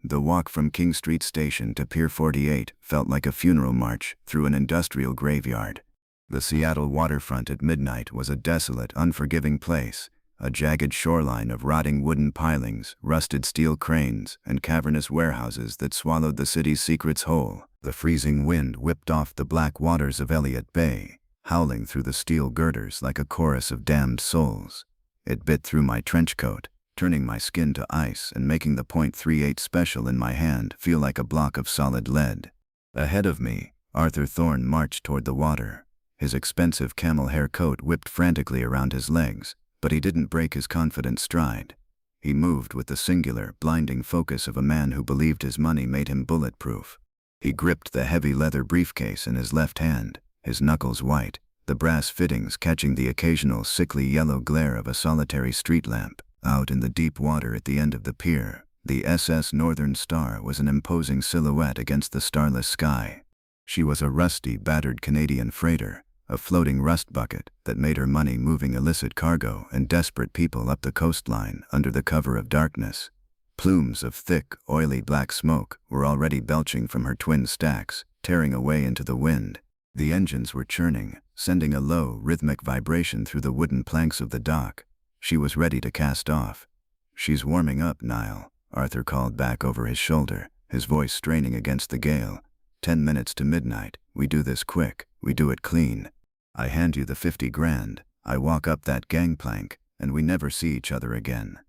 The walk from King Street Station to Pier 48 felt like a funeral march through an industrial graveyard. The Seattle waterfront at midnight was a desolate, unforgiving place, a jagged shoreline of rotting wooden pilings, rusted steel cranes, and cavernous warehouses that swallowed the city's secrets whole. The freezing wind whipped off the black waters of Elliott Bay, howling through the steel girders like a chorus of damned souls. It bit through my trench coat, turning my skin to ice and making the .38 special in my hand feel like a block of solid lead. Ahead of me, Arthur Thorne marched toward the water. His expensive camel hair coat whipped frantically around his legs, but he didn't break his confident stride. He moved with the singular, blinding focus of a man who believed his money made him bulletproof. He gripped the heavy leather briefcase in his left hand, his knuckles white, the brass fittings catching the occasional sickly yellow glare of a solitary street lamp. Out in the deep water at the end of the pier, the SS Northern Star was an imposing silhouette against the starless sky. She was a rusty, battered Canadian freighter, a floating rust bucket that made her money moving illicit cargo and desperate people up the coastline under the cover of darkness. Plumes of thick, oily black smoke were already belching from her twin stacks, tearing away into the wind. The engines were churning, sending a low, rhythmic vibration through the wooden planks of the dock. She was ready to cast off. "She's warming up, Nile," Arthur called back over his shoulder, his voice straining against the gale. 10 minutes to midnight. We do this quick. We do it clean. I hand you the 50 grand. I walk up that gangplank, and we never see each other again.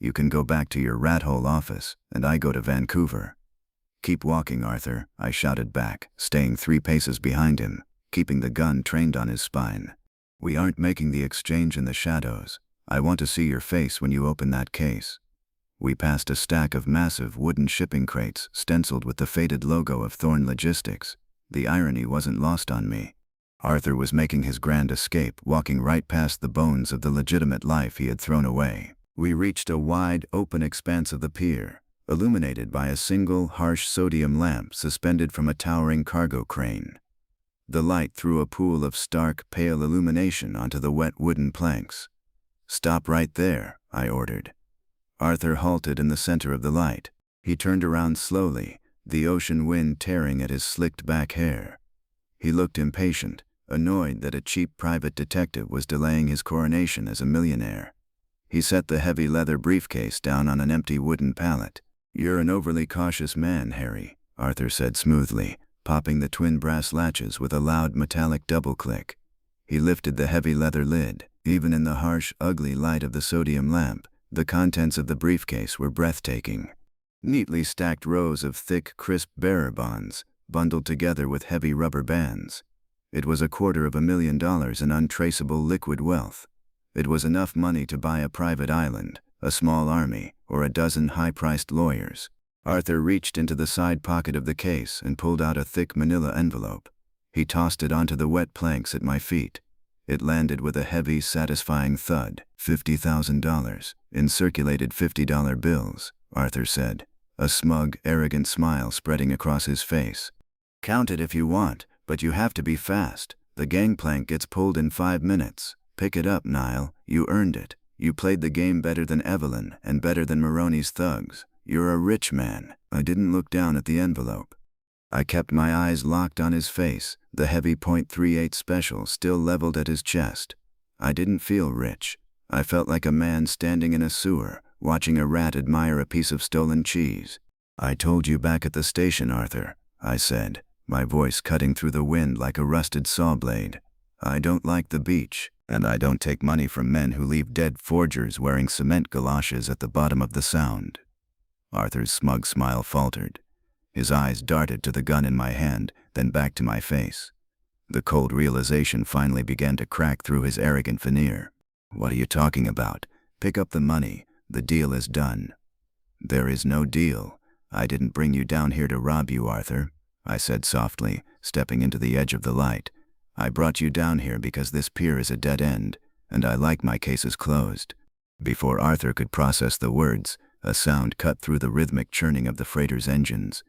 You can go back to your rat hole office, and I go to Vancouver. Keep walking, Arthur, I shouted back, staying 3 paces behind him, keeping the gun trained on his spine. We aren't making the exchange in the shadows. I want to see your face when you open that case. We passed a stack of massive wooden shipping crates stenciled with the faded logo of Thorne Logistics. The irony wasn't lost on me. Arthur was making his grand escape, walking right past the bones of the legitimate life he had thrown away. We reached a wide, open expanse of the pier, illuminated by a single, harsh sodium lamp suspended from a towering cargo crane. The light threw a pool of stark, pale illumination onto the wet wooden planks. "Stop right there," I ordered. Arthur halted in the center of the light. He turned around slowly, the ocean wind tearing at his slicked back hair. He looked impatient, annoyed that a cheap private detective was delaying his coronation as a millionaire. He set the heavy leather briefcase down on an empty wooden pallet. "You're an overly cautious man, Harry," Arthur said smoothly, popping the twin brass latches with a loud metallic double-click. He lifted the heavy leather lid. Even in the harsh, ugly light of the sodium lamp, the contents of the briefcase were breathtaking. Neatly stacked rows of thick, crisp bearer bonds, bundled together with heavy rubber bands. It was $250,000 in untraceable liquid wealth. It was enough money to buy a private island, a small army, or a dozen high-priced lawyers. Arthur reached into the side pocket of the case and pulled out a thick manila envelope. He tossed it onto the wet planks at my feet. It landed with a heavy, satisfying thud. $50,000 in circulated $50 bills, Arthur said, a smug, arrogant smile spreading across his face. Count it if you want, but you have to be fast. The gangplank gets pulled in 5 minutes. Pick it up, Nile. You earned it. You played the game better than Evelyn and better than Maroney's thugs. You're a rich man. I didn't look down at the envelope. I kept my eyes locked on his face, the heavy .38 special still leveled at his chest. I didn't feel rich. I felt like a man standing in a sewer, watching a rat admire a piece of stolen cheese. I told you back at the station, Arthur, I said, my voice cutting through the wind like a rusted saw blade. I don't like the beach, and I don't take money from men who leave dead forgers wearing cement galoshes at the bottom of the Sound. Arthur's smug smile faltered. His eyes darted to the gun in my hand, then back to my face. The cold realization finally began to crack through his arrogant veneer. What are you talking about? Pick up the money. The deal is done. There is no deal. I didn't bring you down here to rob you, Arthur, I said softly, stepping into the edge of the light. I brought you down here because this pier is a dead end, and I like my cases closed. Before Arthur could process the words, a sound cut through the rhythmic churning of the freighter's engines.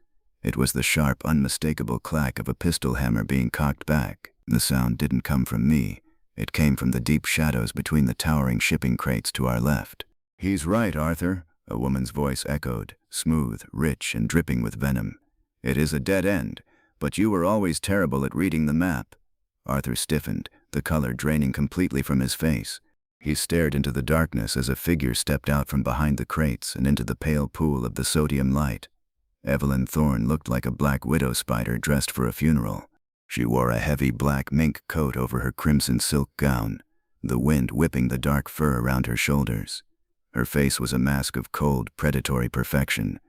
It was the sharp, unmistakable clack of a pistol hammer being cocked back. The sound didn't come from me. It came from the deep shadows between the towering shipping crates to our left. He's right, Arthur, a woman's voice echoed, smooth, rich, and dripping with venom. It is a dead end, but you were always terrible at reading the map. Arthur stiffened, the color draining completely from his face. He stared into the darkness as a figure stepped out from behind the crates and into the pale pool of the sodium light. Evelyn Thorne looked like a black widow spider dressed for a funeral. She wore a heavy black mink coat over her crimson silk gown, the wind whipping the dark fur around her shoulders. Her face was a mask of cold, predatory perfection.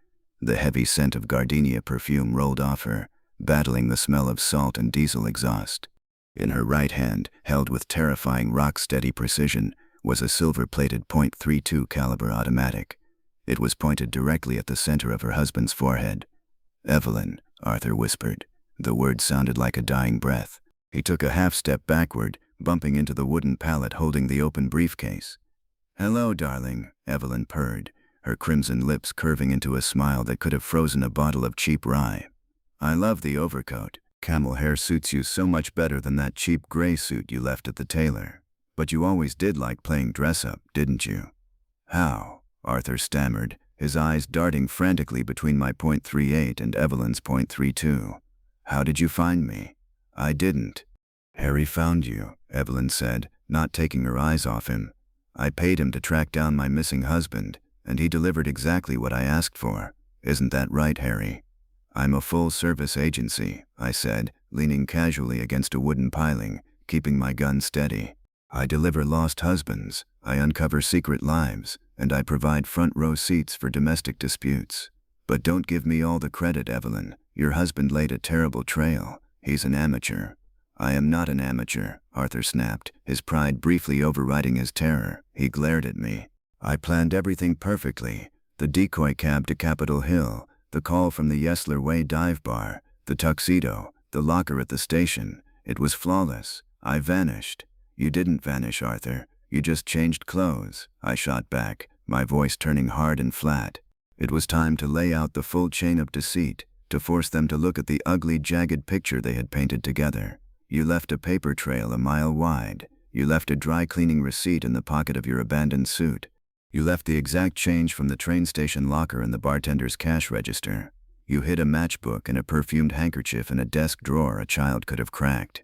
The heavy scent of gardenia perfume rolled off her, battling the smell of salt and diesel exhaust. In her right hand, held with terrifying rock-steady precision, was a silver-plated .32 caliber automatic. It was pointed directly at the center of her husband's forehead. "Evelyn," Arthur whispered. The word sounded like a dying breath. He took a half-step backward, bumping into the wooden pallet holding the open briefcase. "Hello, darling," Evelyn purred, her crimson lips curving into a smile that could have frozen a bottle of cheap rye. "I love the overcoat. Camel hair suits you so much better than that cheap gray suit you left at the tailor. But you always did like playing dress-up, didn't you?" "How?" Arthur stammered, his eyes darting frantically between my .38 and Evelyn's .32. "How did you find me?" "I didn't." "Harry found you," Evelyn said, not taking her eyes off him. "I paid him to track down my missing husband, and he delivered exactly what I asked for. Isn't that right, Harry?" "I'm a full-service agency," I said, leaning casually against a wooden piling, keeping my gun steady. "I deliver lost husbands, I uncover secret lives, and I provide front-row seats for domestic disputes. But don't give me all the credit, Evelyn. Your husband laid a terrible trail. He's an amateur." "I am not an amateur," Arthur snapped, his pride briefly overriding his terror. He glared at me. "I planned everything perfectly. The decoy cab to Capitol Hill, the call from the Yesler Way dive bar, the tuxedo, the locker at the station. It was flawless. I vanished." "You didn't vanish, Arthur. You just changed clothes," I shot back, my voice turning hard and flat. It was time to lay out the full chain of deceit, to force them to look at the ugly, jagged picture they had painted together. "You left a paper trail a mile wide. You left a dry cleaning receipt in the pocket of your abandoned suit. You left the exact change from the train station locker in the bartender's cash register. You hid a matchbook and a perfumed handkerchief in a desk drawer a child could have cracked."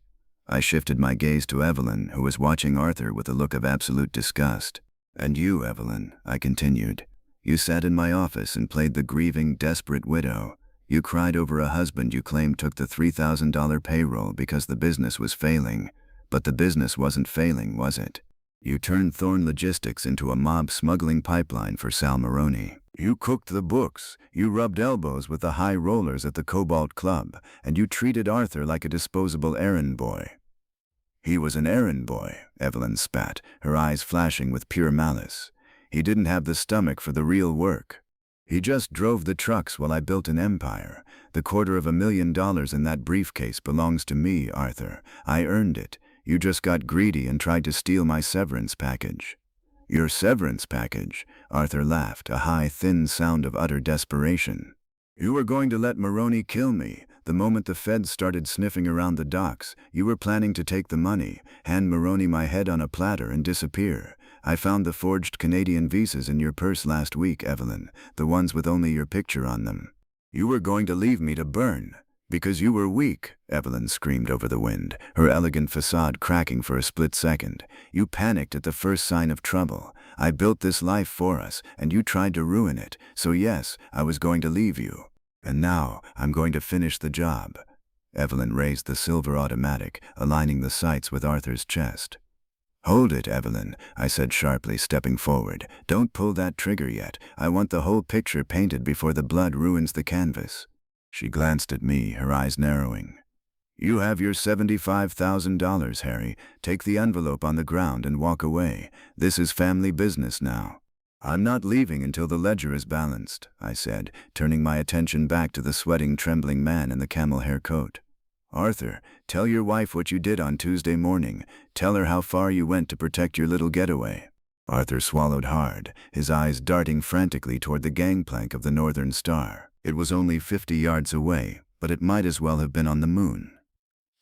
I shifted my gaze to Evelyn, who was watching Arthur with a look of absolute disgust. "And you, Evelyn," I continued. "You sat in my office and played the grieving, desperate widow. You cried over a husband you claimed took the $3,000 payroll because the business was failing. But the business wasn't failing, was it? You turned Thorne Logistics into a mob smuggling pipeline for Sal Maroney. You cooked the books, you rubbed elbows with the high rollers at the Cobalt Club, and you treated Arthur like a disposable errand boy." "He was an errand boy," Evelyn spat, her eyes flashing with pure malice. "He didn't have the stomach for the real work." He just drove the trucks while I built an empire. The $250,000 in that briefcase belongs to me, Arthur. I earned it. You just got greedy and tried to steal my severance package." "Your severance package?" Arthur laughed, a high, thin sound of utter desperation. "You were going to let Maroney kill me. The moment the feds started sniffing around the docks, you were planning to take the money, hand Maroney my head on a platter and disappear. I found the forged Canadian visas in your purse last week, Evelyn, the ones with only your picture on them. You were going to leave me to burn. Because you were weak," Evelyn screamed over the wind, her elegant facade cracking for a split second. "You panicked at the first sign of trouble. I built this life for us, and you tried to ruin it. So yes, I was going to leave you. And now, I'm going to finish the job." Evelyn raised the silver automatic, aligning the sights with Arthur's chest. "Hold it, Evelyn," I said sharply, stepping forward. "Don't pull that trigger yet. I want the whole picture painted before the blood ruins the canvas." She glanced at me, her eyes narrowing. "You have your $75,000, Harry. Take the envelope on the ground and walk away. This is family business now." "I'm not leaving until the ledger is balanced," I said, turning my attention back to the sweating, trembling man in the camel hair coat. "Arthur, tell your wife what you did on Tuesday morning. Tell her how far you went to protect your little getaway." Arthur swallowed hard, his eyes darting frantically toward the gangplank of the Northern Star. It was only 50 yards away, but it might as well have been on the moon.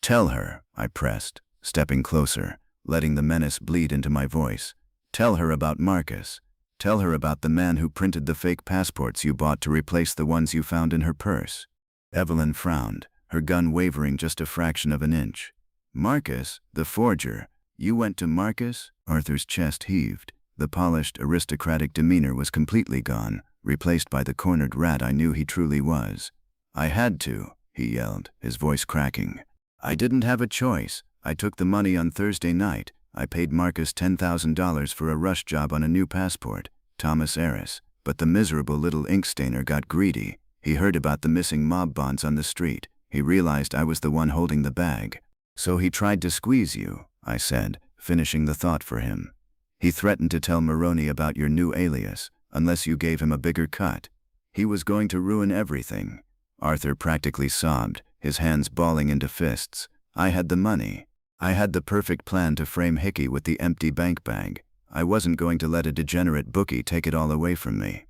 "Tell her," I pressed, stepping closer, letting the menace bleed into my voice. "Tell her about Marcus. Tell her about the man who printed the fake passports you bought to replace the ones you found in her purse." Evelyn frowned, her gun wavering just a fraction of an inch. "Marcus, the forger. You went to Marcus?" Arthur's chest heaved. The polished, aristocratic demeanor was completely gone, replaced by the cornered rat I knew he truly was. "I had to," he yelled, his voice cracking. "I didn't have a choice. I took the money on Thursday night. I paid Marcus $10,000 for a rush job on a new passport, Thomas Harris, but the miserable little inkstainer got greedy. He heard about the missing mob bonds on the street. He realized I was the one holding the bag. So he tried to squeeze you," I said, finishing the thought for him. "He threatened to tell Maroney about your new alias, unless you gave him a bigger cut. He was going to ruin everything." Arthur practically sobbed, his hands balling into fists. "I had the money. I had the perfect plan to frame Hickey with the empty bank bag. I wasn't going to let a degenerate bookie take it all away from me.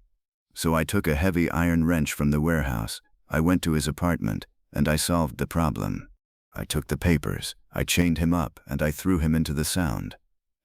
So I took a heavy iron wrench from the warehouse. I went to his apartment, and I solved the problem. I took the papers, I chained him up, and I threw him into the Sound."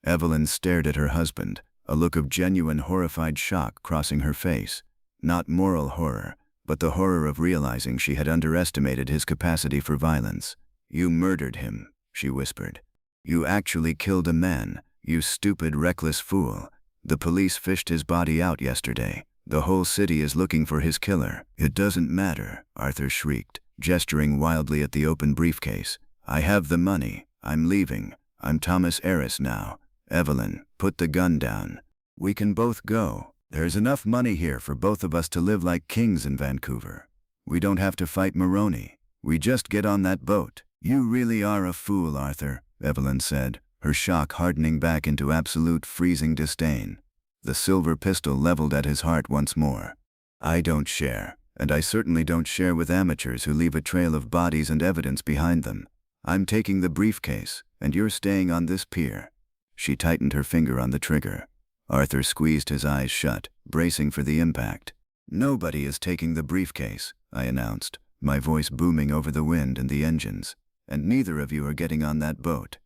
Evelyn stared at her husband, a look of genuine horrified shock crossing her face. Not moral horror, but the horror of realizing she had underestimated his capacity for violence. "You murdered him," she whispered. "You actually killed a man, you stupid, reckless fool. The police fished his body out yesterday. The whole city is looking for his killer." "It doesn't matter," Arthur shrieked, gesturing wildly at the open briefcase. "I have the money. I'm leaving. I'm Thomas Harris now. Evelyn, put the gun down. We can both go. There's enough money here for both of us to live like kings in Vancouver. We don't have to fight Maroney. We just get on that boat." "You really are a fool, Arthur," Evelyn said, her shock hardening back into absolute freezing disdain. The silver pistol leveled at his heart once more. "I don't share, and I certainly don't share with amateurs who leave a trail of bodies and evidence behind them. I'm taking the briefcase, and you're staying on this pier." She tightened her finger on the trigger. Arthur squeezed his eyes shut, bracing for the impact. "Nobody is taking the briefcase," I announced, my voice booming over the wind and the engines. "And neither of you are getting on that boat."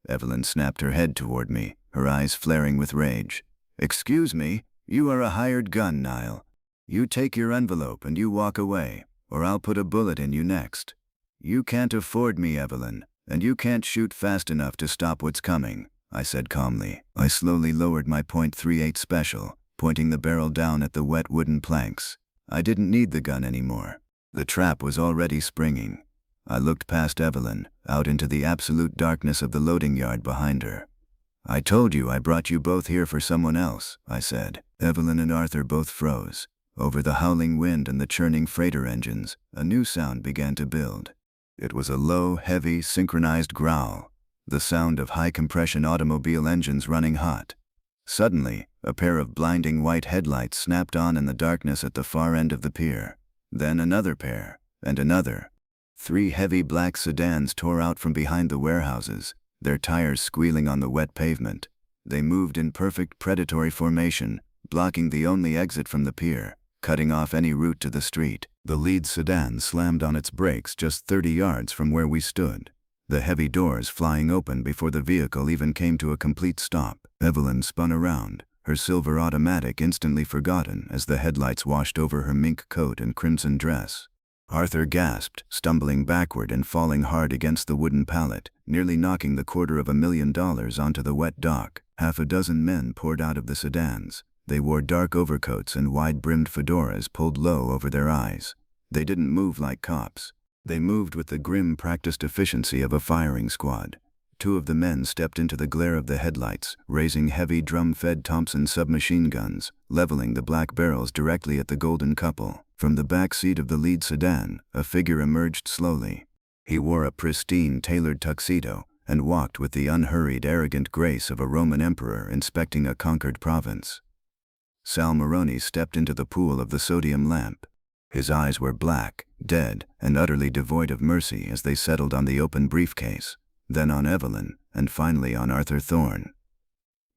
Evelyn snapped her head toward me, her eyes flaring with rage. "Excuse me, you are a hired gun, Nile. You take your envelope and you walk away, or I'll put a bullet in you next. You can't afford me, Evelyn, and you can't shoot fast enough to stop what's coming," I said calmly. I slowly lowered my .38 special, pointing the barrel down at the wet wooden planks. I didn't need the gun anymore. The trap was already springing. I looked past Evelyn, out into the absolute darkness of the loading yard behind her. "I told you I brought you both here for someone else," I said. Evelyn and Arthur both froze. Over the howling wind and the churning freighter engines, a new sound began to build. It was a low, heavy, synchronized growl, the sound of high-compression automobile engines running hot. Suddenly, A pair of blinding white headlights snapped on in the darkness at the far end of the pier. Then another pair, and another. 3 heavy black sedans tore out from behind the warehouses, their tires squealing on the wet pavement. They moved in perfect predatory formation, blocking the only exit from the pier, cutting off any route to the street. The lead sedan slammed on its brakes just 30 yards from where we stood, the heavy doors flying open before the vehicle even came to a complete stop. Evelyn spun around, her silver automatic instantly forgotten as the headlights washed over her mink coat and crimson dress. Arthur gasped, stumbling backward and falling hard against the wooden pallet, nearly knocking the $250,000 onto the wet dock. Half a dozen men poured out of the sedans. They wore dark overcoats and wide-brimmed fedoras pulled low over their eyes. They didn't move like cops. They moved with the grim, practiced efficiency of a firing squad. 2 of the men stepped into the glare of the headlights, raising heavy drum-fed Thompson submachine guns, leveling the black barrels directly at the golden couple. From the back seat of the lead sedan, a figure emerged slowly. He wore a pristine, tailored tuxedo and walked with the unhurried, arrogant grace of a Roman emperor inspecting a conquered province. Sal Maroney stepped into the pool of the sodium lamp. His eyes were black, dead, and utterly devoid of mercy as they settled on the open briefcase, then on Evelyn, and finally on Arthur Thorne.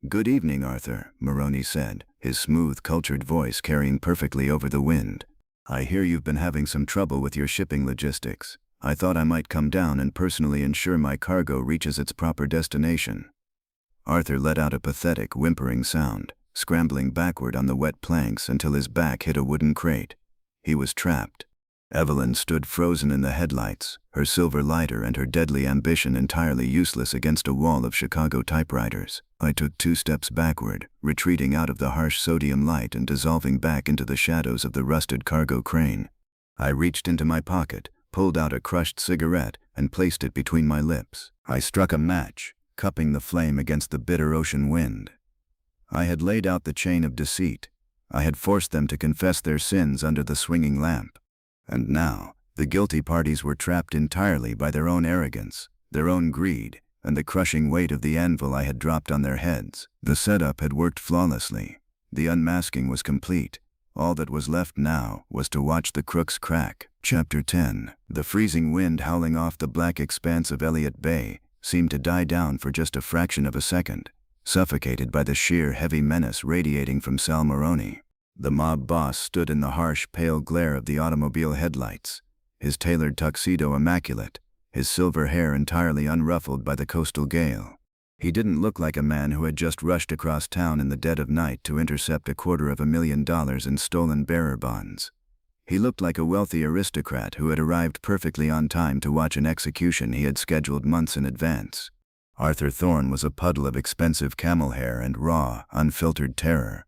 "Good evening, Arthur," Maroney said, his smooth, cultured voice carrying perfectly over the wind. "I hear you've been having some trouble with your shipping logistics. I thought I might come down and personally ensure my cargo reaches its proper destination." Arthur let out a pathetic, whimpering sound, scrambling backward on the wet planks until his back hit a wooden crate. He was trapped. Evelyn stood frozen in the headlights, her silver lighter and her deadly ambition entirely useless against a wall of Chicago typewriters. I took 2 steps backward, retreating out of the harsh sodium light and dissolving back into the shadows of the rusted cargo crane. I reached into my pocket, pulled out a crushed cigarette, and placed it between my lips. I struck a match, cupping the flame against the bitter ocean wind. I had laid out the chain of deceit. I had forced them to confess their sins under the swinging lamp. And now, the guilty parties were trapped entirely by their own arrogance, their own greed, and the crushing weight of the anvil I had dropped on their heads. The setup had worked flawlessly. The unmasking was complete. All that was left now was to watch the crooks crack. Chapter 10. The freezing wind howling off the black expanse of Elliott Bay seemed to die down for just a fraction of a second, suffocated by the sheer heavy menace radiating from Sal Maroney. The mob boss stood in the harsh, pale glare of the automobile headlights, his tailored tuxedo immaculate, his silver hair entirely unruffled by the coastal gale. He didn't look like a man who had just rushed across town in the dead of night to intercept $250,000 in stolen bearer bonds. He looked like a wealthy aristocrat who had arrived perfectly on time to watch an execution he had scheduled months in advance. Arthur Thorne was a puddle of expensive camel hair and raw, unfiltered terror.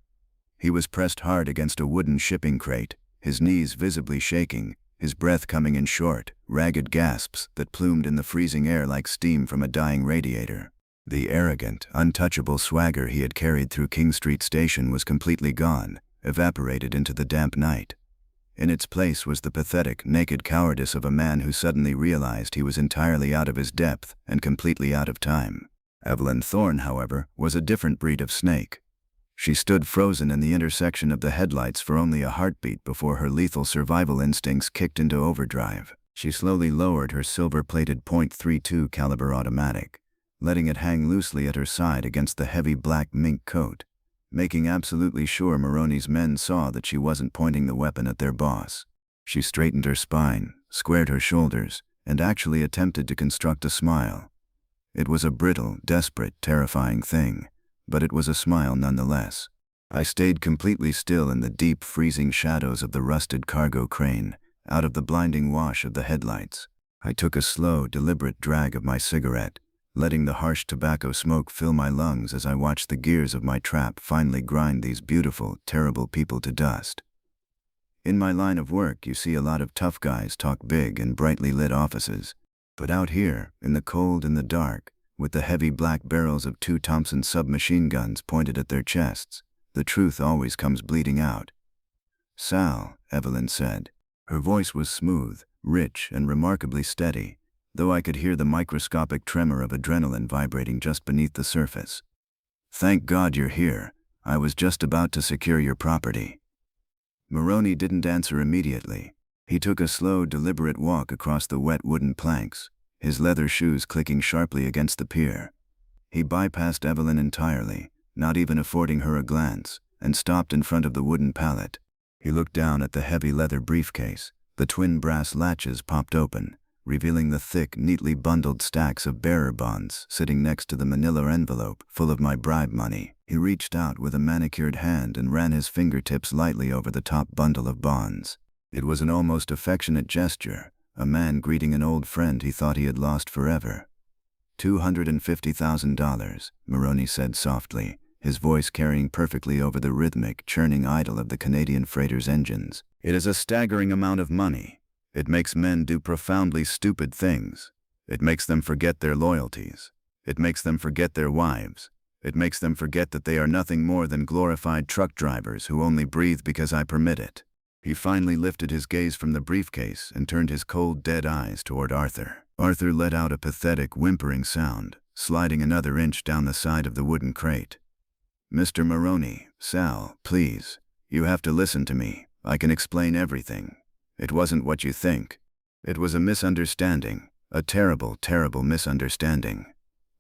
He was pressed hard against a wooden shipping crate, his knees visibly shaking, his breath coming in short, ragged gasps that plumed in the freezing air like steam from a dying radiator. The arrogant, untouchable swagger he had carried through King Street Station was completely gone, evaporated into the damp night. In its place was the pathetic, naked cowardice of a man who suddenly realized he was entirely out of his depth and completely out of time. Evelyn Thorne, however, was a different breed of snake. She stood frozen in the intersection of the headlights for only a heartbeat before her lethal survival instincts kicked into overdrive. She slowly lowered her silver-plated .32 caliber automatic, letting it hang loosely at her side against the heavy black mink coat, making absolutely sure Maroney's men saw that she wasn't pointing the weapon at their boss. She straightened her spine, squared her shoulders, and actually attempted to construct a smile. It was a brittle, desperate, terrifying thing, but it was a smile nonetheless. I stayed completely still in the deep, freezing shadows of the rusted cargo crane, out of the blinding wash of the headlights. I took a slow, deliberate drag of my cigarette, letting the harsh tobacco smoke fill my lungs as I watched the gears of my trap finally grind these beautiful, terrible people to dust. In my line of work, you see a lot of tough guys talk big in brightly lit offices. But out here, in the cold and the dark, with the heavy black barrels of 2 Thompson submachine guns pointed at their chests, the truth always comes bleeding out. "Sal," Evelyn said. Her voice was smooth, rich, and remarkably steady, though I could hear the microscopic tremor of adrenaline vibrating just beneath the surface. "Thank God you're here. I was just about to secure your property." Maroney didn't answer immediately. He took a slow, deliberate walk across the wet wooden planks, his leather shoes clicking sharply against the pier. He bypassed Evelyn entirely, not even affording her a glance, and stopped in front of the wooden pallet. He looked down at the heavy leather briefcase. The twin brass latches popped open, revealing the thick, neatly bundled stacks of bearer bonds sitting next to the manila envelope full of my bribe money. He reached out with a manicured hand and ran his fingertips lightly over the top bundle of bonds. It was an almost affectionate gesture, a man greeting an old friend he thought he had lost forever. $250,000, Maroney said softly, his voice carrying perfectly over the rhythmic, churning idle of the Canadian freighter's engines. "It is a staggering amount of money. It makes men do profoundly stupid things. It makes them forget their loyalties. It makes them forget their wives. It makes them forget that they are nothing more than glorified truck drivers who only breathe because I permit it." He finally lifted his gaze from the briefcase and turned his cold, dead eyes toward Arthur. Arthur let out a pathetic, whimpering sound, sliding another inch down the side of the wooden crate. "Mr. Maroney, Sal, please. You have to listen to me. I can explain everything. It wasn't what you think. It was a misunderstanding. A terrible, terrible misunderstanding."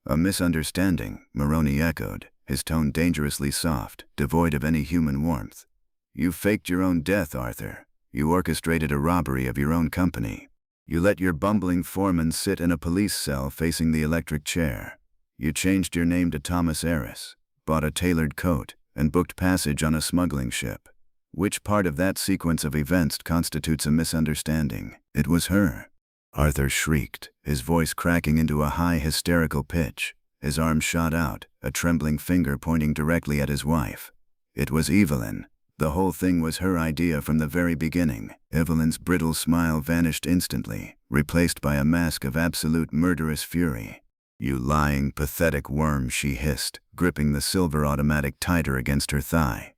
"A misunderstanding," Maroney echoed, his tone dangerously soft, devoid of any human warmth. "You faked your own death, Arthur. You orchestrated a robbery of your own company. You let your bumbling foreman sit in a police cell facing the electric chair. You changed your name to Thomas Harris, bought a tailored coat, and booked passage on a smuggling ship. Which part of that sequence of events constitutes a misunderstanding?" "It was her," Arthur shrieked, his voice cracking into a high hysterical pitch. His arm shot out, a trembling finger pointing directly at his wife. "It was Evelyn. The whole thing was her idea from the very beginning." Evelyn's brittle smile vanished instantly, replaced by a mask of absolute murderous fury. "You lying, pathetic worm," she hissed, gripping the silver automatic tighter against her thigh.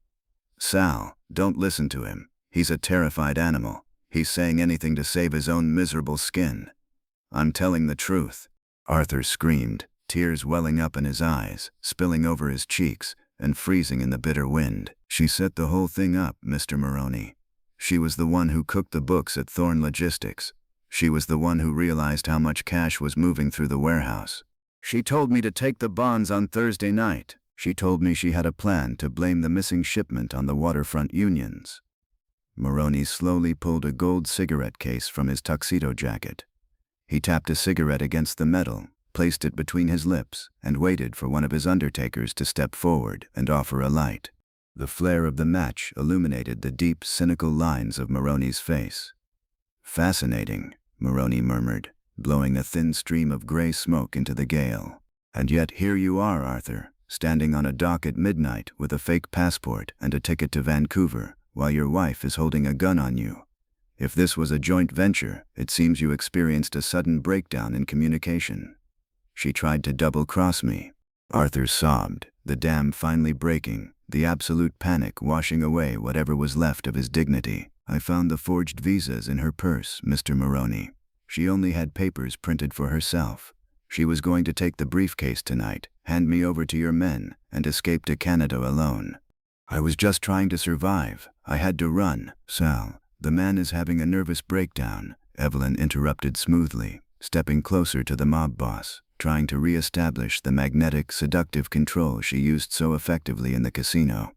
"Sal, don't listen to him. He's a terrified animal. He's saying anything to save his own miserable skin." "I'm telling the truth," Arthur screamed, tears welling up in his eyes, spilling over his cheeks, and freezing in the bitter wind. "She set the whole thing up, Mr. Maroney. She was the one who cooked the books at Thorn Logistics. She was the one who realized how much cash was moving through the warehouse. She told me to take the bonds on Thursday night. She told me she had a plan to blame the missing shipment on the waterfront unions." Maroney slowly pulled a gold cigarette case from his tuxedo jacket. He tapped a cigarette against the metal, placed it between his lips, and waited for one of his undertakers to step forward and offer a light. The flare of the match illuminated the deep, cynical lines of Maroney's face. "Fascinating," Maroney murmured, blowing a thin stream of gray smoke into the gale. "And yet here you are, Arthur, standing on a dock at midnight with a fake passport and a ticket to Vancouver, while your wife is holding a gun on you. If this was a joint venture, it seems you experienced a sudden breakdown in communication." "She tried to double-cross me," Arthur sobbed, the dam finally breaking, the absolute panic washing away whatever was left of his dignity. "I found the forged visas in her purse, Mr. Maroney. She only had papers printed for herself. She was going to take the briefcase tonight, hand me over to your men, and escape to Canada alone. I was just trying to survive. I had to run." "Sal, the man is having a nervous breakdown," Evelyn interrupted smoothly, stepping closer to the mob boss, trying to re-establish the magnetic, seductive control she used so effectively in the casino.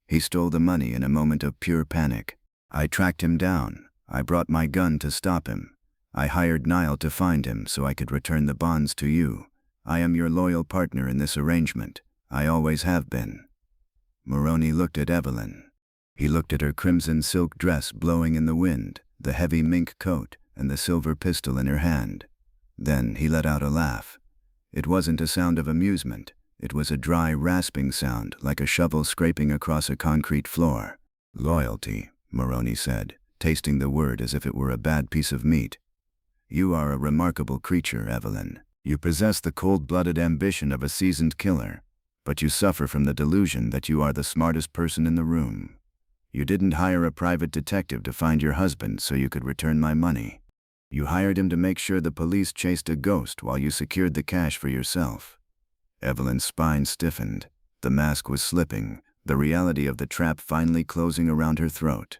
"He stole the money in a moment of pure panic. I tracked him down. I brought my gun to stop him. I hired Nile to find him so I could return the bonds to you. I am your loyal partner in this arrangement. I always have been." Maroney looked at Evelyn. He looked at her crimson silk dress blowing in the wind, the heavy mink coat, and the silver pistol in her hand. Then he let out a laugh. It wasn't a sound of amusement. It was a dry, rasping sound like a shovel scraping across a concrete floor. "Loyalty," Maroney said, tasting the word as if it were a bad piece of meat. "You are a remarkable creature, Evelyn. You possess the cold-blooded ambition of a seasoned killer, but you suffer from the delusion that you are the smartest person in the room. You didn't hire a private detective to find your husband so you could return my money. You hired him to make sure the police chased a ghost while you secured the cash for yourself." Evelyn's spine stiffened. The mask was slipping, the reality of the trap finally closing around her throat.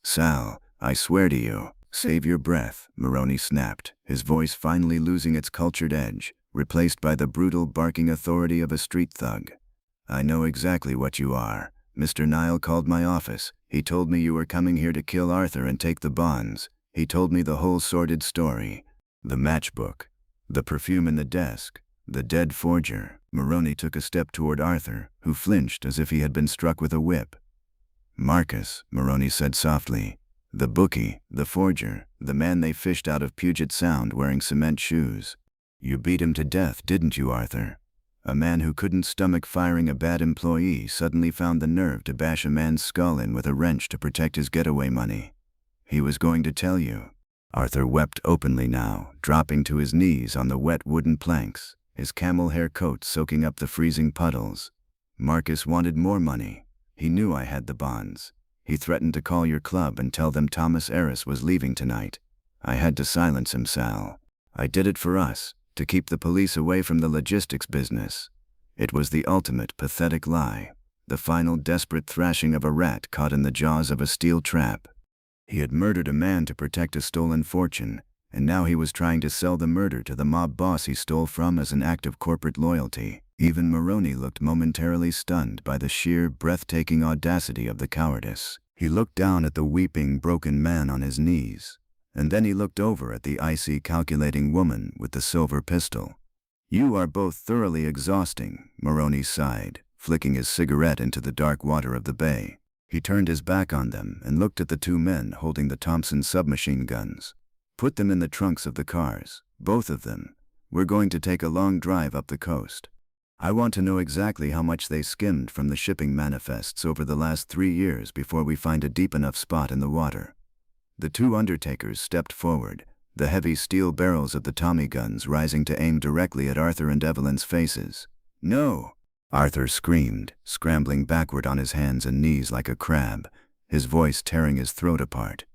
"Sal, I swear to you." "Save your breath," Maroney snapped, his voice finally losing its cultured edge, replaced by the brutal barking authority of a street thug. "I know exactly what you are. Mr. Nile called my office. He told me you were coming here to kill Arthur and take the bonds. He told me the whole sordid story. The matchbook, the perfume in the desk, the dead forger." Maroney took a step toward Arthur, who flinched as if he had been struck with a whip. "Marcus," Maroney said softly. "The bookie, the forger, the man they fished out of Puget Sound wearing cement shoes. You beat him to death, didn't you, Arthur?" A man who couldn't stomach firing a bad employee suddenly found the nerve to bash a man's skull in with a wrench to protect his getaway money. "He was going to tell you." Arthur wept openly now, dropping to his knees on the wet wooden planks, his camel hair coat soaking up the freezing puddles. "Marcus wanted more money. He knew I had the bonds. He threatened to call your club and tell them Thomas Harris was leaving tonight. I had to silence him, Sal. I did it for us, to keep the police away from the logistics business. It was the ultimate pathetic lie, the final desperate thrashing of a rat caught in the jaws of a steel trap. He had murdered a man to protect a stolen fortune, and now he was trying to sell the murder to the mob boss he stole from as an act of corporate loyalty." Even Maroney looked momentarily stunned by the sheer, breathtaking audacity of the cowardice. He looked down at the weeping, broken man on his knees, and then he looked over at the icy, calculating woman with the silver pistol. "You are both thoroughly exhausting," Maroney sighed, flicking his cigarette into the dark water of the bay. He turned his back on them and looked at the two men holding the Thompson submachine guns. "Put them in the trunks of the cars, both of them. We're going to take a long drive up the coast. I want to know exactly how much they skimmed from the shipping manifests over the last 3 years before we find a deep enough spot in the water." The two undertakers stepped forward, the heavy steel barrels of the Tommy guns rising to aim directly at Arthur and Evelyn's faces. "No!" Arthur screamed, scrambling backward on his hands and knees like a crab, his voice tearing his throat apart.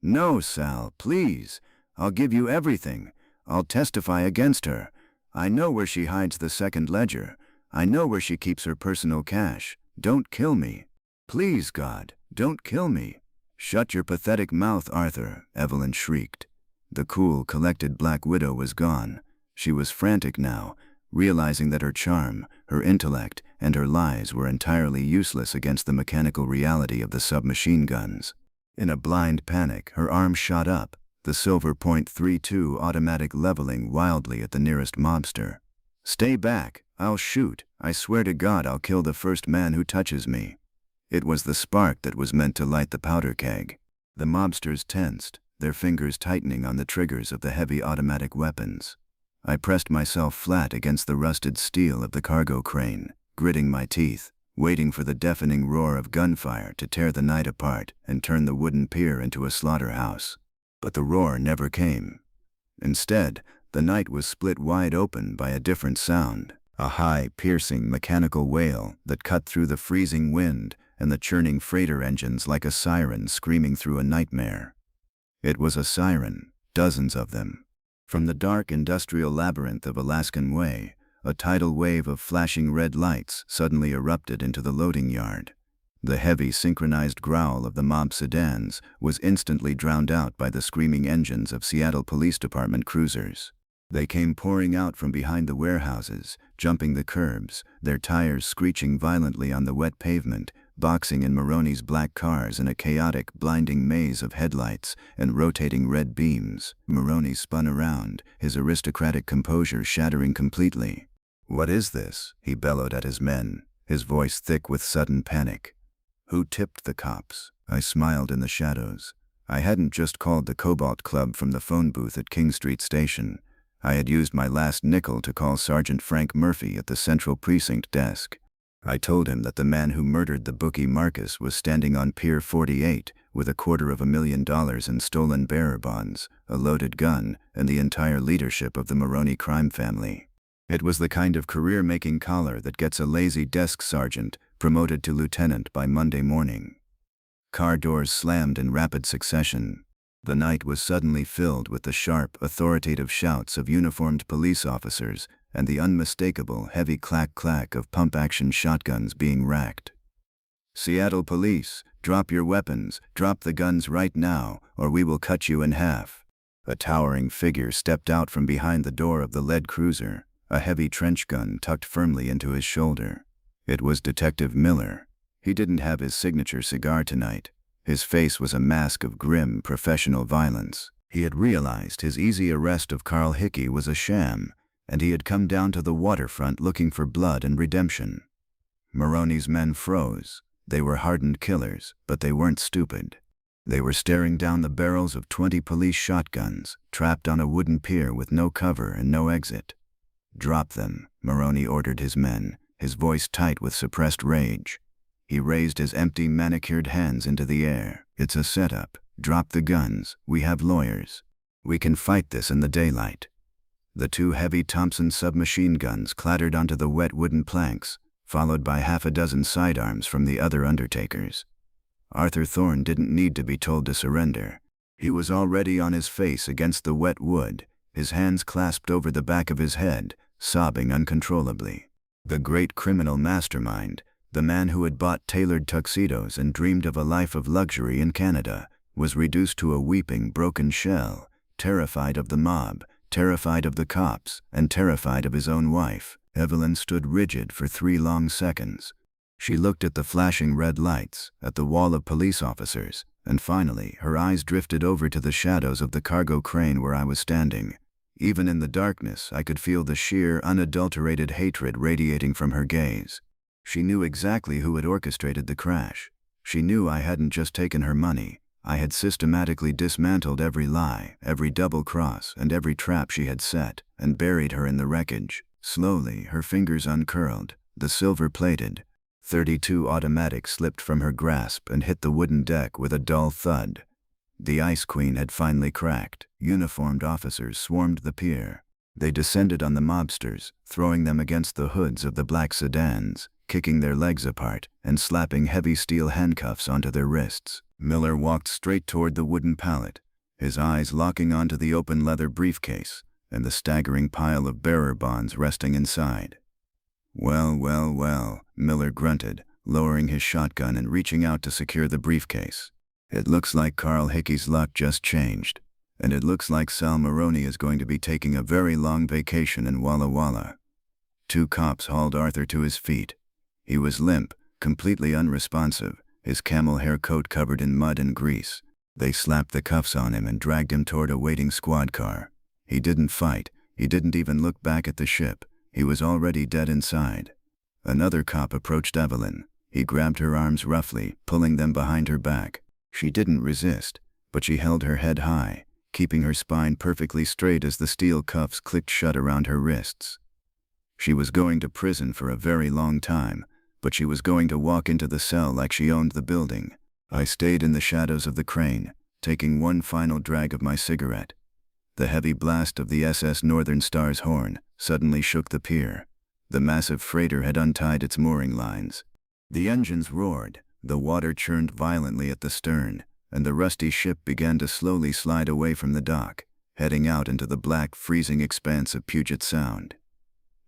"No, Sal, please. I'll give you everything. I'll testify against her. I know where she hides the second ledger. I know where she keeps her personal cash. Don't kill me. Please, God, don't kill me." "Shut your pathetic mouth, Arthur," Evelyn shrieked. The cool, collected Black Widow was gone. She was frantic now, realizing that her charm, her intellect, and her lies were entirely useless against the mechanical reality of the submachine guns. In a blind panic, her arm shot up, the silver .32 automatic leveling wildly at the nearest mobster. "Stay back, I'll shoot. I swear to God I'll kill the first man who touches me." It was the spark that was meant to light the powder keg. The mobsters tensed, their fingers tightening on the triggers of the heavy automatic weapons. I pressed myself flat against the rusted steel of the cargo crane, gritting my teeth, waiting for the deafening roar of gunfire to tear the night apart and turn the wooden pier into a slaughterhouse. But the roar never came. Instead, the night was split wide open by a different sound, a high, piercing, mechanical wail that cut through the freezing wind and the churning freighter engines like a siren screaming through a nightmare. It was a siren, dozens of them. From the dark industrial labyrinth of Alaskan Way, a tidal wave of flashing red lights suddenly erupted into the loading yard. The heavy synchronized growl of the mob sedans was instantly drowned out by the screaming engines of Seattle Police Department cruisers. They came pouring out from behind the warehouses, jumping the curbs, their tires screeching violently on the wet pavement, boxing in Maroney's black cars in a chaotic, blinding maze of headlights and rotating red beams. Maroney spun around, his aristocratic composure shattering completely. "What is this?" he bellowed at his men, his voice thick with sudden panic. "Who tipped the cops?" I smiled in the shadows. I hadn't just called the Cobalt Club from the phone booth at King Street Station. I had used my last nickel to call Sergeant Frank Murphy at the Central Precinct desk. I told him that the man who murdered the bookie Marcus was standing on Pier 48 with $250,000 in stolen bearer bonds, a loaded gun, and the entire leadership of the Maroney crime family. It was the kind of career-making collar that gets a lazy desk sergeant promoted to lieutenant by Monday morning. Car doors slammed in rapid succession. The night was suddenly filled with the sharp, authoritative shouts of uniformed police officers and the unmistakable heavy clack-clack of pump-action shotguns being racked. "Seattle Police, drop your weapons, drop the guns right now, or we will cut you in half." A towering figure stepped out from behind the door of the lead cruiser, a heavy trench gun tucked firmly into his shoulder. It was Detective Miller. He didn't have his signature cigar tonight. His face was a mask of grim, professional violence. He had realized his easy arrest of Carl Hickey was a sham, and he had come down to the waterfront looking for blood and redemption. Maroney's men froze. They were hardened killers, but they weren't stupid. They were staring down the barrels of 20 police shotguns, trapped on a wooden pier with no cover and no exit. "Drop them," Maroney ordered his men, his voice tight with suppressed rage. He raised his empty, manicured hands into the air. "It's a setup. Drop the guns. We have lawyers. We can fight this in the daylight." The 2 heavy Thompson submachine guns clattered onto the wet wooden planks, followed by half a dozen sidearms from the other undertakers. Arthur Thorne didn't need to be told to surrender. He was already on his face against the wet wood, his hands clasped over the back of his head, sobbing uncontrollably. The great criminal mastermind, the man who had bought tailored tuxedos and dreamed of a life of luxury in Canada, was reduced to a weeping, broken shell, terrified of the mob, terrified of the cops, and terrified of his own wife. Evelyn stood rigid for 3 long seconds. She looked at the flashing red lights, at the wall of police officers, and finally her eyes drifted over to the shadows of the cargo crane where I was standing. Even in the darkness, I could feel the sheer, unadulterated hatred radiating from her gaze. She knew exactly who had orchestrated the crash. She knew I hadn't just taken her money. I had systematically dismantled every lie, every double cross, and every trap she had set, and buried her in the wreckage. Slowly, her fingers uncurled. The silver-plated .32 automatic slipped from her grasp and hit the wooden deck with a dull thud. The Ice Queen had finally cracked. Uniformed officers swarmed the pier. They descended on the mobsters, throwing them against the hoods of the black sedans, kicking their legs apart and slapping heavy steel handcuffs onto their wrists. Miller walked straight toward the wooden pallet, his eyes locking onto the open leather briefcase and the staggering pile of bearer bonds resting inside. "Well, well, well," Miller grunted, lowering his shotgun and reaching out to secure the briefcase. "It looks like Carl Hickey's luck just changed, and it looks like Sal Maroney is going to be taking a very long vacation in Walla Walla." 2 cops hauled Arthur to his feet. He was limp, completely unresponsive, his camel hair coat covered in mud and grease. They slapped the cuffs on him and dragged him toward a waiting squad car. He didn't fight. He didn't even look back at the ship. He was already dead inside. Another cop approached Evelyn. He grabbed her arms roughly, pulling them behind her back. She didn't resist, but she held her head high, keeping her spine perfectly straight as the steel cuffs clicked shut around her wrists. She was going to prison for a very long time, but she was going to walk into the cell like she owned the building. I stayed in the shadows of the crane, taking one final drag of my cigarette. The heavy blast of the SS Northern Star's horn suddenly shook the pier. The massive freighter had untied its mooring lines. The engines roared, the water churned violently at the stern, and the rusty ship began to slowly slide away from the dock, heading out into the black, freezing expanse of Puget Sound.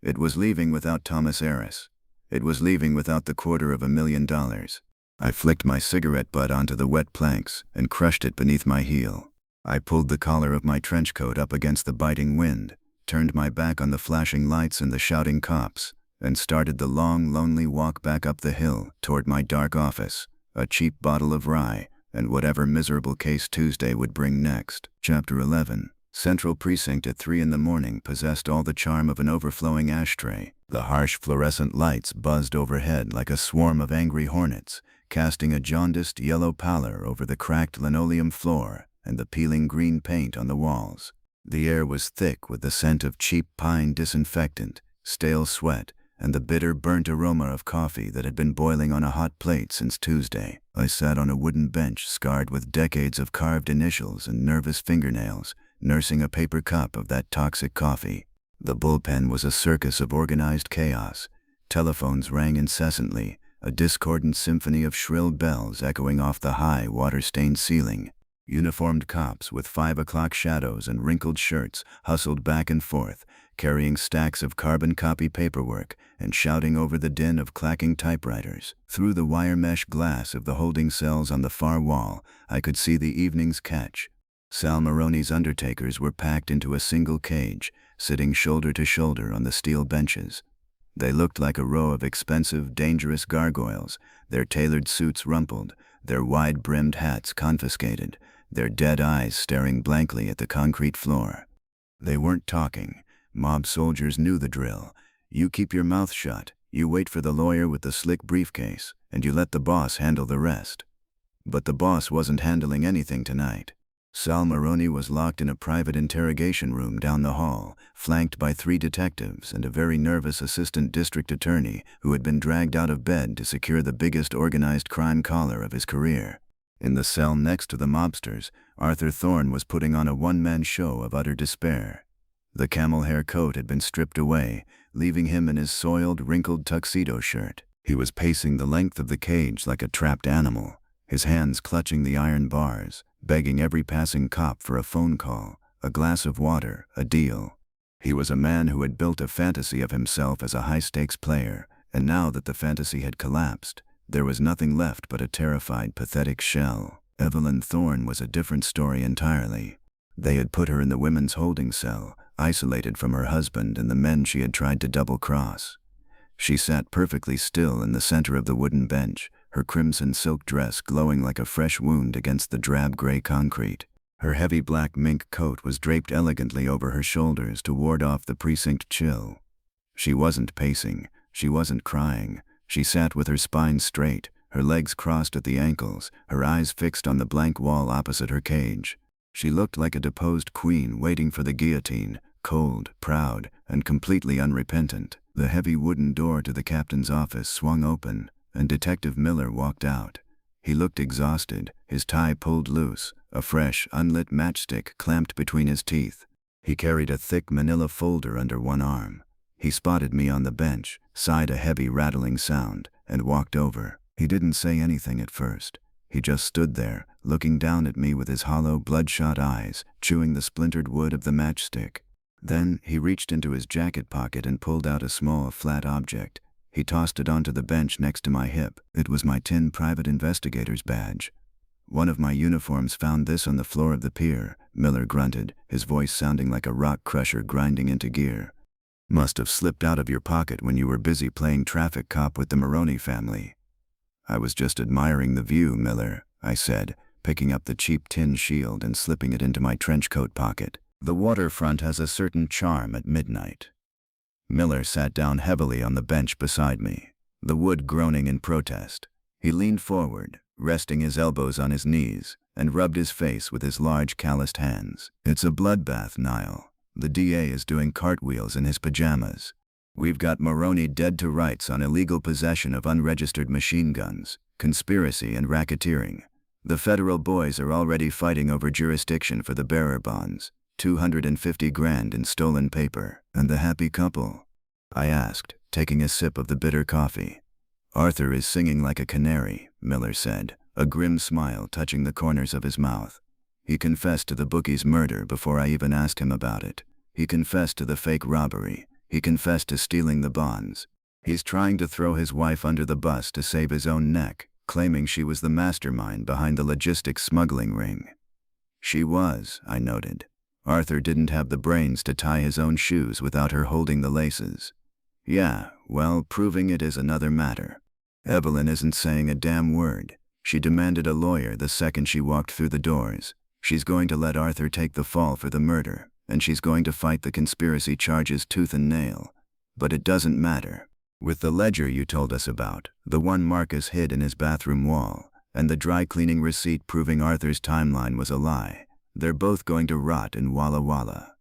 It was leaving without Thomas Harris. It was leaving without the $250,000. I flicked my cigarette butt onto the wet planks and crushed it beneath my heel. I pulled the collar of my trench coat up against the biting wind, turned my back on the flashing lights and the shouting cops, and started the long, lonely walk back up the hill toward my dark office, a cheap bottle of rye, and whatever miserable case Tuesday would bring next. Chapter 11. Central Precinct at 3 a.m. possessed all the charm of an overflowing ashtray. The harsh fluorescent lights buzzed overhead like a swarm of angry hornets, casting a jaundiced yellow pallor over the cracked linoleum floor and the peeling green paint on the walls. The air was thick with the scent of cheap pine disinfectant, stale sweat, and the bitter burnt aroma of coffee that had been boiling on a hot plate since Tuesday. I sat on a wooden bench scarred with decades of carved initials and nervous fingernails, nursing a paper cup of that toxic coffee. The bullpen was a circus of organized chaos. Telephones rang incessantly, a discordant symphony of shrill bells echoing off the high, water-stained ceiling. Uniformed cops with 5 o'clock shadows and wrinkled shirts hustled back and forth, carrying stacks of carbon copy paperwork and shouting over the din of clacking typewriters. Through the wire mesh glass of the holding cells on the far wall, I could see the evening's catch. Sal Maroney's undertakers were packed into a single cage, sitting shoulder to shoulder on the steel benches. They looked like a row of expensive, dangerous gargoyles, their tailored suits rumpled, their wide-brimmed hats confiscated, their dead eyes staring blankly at the concrete floor. They weren't talking. Mob soldiers knew the drill. You keep your mouth shut, you wait for the lawyer with the slick briefcase, and you let the boss handle the rest. But the boss wasn't handling anything tonight. Sal Maroney was locked in a private interrogation room down the hall, flanked by 3 detectives and a very nervous assistant district attorney who had been dragged out of bed to secure the biggest organized crime collar of his career. In the cell next to the mobsters, Arthur Thorne was putting on a one-man show of utter despair. The camel hair coat had been stripped away, leaving him in his soiled, wrinkled tuxedo shirt. He was pacing the length of the cage like a trapped animal, his hands clutching the iron bars, begging every passing cop for a phone call, a glass of water, a deal. He was a man who had built a fantasy of himself as a high-stakes player, and now that the fantasy had collapsed, there was nothing left but a terrified, pathetic shell. Evelyn Thorne was a different story entirely. They had put her in the women's holding cell, isolated from her husband and the men she had tried to double-cross. She sat perfectly still in the center of the wooden bench, her crimson silk dress glowing like a fresh wound against the drab gray concrete. Her heavy black mink coat was draped elegantly over her shoulders to ward off the precinct chill. She wasn't pacing, she wasn't crying. She sat with her spine straight, her legs crossed at the ankles, her eyes fixed on the blank wall opposite her cage. She looked like a deposed queen waiting for the guillotine, cold, proud, and completely unrepentant. The heavy wooden door to the captain's office swung open, and Detective Miller walked out. He looked exhausted, his tie pulled loose, a fresh, unlit matchstick clamped between his teeth. He carried a thick manila folder under one arm. He spotted me on the bench, sighed a heavy rattling sound, and walked over. He didn't say anything at first. He just stood there, looking down at me with his hollow, bloodshot eyes, chewing the splintered wood of the matchstick. Then he reached into his jacket pocket and pulled out a small, flat object. He tossed it onto the bench next to my hip. It was my tin private investigator's badge. One of my uniforms found this on the floor of the pier, Miller grunted, his voice sounding like a rock crusher grinding into gear. Must have slipped out of your pocket when you were busy playing traffic cop with the Maroney family. I was just admiring the view, Miller, I said, picking up the cheap tin shield and slipping it into my trench coat pocket. The waterfront has a certain charm at midnight. Miller sat down heavily on the bench beside me, the wood groaning in protest. He leaned forward, resting his elbows on his knees, and rubbed his face with his large calloused hands. It's a bloodbath, Nile. The DA is doing cartwheels in his pajamas. We've got Maroney dead to rights on illegal possession of unregistered machine guns, conspiracy and racketeering. The federal boys are already fighting over jurisdiction for the bearer bonds. 250 grand in stolen paper. And the happy couple? I asked, taking a sip of the bitter coffee. Arthur is singing like a canary, Miller said, a grim smile touching the corners of his mouth. He confessed to the bookie's murder before I even asked him about it. He confessed to the fake robbery. He confessed to stealing the bonds. He's trying to throw his wife under the bus to save his own neck, claiming she was the mastermind behind the logistics smuggling ring. She was, I noted. Arthur didn't have the brains to tie his own shoes without her holding the laces. Yeah, well, proving it is another matter. Evelyn isn't saying a damn word. She demanded a lawyer the second she walked through the doors. She's going to let Arthur take the fall for the murder, and she's going to fight the conspiracy charges tooth and nail. But it doesn't matter. With the ledger you told us about, the one Marcus hid in his bathroom wall, and the dry cleaning receipt proving Arthur's timeline was a lie, they're both going to rot in Walla Walla.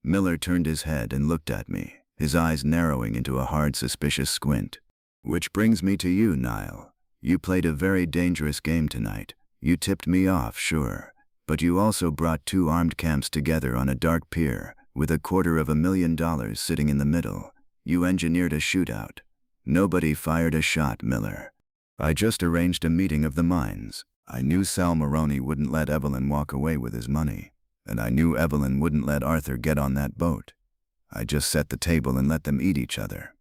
Miller turned his head and looked at me, his eyes narrowing into a hard, suspicious squint. Which brings me to you, Nile. You played a very dangerous game tonight. You tipped me off, sure. But you also brought 2 armed camps together on a dark pier, with $250,000 sitting in the middle. You engineered a shootout. Nobody fired a shot, Miller. I just arranged a meeting of the minds. I knew Sal Maroney wouldn't let Evelyn walk away with his money, and I knew Evelyn wouldn't let Arthur get on that boat. I just set the table and let them eat each other."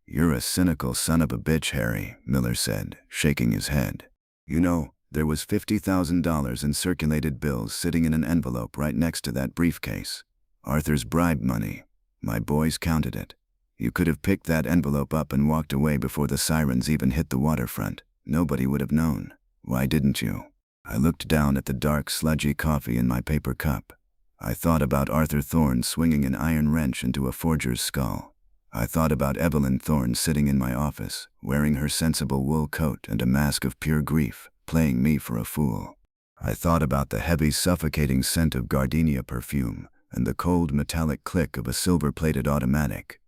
"You're a cynical son of a bitch, Harry," Miller said, shaking his head. "You know, there was $50,000 in circulated bills sitting in an envelope right next to that briefcase. Arthur's bribe money. My boys counted it. You could have picked that envelope up and walked away before the sirens even hit the waterfront. Nobody would have known. Why didn't you?" I looked down at the dark, sludgy coffee in my paper cup. I thought about Arthur Thorne swinging an iron wrench into a forger's skull. I thought about Evelyn Thorne sitting in my office, wearing her sensible wool coat and a mask of pure grief, playing me for a fool. I thought about the heavy, suffocating scent of gardenia perfume and the cold, metallic click of a silver-plated automatic.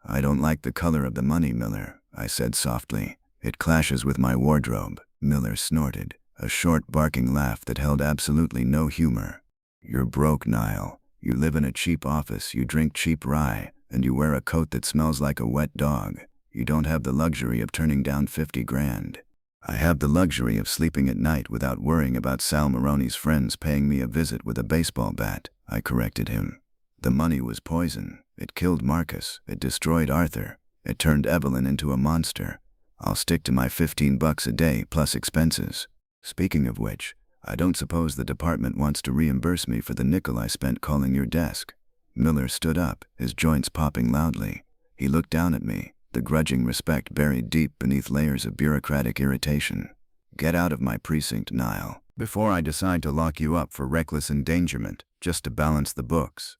"I don't like the color of the money, Miller," I said softly. "It clashes with my wardrobe." Miller snorted, a short, barking laugh that held absolutely no humor. "You're broke, Nile. You live in a cheap office, you drink cheap rye, and you wear a coat that smells like a wet dog. You don't have the luxury of turning down 50 grand. I have the luxury of sleeping at night without worrying about Sal Maroney's friends paying me a visit with a baseball bat," I corrected him. "The money was poison. It killed Marcus. It destroyed Arthur. It turned Evelyn into a monster. I'll stick to my $15 a day plus expenses. Speaking of which, I don't suppose the department wants to reimburse me for the nickel I spent calling your desk." Miller stood up, his joints popping loudly. He looked down at me, the grudging respect buried deep beneath layers of bureaucratic irritation. "Get out of my precinct, Nile, before I decide to lock you up for reckless endangerment, just to balance the books."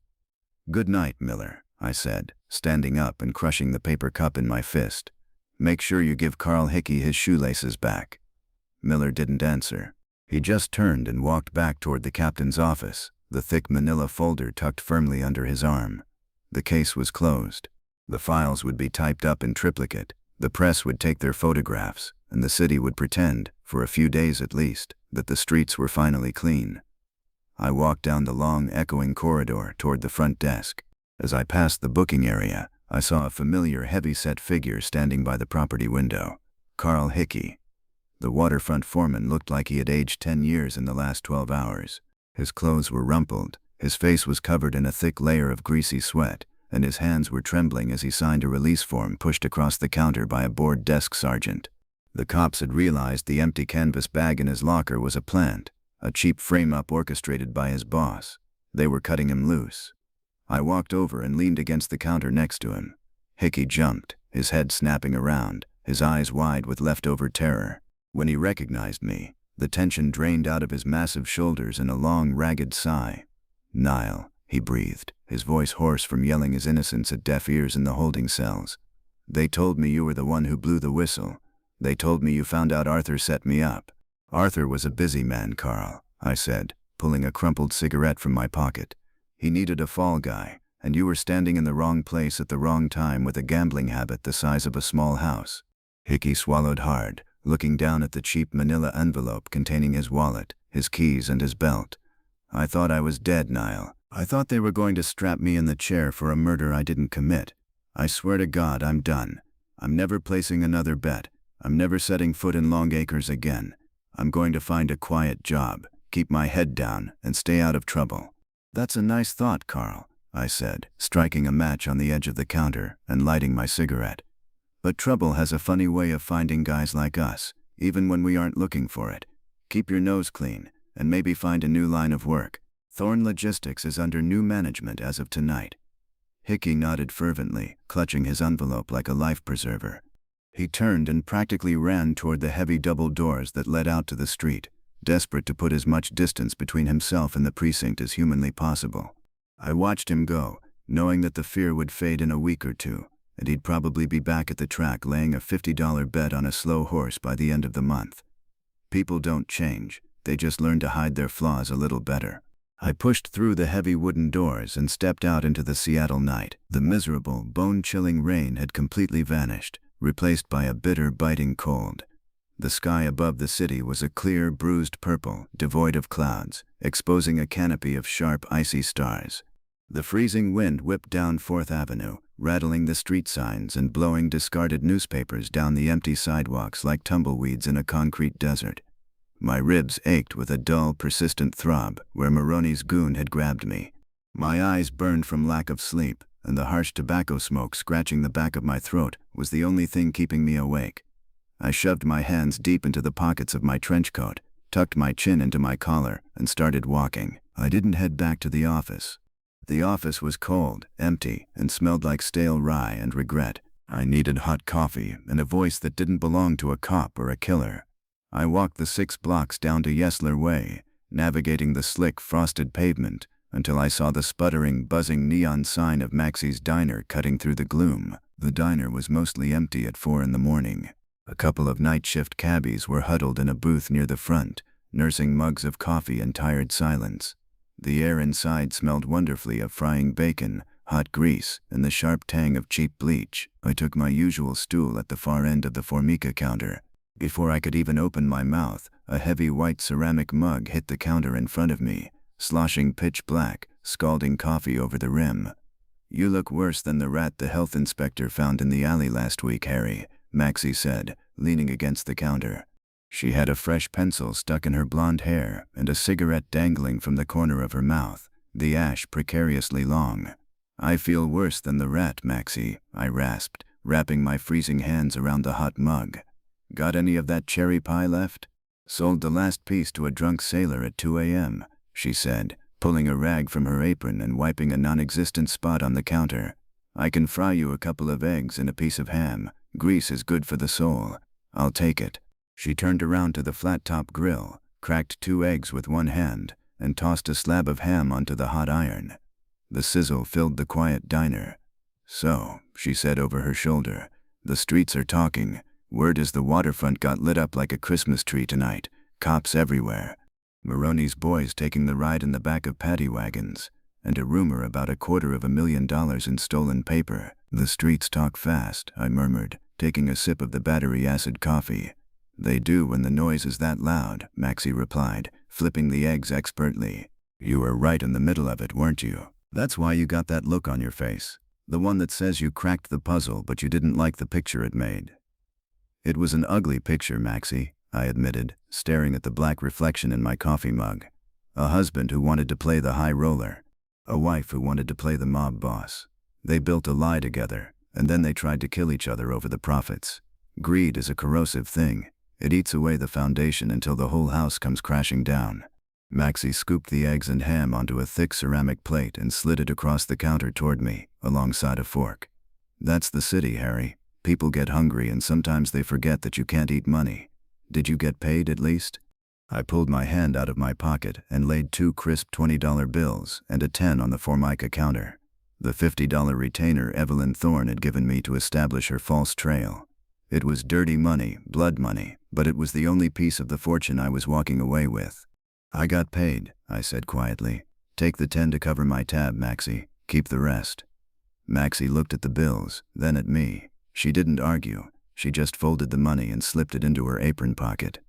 "Good night, Miller," I said, standing up and crushing the paper cup in my fist. "Make sure you give Carl Hickey his shoelaces back." Miller didn't answer. He just turned and walked back toward the captain's office, the thick manila folder tucked firmly under his arm. The case was closed. The files would be typed up in triplicate, the press would take their photographs, and the city would pretend, for a few days at least, that the streets were finally clean. I walked down the long, echoing corridor toward the front desk. As I passed the booking area, I saw a familiar, heavy-set figure standing by the property window. Carl Hickey. The waterfront foreman looked like he had aged 10 years in the last 12 hours. His clothes were rumpled, his face was covered in a thick layer of greasy sweat, and his hands were trembling as he signed a release form pushed across the counter by a bored desk sergeant. The cops had realized the empty canvas bag in his locker was a plant, a cheap frame-up orchestrated by his boss. They were cutting him loose. I walked over and leaned against the counter next to him. Hickey jumped, his head snapping around, his eyes wide with leftover terror. When he recognized me, the tension drained out of his massive shoulders in a long, ragged sigh. "Nile," he breathed, his voice hoarse from yelling his innocence at deaf ears in the holding cells. "They told me you were the one who blew the whistle. They told me you found out Arthur set me up." "Arthur was a busy man, Carl," I said, pulling a crumpled cigarette from my pocket. "He needed a fall guy, and you were standing in the wrong place at the wrong time with a gambling habit the size of a small house." Hickey swallowed hard, looking down at the cheap manila envelope containing his wallet, his keys, and his belt. "I thought I was dead, Nile. I thought they were going to strap me in the chair for a murder I didn't commit. I swear to God I'm done. I'm never placing another bet. I'm never setting foot in Long Acres again. I'm going to find a quiet job, keep my head down, and stay out of trouble." "That's a nice thought, Carl," I said, striking a match on the edge of the counter and lighting my cigarette. "But trouble has a funny way of finding guys like us, even when we aren't looking for it. Keep your nose clean, and maybe find a new line of work. Thorne Logistics is under new management as of tonight." Hickey nodded fervently, clutching his envelope like a life preserver. He turned and practically ran toward the heavy double doors that led out to the street, desperate to put as much distance between himself and the precinct as humanly possible. I watched him go, knowing that the fear would fade in a week or two, and he'd probably be back at the track laying a $50 bet on a slow horse by the end of the month. People don't change, they just learn to hide their flaws a little better. I pushed through the heavy wooden doors and stepped out into the Seattle night. The miserable, bone-chilling rain had completely vanished, replaced by a bitter, biting cold. The sky above the city was a clear, bruised purple, devoid of clouds, exposing a canopy of sharp, icy stars. The freezing wind whipped down 4th Avenue, rattling the street signs and blowing discarded newspapers down the empty sidewalks like tumbleweeds in a concrete desert. My ribs ached with a dull, persistent throb where Maroney's goon had grabbed me. My eyes burned from lack of sleep, and the harsh tobacco smoke scratching the back of my throat was the only thing keeping me awake. I shoved my hands deep into the pockets of my trench coat, tucked my chin into my collar, and started walking. I didn't head back to the office. The office was cold, empty, and smelled like stale rye and regret. I needed hot coffee and a voice that didn't belong to a cop or a killer. I walked the 6 blocks down to Yesler Way, navigating the slick, frosted pavement, until I saw the sputtering, buzzing neon sign of Maxie's Diner cutting through the gloom. The diner was mostly empty at 4 in the morning. A couple of night shift cabbies were huddled in a booth near the front, nursing mugs of coffee in tired silence. The air inside smelled wonderfully of frying bacon, hot grease, and the sharp tang of cheap bleach. I took my usual stool at the far end of the Formica counter. Before I could even open my mouth, a heavy white ceramic mug hit the counter in front of me, sloshing pitch black, scalding coffee over the rim. "You look worse than the rat the health inspector found in the alley last week, Harry," Maxie said, leaning against the counter. She had a fresh pencil stuck in her blonde hair and a cigarette dangling from the corner of her mouth, the ash precariously long. "I feel worse than the rat, Maxie," I rasped, wrapping my freezing hands around the hot mug. "Got any of that cherry pie left?" "Sold the last piece to a drunk sailor at 2 a.m., she said, pulling a rag from her apron and wiping a non-existent spot on the counter. "I can fry you a couple of eggs and a piece of ham. Grease is good for the soul. I'll take it." She turned around to the flat-top grill, cracked 2 eggs with one hand, and tossed a slab of ham onto the hot iron. The sizzle filled the quiet diner. "So," she said over her shoulder, "the streets are talking. Word is the waterfront got lit up like a Christmas tree tonight. Cops everywhere. Maroney's boys taking the ride in the back of paddy wagons. And a rumor about $250,000 in stolen paper." "The streets talk fast," I murmured, taking a sip of the battery acid coffee. "They do when the noise is that loud," Maxie replied, flipping the eggs expertly. "You were right in the middle of it, weren't you? That's why you got that look on your face. The one that says you cracked the puzzle but you didn't like the picture it made." "It was an ugly picture, Maxie," I admitted, staring at the black reflection in my coffee mug. "A husband who wanted to play the high roller. A wife who wanted to play the mob boss. They built a lie together, and then they tried to kill each other over the profits. Greed is a corrosive thing. It eats away the foundation until the whole house comes crashing down." Maxie scooped the eggs and ham onto a thick ceramic plate and slid it across the counter toward me, alongside a fork. "That's the city, Harry. People get hungry and sometimes they forget that you can't eat money. Did you get paid at least?" I pulled my hand out of my pocket and laid 2 crisp $20 bills and a 10 on the Formica counter. The $50 retainer Evelyn Thorne had given me to establish her false trail. It was dirty money, blood money, but it was the only piece of the fortune I was walking away with. "I got paid," I said quietly. "Take the 10 to cover my tab, Maxie. Keep the rest." Maxie looked at the bills, then at me. She didn't argue. She just folded the money and slipped it into her apron pocket.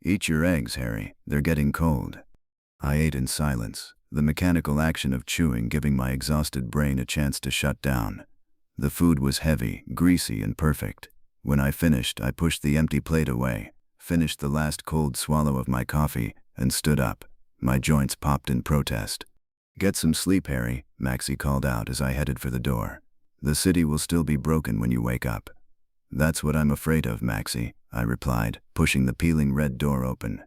"Eat your eggs, Harry. They're getting cold." I ate in silence, the mechanical action of chewing giving my exhausted brain a chance to shut down. The food was heavy, greasy, and perfect. When I finished, I pushed the empty plate away, finished the last cold swallow of my coffee, and stood up. My joints popped in protest. "Get some sleep, Harry," Maxie called out as I headed for the door. "The city will still be broken when you wake up." "That's what I'm afraid of, Maxie," I replied, pushing the peeling red door open.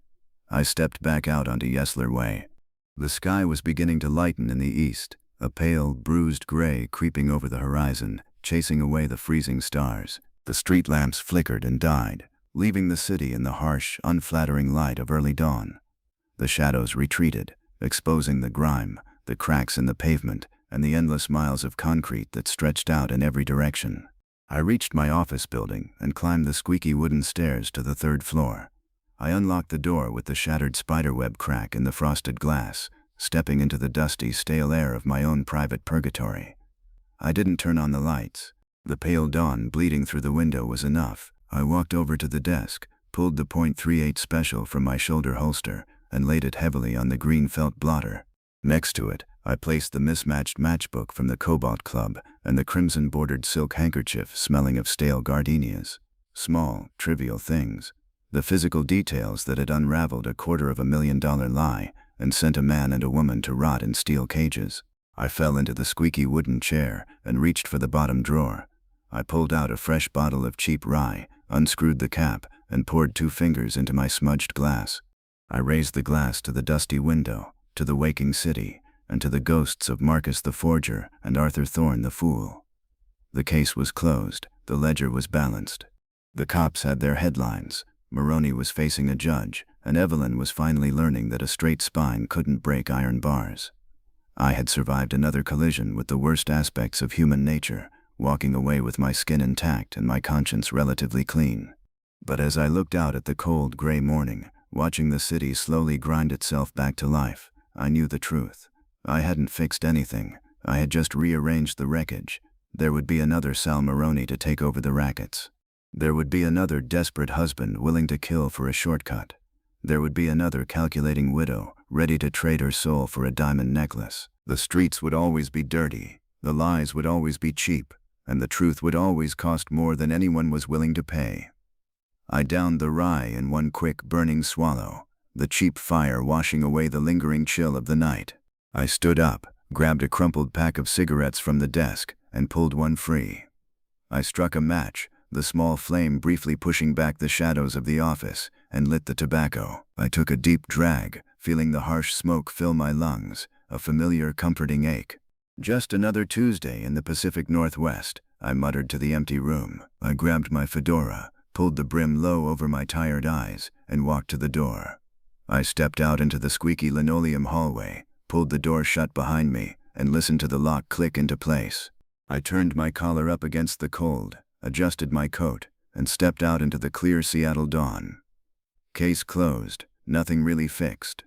I stepped back out onto Yesler Way. The sky was beginning to lighten in the east, a pale, bruised gray creeping over the horizon, chasing away the freezing stars. The street lamps flickered and died, leaving the city in the harsh, unflattering light of early dawn. The shadows retreated, exposing the grime, the cracks in the pavement, and the endless miles of concrete that stretched out in every direction. I reached my office building and climbed the squeaky wooden stairs to the 3rd floor. I unlocked the door with the shattered spiderweb crack in the frosted glass, stepping into the dusty, stale air of my own private purgatory. I didn't turn on the lights. The pale dawn bleeding through the window was enough. I walked over to the desk, pulled the .38 special from my shoulder holster, and laid it heavily on the green felt blotter. Next to it, I placed the mismatched matchbook from the Cobalt Club and the crimson-bordered silk handkerchief smelling of stale gardenias. Small, trivial things. The physical details that had unraveled $250,000 lie and sent a man and a woman to rot in steel cages. I fell into the squeaky wooden chair and reached for the bottom drawer. I pulled out a fresh bottle of cheap rye, unscrewed the cap, and poured 2 fingers into my smudged glass. I raised the glass to the dusty window, to the waking city, and to the ghosts of Marcus the Forger and Arthur Thorne the Fool. The case was closed. The ledger was balanced. The cops had their headlines. Maroney was facing a judge, and Evelyn was finally learning that a straight spine couldn't break iron bars. I had survived another collision with the worst aspects of human nature, walking away with my skin intact and my conscience relatively clean. But as I looked out at the cold, gray morning, watching the city slowly grind itself back to life, I knew the truth. I hadn't fixed anything. I had just rearranged the wreckage. There would be another Sal Maroney to take over the rackets. There would be another desperate husband willing to kill for a shortcut. There would be another calculating widow ready to trade her soul for a diamond necklace. The streets would always be dirty, the lies would always be cheap, and the truth would always cost more than anyone was willing to pay. I downed the rye in one quick burning swallow, the cheap fire washing away the lingering chill of the night. I stood up, grabbed a crumpled pack of cigarettes from the desk, and pulled one free. I struck a match, the small flame briefly pushing back the shadows of the office, and lit the tobacco. I took a deep drag, feeling the harsh smoke fill my lungs, a familiar comforting ache. Just another Tuesday in the Pacific Northwest, I muttered to the empty room. I grabbed my fedora, pulled the brim low over my tired eyes, and walked to the door. I stepped out into the squeaky linoleum hallway, pulled the door shut behind me, and listened to the lock click into place. I turned my collar up against the cold, adjusted my coat, and stepped out into the clear Seattle dawn. Case closed, nothing really fixed.